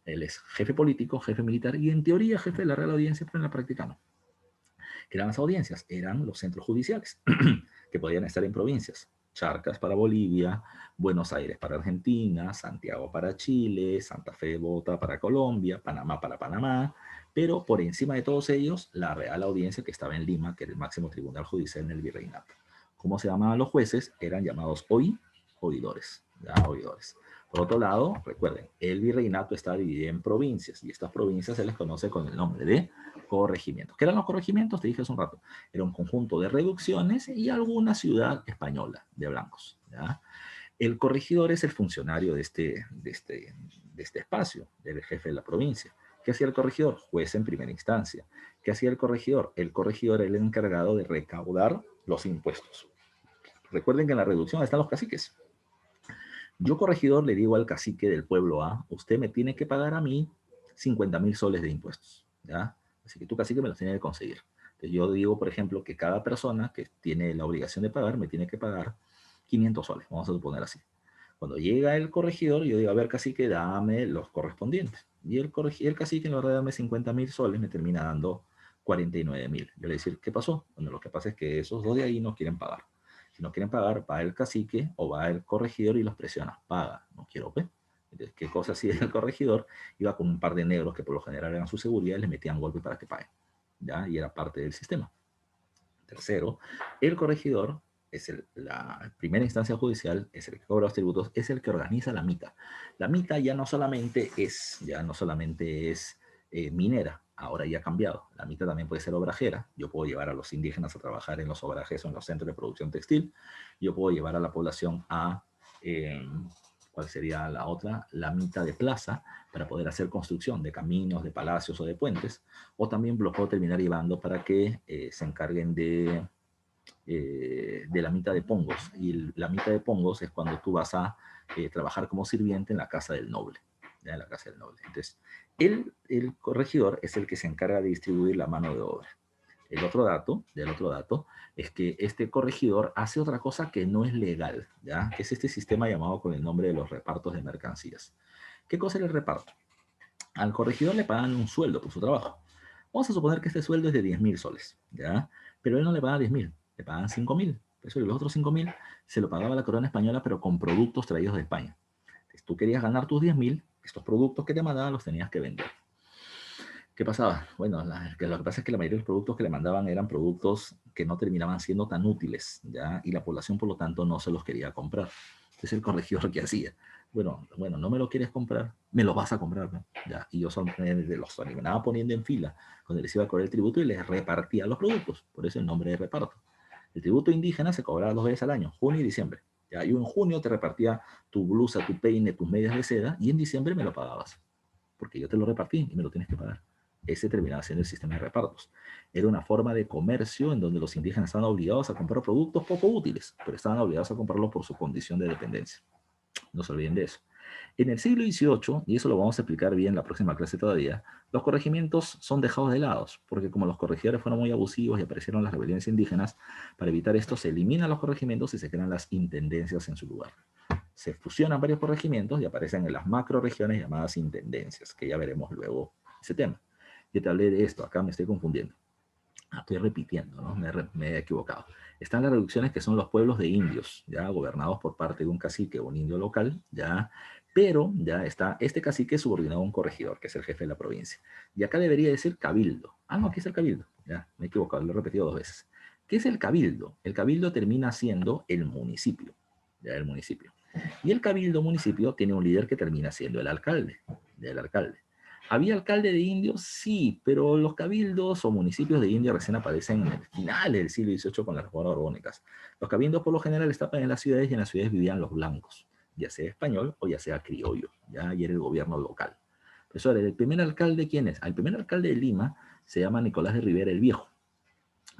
Él es jefe político, jefe militar y en teoría jefe de la Real Audiencia, pero en la práctica no. ¿Qué eran las audiencias? Eran los centros judiciales que podían estar en provincias. Charcas para Bolivia, Buenos Aires para Argentina, Santiago para Chile, Santa Fe de Bogotá para Colombia, Panamá para Panamá, pero por encima de todos ellos, la Real Audiencia que estaba en Lima, que era el máximo tribunal judicial en el virreinato. ¿Cómo se llamaban los jueces? Eran llamados oidores. ¿Ya? Oidores. Por otro lado, recuerden, el virreinato está dividido en provincias y estas provincias se les conoce con el nombre de corregimientos. ¿Qué eran los corregimientos? Te dije hace un rato. Era un conjunto de reducciones y alguna ciudad española de blancos. ¿Ya? El corregidor es el funcionario de este espacio, del jefe de la provincia. ¿Qué hacía el corregidor? Juez en primera instancia. ¿Qué hacía el corregidor? El corregidor era el encargado de recaudar los impuestos. Recuerden que en la reducción están los caciques. Yo, corregidor, le digo al cacique del pueblo A, usted me tiene que pagar a mí 50.000 soles de impuestos, ¿ya? Así que tu cacique me los tiene que conseguir. Entonces yo digo, por ejemplo, que cada persona que tiene la obligación de pagar, me tiene que pagar 500 soles, vamos a suponer así. Cuando llega el corregidor, yo digo, a ver, cacique, dame los correspondientes. Y el cacique, en lugar de darme 50.000 soles, me termina dando 49.000. Yo le decir, ¿qué pasó? Bueno, lo que pasa es que esos dos de ahí no quieren pagar. Si no quieren pagar, va el cacique o va el corregidor y los presiona. Paga, no quiero, ¿ve? Entonces, ¿qué cosa hacía el corregidor? Iba con un par de negros que por lo general eran su seguridad y les metían golpes para que paguen. ¿Ya? Y era parte del sistema. Tercero, el corregidor es la primera instancia judicial, es el que cobra los tributos, es el que organiza la mita. La mita ya no solamente es minera, ahora ya ha cambiado. La mita también puede ser obrajera. Yo puedo llevar a los indígenas a trabajar en los obrajes o en los centros de producción textil. Yo puedo llevar a la población a, ¿cuál sería la otra? La mita de plaza, para poder hacer construcción de caminos, de palacios o de puentes. O también los puedo terminar llevando para que se encarguen de la mitad de pongos. Y la mitad de pongos es cuando tú vas a trabajar como sirviente en la casa del noble. ¿Ya? En la casa del noble. Entonces, el corregidor es el que se encarga de distribuir la mano de obra. El otro dato es que este corregidor hace otra cosa que no es legal, ¿ya? Que es este sistema llamado con el nombre de los repartos de mercancías. ¿Qué cosa es el reparto? Al corregidor le pagan un sueldo por su trabajo. Vamos a suponer que este sueldo es de 10.000 soles, ¿ya? Pero él no le paga 10.000, le pagan 5.000. Eso, y los otros 5.000 se lo pagaba la corona española, pero con productos traídos de España. Entonces, tú querías ganar tus 10.000, estos productos que te mandaban los tenías que vender. ¿Qué pasaba? Bueno, lo que pasa es que la mayoría de los productos que le mandaban eran productos que no terminaban siendo tan útiles, ¿ya? Y la población, por lo tanto, no se los quería comprar. Entonces el corregidor, ¿qué hacía? Bueno, no me lo quieres comprar, me lo vas a comprar, ¿no? ¿Ya? Y yo los animaba poniendo en fila cuando les iba a cobrar el tributo y les repartía los productos. Por eso el nombre de reparto. El tributo indígena se cobraba 2 veces al año, junio y diciembre. ¿Ya? Yo en junio te repartía tu blusa, tu peine, tus medias de seda y en diciembre me lo pagabas. Porque yo te lo repartí y me lo tienes que pagar. Ese terminaba siendo el sistema de repartos. Era una forma de comercio en donde los indígenas estaban obligados a comprar productos poco útiles, pero estaban obligados a comprarlos por su condición de dependencia. No se olviden de eso. En el siglo XVIII, y eso lo vamos a explicar bien en la próxima clase todavía, los corregimientos son dejados de lado, porque como los corregidores fueron muy abusivos y aparecieron las rebeliones indígenas, para evitar esto se eliminan los corregimientos y se crean las intendencias en su lugar. Se fusionan varios corregimientos y aparecen en las macroregiones llamadas intendencias, que ya veremos luego ese tema. Yo te hablé de esto, acá me estoy confundiendo. Estoy repitiendo, ¿no? Me he equivocado. Están las reducciones que son los pueblos de indios, ya gobernados por parte de un cacique o un indio local, ya Pero ya está este cacique subordinado a un corregidor, que es el jefe de la provincia. Y acá debería decir cabildo. Ah, no, aquí es el cabildo. Ya, me he equivocado, lo he repetido 2 veces. ¿Qué es el cabildo? El cabildo termina siendo el municipio. Ya, el municipio. Y el cabildo municipio tiene un líder que termina siendo el alcalde. Ya, el alcalde. ¿Había alcalde de indios? Sí, pero los cabildos o municipios de India recién aparecen en el final del siglo XVIII con las reformas borbónicas. Los cabildos por lo general estaban en las ciudades y en las ciudades vivían los blancos, ya sea español o ya sea criollo, ya, y era el gobierno local. Profesor, ¿el primer alcalde quién es? El primer alcalde de Lima se llama Nicolás de Rivera el Viejo,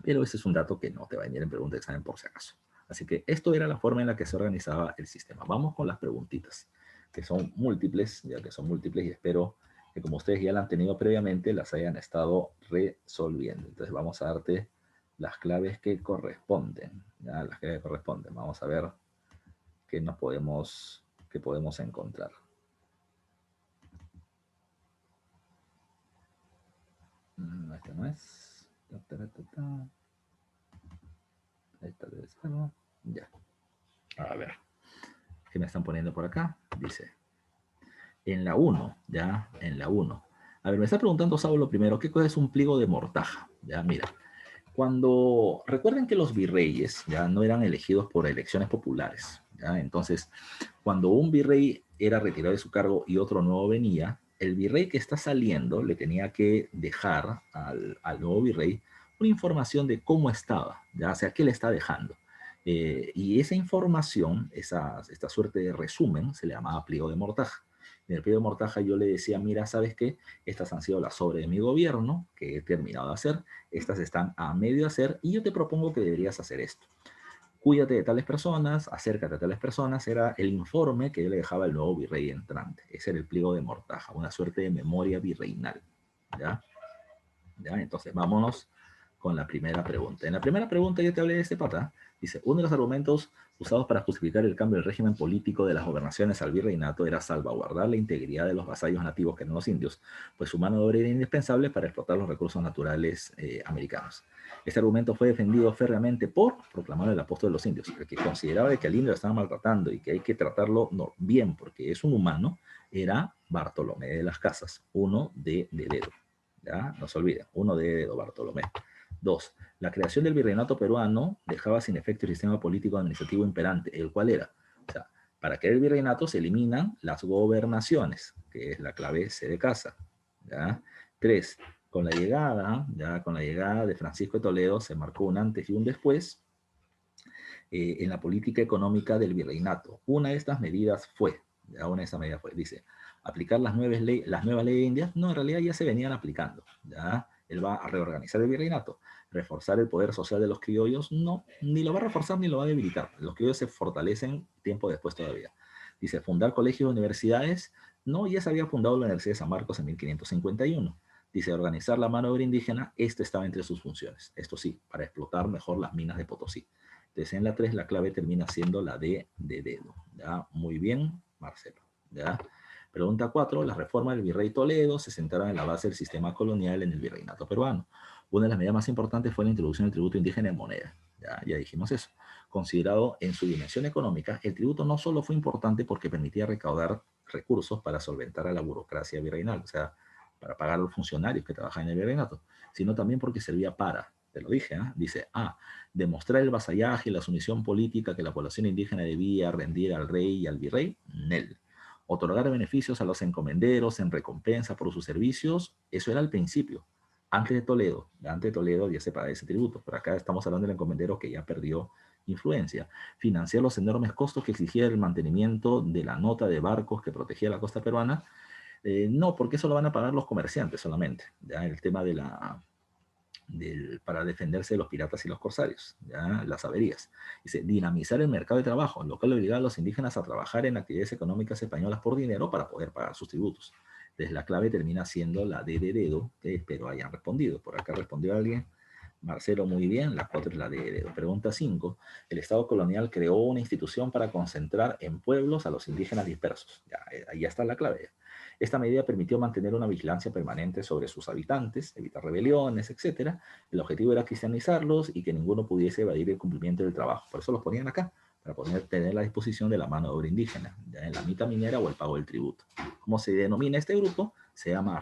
pero ese es un dato que no te va a venir en pregunta de examen por si acaso. Así que esto era la forma en la que se organizaba el sistema. Vamos con las preguntitas, que son múltiples, ya que son múltiples y espero que como ustedes ya la han tenido previamente, las hayan estado resolviendo. Entonces vamos a darte las claves que corresponden, ya, las claves que corresponden. Vamos a ver qué podemos encontrar. Este no es. Esta debe ser. Ya. A ver. ¿Qué me están poniendo por acá? Dice. En la 1, ya, en la 1. A ver, me está preguntando Saulo primero, ¿qué cosa es un pliego de mortaja? Ya, mira. Cuando, recuerden que los virreyes ya no eran elegidos por elecciones populares, ¿ya? Entonces, cuando un virrey era retirado de su cargo y otro nuevo venía, el virrey que está saliendo le tenía que dejar al nuevo virrey una información de cómo estaba, ¿ya? O sea, qué le está dejando. Y esa información, esta suerte de resumen, se le llamaba pliego de mortaja. En el pliego de mortaja yo le decía, mira, ¿sabes qué? Estas han sido las obras de mi gobierno que he terminado de hacer, estas están a medio de hacer y yo te propongo que deberías hacer esto. Cuídate de tales personas, acércate a tales personas, era el informe que yo le dejaba al nuevo virrey entrante. Ese era el pliego de mortaja, una suerte de memoria virreinal. ¿Ya? ¿Ya? Entonces, vámonos con la primera pregunta. En la primera pregunta yo te hablé de este pata. Dice, uno de los argumentos usados para justificar el cambio del régimen político de las gobernaciones al virreinato era salvaguardar la integridad de los vasallos nativos que eran los indios, pues su mano de obra era indispensable para explotar los recursos naturales americanos. Este argumento fue defendido férreamente por proclamar el apóstol de los indios, el que consideraba que al indio lo estaban maltratando y que hay que tratarlo bien porque es un humano, era Bartolomé de las Casas, uno de dedo. ¿Ya? No se olviden, uno de dedo, Bartolomé. 2. La creación del virreinato peruano dejaba sin efecto el sistema político administrativo imperante, el cual era, o sea, para crear el virreinato se eliminan las gobernaciones, que es la clave C de casa. ¿Ya? 3. Con la llegada de Francisco de Toledo se marcó un antes y un después en la política económica del virreinato. Una de estas medidas fue, dice, aplicar las nuevas leyes indias. No, en realidad ya se venían aplicando. ¿Ya? Él va a reorganizar el virreinato, reforzar el poder social de los criollos. No, ni lo va a reforzar ni lo va a debilitar. Los criollos se fortalecen tiempo después todavía. Dice, fundar colegios y universidades. No, ya se había fundado la Universidad de San Marcos en 1551. Dice, organizar la mano de obra indígena. Esto estaba entre sus funciones. Esto sí, para explotar mejor las minas de Potosí. Entonces en la 3 la clave termina siendo la D de dedo. ¿Ya? Muy bien, Marcelo. ¿Ya? Pregunta 4. Las reformas del virrey Toledo se centraron en la base del sistema colonial en el virreinato peruano. Una de las medidas más importantes fue la introducción del tributo indígena en moneda. Ya dijimos eso. Considerado en su dimensión económica, el tributo no solo fue importante porque permitía recaudar recursos para solventar a la burocracia virreinal, o sea, para pagar a los funcionarios que trabajan en el virreinato, sino también porque servía para, te lo dije, dice, demostrar el vasallaje y la sumisión política que la población indígena debía rendir al rey y al virrey, NEL. Otorgar beneficios a los encomenderos en recompensa por sus servicios, eso era al principio. Antes de Toledo ya se paga ese tributo, pero acá estamos hablando del encomendero que ya perdió influencia. Financiar los enormes costos que exigía el mantenimiento de la nota de barcos que protegía la costa peruana, no, porque eso lo van a pagar los comerciantes solamente. Ya el tema de para defenderse de los piratas y los corsarios, ¿ya? Las averías. Dice, dinamizar el mercado de trabajo, lo cual obligaba a los indígenas a trabajar en actividades económicas españolas por dinero para poder pagar sus tributos. Entonces la clave termina siendo la D de dedo, que espero hayan respondido. Por acá respondió alguien. Marcelo, muy bien. La 4 es la D de dedo. Pregunta 5. El Estado colonial creó una institución para concentrar en pueblos a los indígenas dispersos. Ya, ahí está la clave. Esta medida permitió mantener una vigilancia permanente sobre sus habitantes, evitar rebeliones, etc. El objetivo era cristianizarlos y que ninguno pudiese evadir el cumplimiento del trabajo. Por eso los ponían acá, para poder tener la disposición de la mano de obra indígena, ya en la mitad minera o el pago del tributo. ¿Cómo se denomina este grupo? Se llama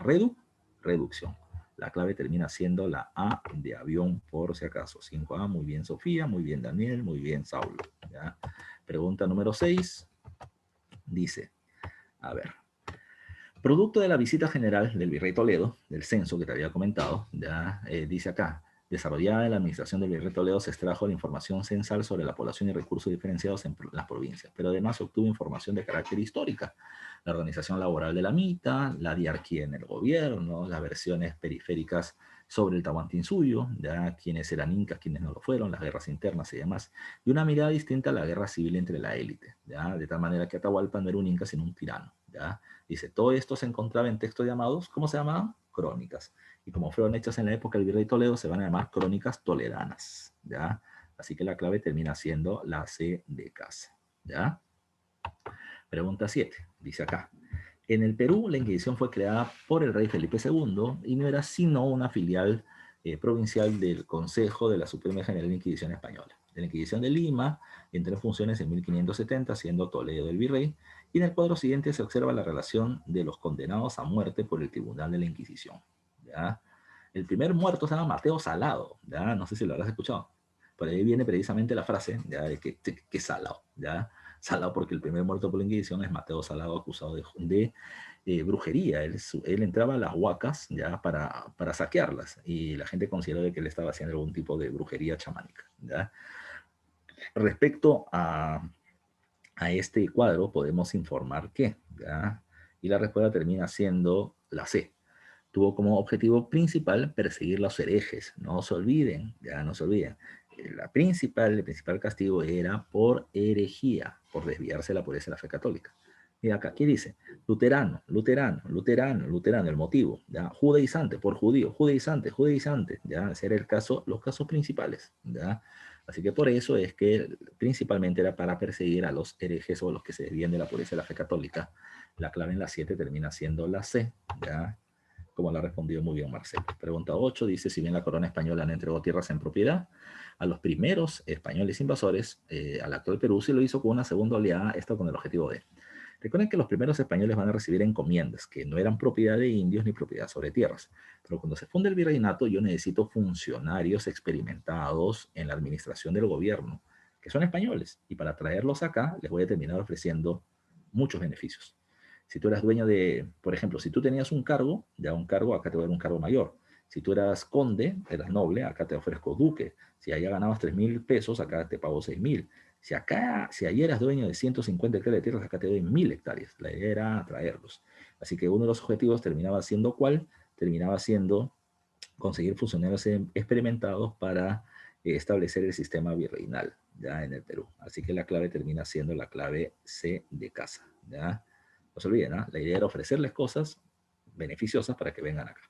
reducción. La clave termina siendo la A de avión, por si acaso. 5A, muy bien Sofía, muy bien Daniel, muy bien Saulo. ¿Ya? Pregunta número 6, dice, a ver, producto de la visita general del virrey Toledo, del censo que te había comentado, ya dice acá, desarrollada en la administración del virrey Toledo se extrajo la información censal sobre la población y recursos diferenciados en las provincias, pero además se obtuvo información de carácter histórica, la organización laboral de la MITA, la diarquía en el gobierno, las versiones periféricas sobre el Tahuantinsuyo, ya quiénes eran incas, quiénes no lo fueron, las guerras internas y demás, y una mirada distinta a la guerra civil entre la élite, ya de tal manera que Atahualpa no era un inca sino un tirano, ya. Dice, todo esto se encontraba en textos llamados, ¿cómo se llamaban? Crónicas. Y como fueron hechas en la época del virrey Toledo, se van a llamar crónicas toledanas, ¿ya? Así que la clave termina siendo la C de casa, ¿ya? Pregunta 7, dice acá. En el Perú, la Inquisición fue creada por el rey Felipe II y no era sino una filial provincial del Consejo de la Suprema y General Inquisición Española. De la Inquisición de Lima entró en funciones en 1570, siendo Toledo el virrey, y en el cuadro siguiente se observa la relación de los condenados a muerte por el Tribunal de la Inquisición. ¿Ya? El primer muerto se llama Mateo Salado, ¿ya? No sé si lo habrás escuchado. Por ahí viene precisamente la frase, ¿ya? De que Salado, ¿ya? Salado porque el primer muerto por la Inquisición es Mateo Salado, acusado de brujería. Él entraba a las huacas ya para saquearlas y la gente consideró de que él estaba haciendo algún tipo de brujería chamánica. ¿Ya? Respecto a este cuadro podemos informar que, ¿ya? Y la respuesta termina siendo la C. Tuvo como objetivo principal perseguir los herejes. No se olviden, ya no se olviden. El principal castigo era por herejía, por desviarse de la pureza de la fe católica. Mira acá, ¿qué dice? Luterano, luterano, luterano, luterano, el motivo, ¿ya? Judaizante, por judío, judaizante, judaizante, ¿ya? Ese era el caso, los casos principales, ¿ya? Así que por eso es que principalmente era para perseguir a los herejes o los que se desvían de la pureza de la fe católica. La clave en la 7 termina siendo la C, ¿ya? Como la ha respondido muy bien Marcelo. Pregunta 8 dice, si bien la corona española no entregó tierras en propiedad a los primeros españoles invasores, al actual Perú se lo hizo con una segunda oleada, esto con el objetivo de... Recuerden que los primeros españoles van a recibir encomiendas, que no eran propiedad de indios ni propiedad sobre tierras. Pero cuando se funda el virreinato, yo necesito funcionarios experimentados en la administración del gobierno, que son españoles. Y para traerlos acá, les voy a terminar ofreciendo muchos beneficios. Si tú eras dueño de, por ejemplo, si tú tenías un cargo, ya un cargo, acá te voy a dar un cargo mayor. Si tú eras conde, eras noble, acá te ofrezco duque. Si allá ganabas 3.000 pesos, acá te pago 6.000. Si allí eras dueño de 150 hectáreas de tierras, acá te doy 1.000 hectáreas. La idea era atraerlos. Así que uno de los objetivos terminaba siendo ¿cuál? Terminaba siendo conseguir funcionarios experimentados para establecer el sistema virreinal ya en el Perú. Así que la clave termina siendo la clave C de casa. ¿Ya? No se olviden, ¿eh? La idea era ofrecerles cosas beneficiosas para que vengan acá.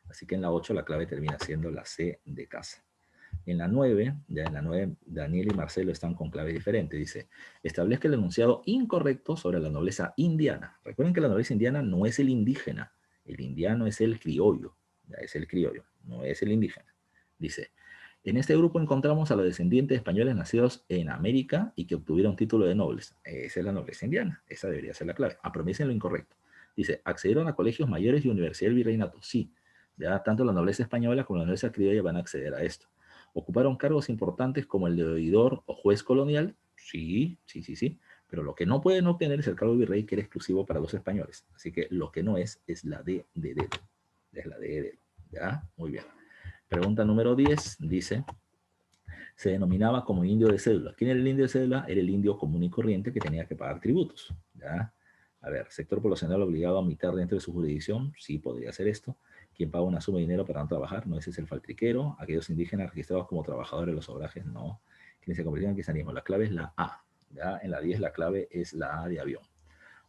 Así que en la 8 la clave termina siendo la C de casa. En la 9, ya en la 9, Daniel y Marcelo están con clave diferente. Dice, establezca el enunciado incorrecto sobre la nobleza indiana. Recuerden que la nobleza indiana no es el indígena. El indiano es el criollo. Ya es el criollo, no es el indígena. Dice, en este grupo encontramos a los descendientes españoles nacidos en América y que obtuvieron título de nobles. Esa es la nobleza indiana. Esa debería ser la clave. Apromesen lo incorrecto. Dice, accedieron a colegios mayores y universidad del virreinato. Sí, ya tanto la nobleza española como la nobleza criolla van a acceder a esto. ¿Ocuparon cargos importantes como el de oidor o juez colonial? Sí, sí, sí, sí. Pero lo que no pueden obtener es el cargo de virrey, que era exclusivo para los españoles. Así que lo que no es la D de dedo. Es la D de dedo. ¿Ya? Muy bien. Pregunta número 10 dice, se denominaba como indio de cédula. ¿Quién era el indio de cédula? Era el indio común y corriente que tenía que pagar tributos. ¿Ya? A ver, sector poblacional obligado a mitar dentro de su jurisdicción, sí podría ser esto. Quien paga una suma de dinero para no trabajar, no, ese es el faltriquero. Aquellos indígenas registrados como trabajadores de los obrajes, no. Quienes se convirtieron en cristianismo. La clave es la A. ¿Ya? En la 10 la clave es la A de avión.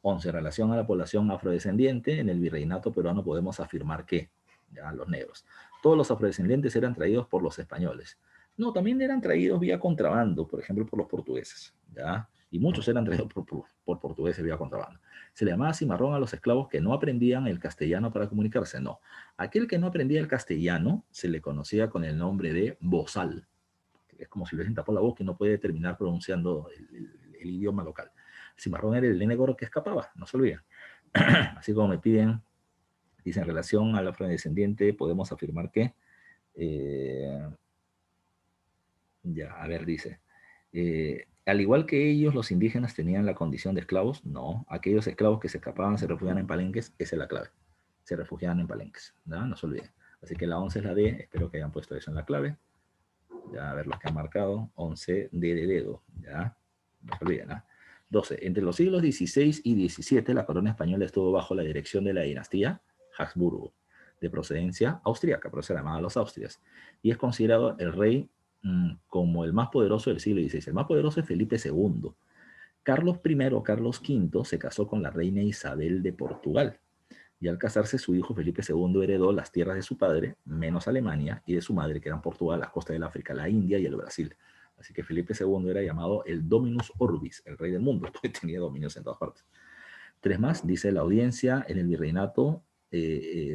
11. En relación a la población afrodescendiente, en el virreinato peruano podemos afirmar que, ya los negros, todos los afrodescendientes eran traídos por los españoles. No, también eran traídos vía contrabando, por ejemplo, por los portugueses, ¿ya? Y muchos eran traídos por portugueses vía contrabando. Se le llamaba cimarrón a los esclavos que no aprendían el castellano para comunicarse, no. Aquel que no aprendía el castellano se le conocía con el nombre de bozal. Es como si le hubiesen tapado la boca y no puede terminar pronunciando el idioma local. El cimarrón era el negro que escapaba, no se olviden. Así como me piden, dice, en relación al afrodescendiente, podemos afirmar que, ya, a ver, dice, al igual que ellos, los indígenas tenían la condición de esclavos, no, aquellos esclavos que se escapaban se refugiaban en palenques, esa es la clave, se refugiaban en palenques, ¿no? No se olviden. Así que la 11 es la D, espero que hayan puesto eso en la clave. Ya, a ver los que han marcado, 11, D de dedo, ya, no se olviden, ¿no? 12. Entre los siglos XVI y XVII, la corona española estuvo bajo la dirección de la dinastía Habsburgo, de procedencia austríaca, pero se llamaba los Austrias, y es considerado el rey como el más poderoso del siglo XVI. El más poderoso es Felipe II. Carlos I o Carlos V se casó con la reina Isabel de Portugal, y al casarse su hijo Felipe II heredó las tierras de su padre, menos Alemania, y de su madre, que eran Portugal, las costas del África, la India y el Brasil. Así que Felipe II era llamado el Dominus Orbis, el rey del mundo, porque tenía dominios en todas partes. 3 más, dice la audiencia, en el virreinato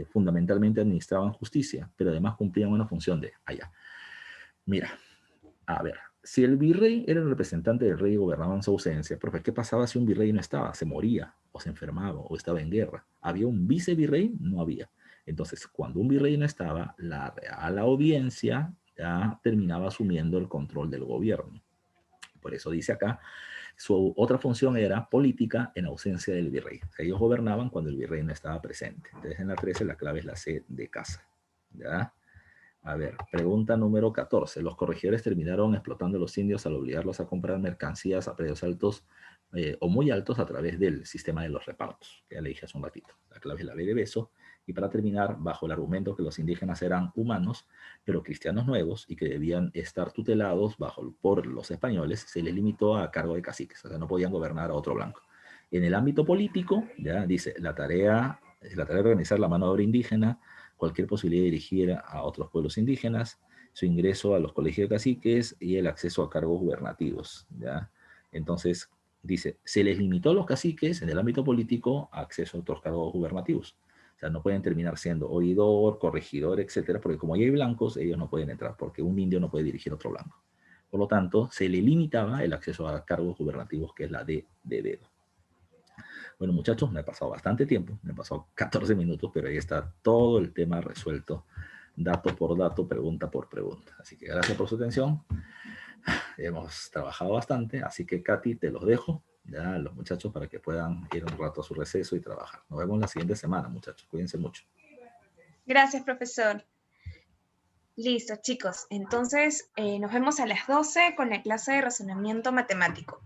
fundamentalmente administraban justicia, pero además cumplían una función de allá. Mira, a ver, si el virrey era el representante del rey y gobernaba en su ausencia, profe, ¿qué pasaba si un virrey no estaba? Se moría, o se enfermaba, o estaba en guerra. ¿Había un vicevirrey? No había. Entonces, cuando un virrey no estaba, la Real Audiencia ya terminaba asumiendo el control del gobierno. Por eso dice acá, su otra función era política en ausencia del virrey. O sea, ellos gobernaban cuando el virrey no estaba presente. Entonces, en la 13 la clave es la C de casa. ¿Ya? A ver, pregunta número 14. Los corregidores terminaron explotando a los indios al obligarlos a comprar mercancías a precios altos o muy altos a través del sistema de los repartos, que ya le dije hace un ratito. La clave es la B de beso. Y para terminar, bajo el argumento que los indígenas eran humanos, pero cristianos nuevos y que debían estar tutelados por los españoles, se les limitó a cargo de caciques, o sea, no podían gobernar a otro blanco. En el ámbito político, ya dice, la tarea de organizar la mano de obra indígena, cualquier posibilidad de dirigir a otros pueblos indígenas, su ingreso a los colegios de caciques y el acceso a cargos gubernativos, ¿ya? Entonces, dice, se les limitó a los caciques en el ámbito político a acceso a otros cargos gubernativos. O sea, no pueden terminar siendo oidor, corregidor, etcétera, porque como ya hay blancos, ellos no pueden entrar, porque un indio no puede dirigir a otro blanco. Por lo tanto, se le limitaba el acceso a cargos gubernativos, que es la D de dedo. Bueno, muchachos, me he pasado bastante tiempo, me he pasado 14 minutos, pero ahí está todo el tema resuelto, dato por dato, pregunta por pregunta. Así que gracias por su atención. Hemos trabajado bastante, así que Katy, te los dejo ya a los muchachos para que puedan ir un rato a su receso y trabajar. Nos vemos la siguiente semana, muchachos. Cuídense mucho. Gracias, profesor. Listo, chicos. Entonces, nos vemos a las 12 con la clase de razonamiento matemático.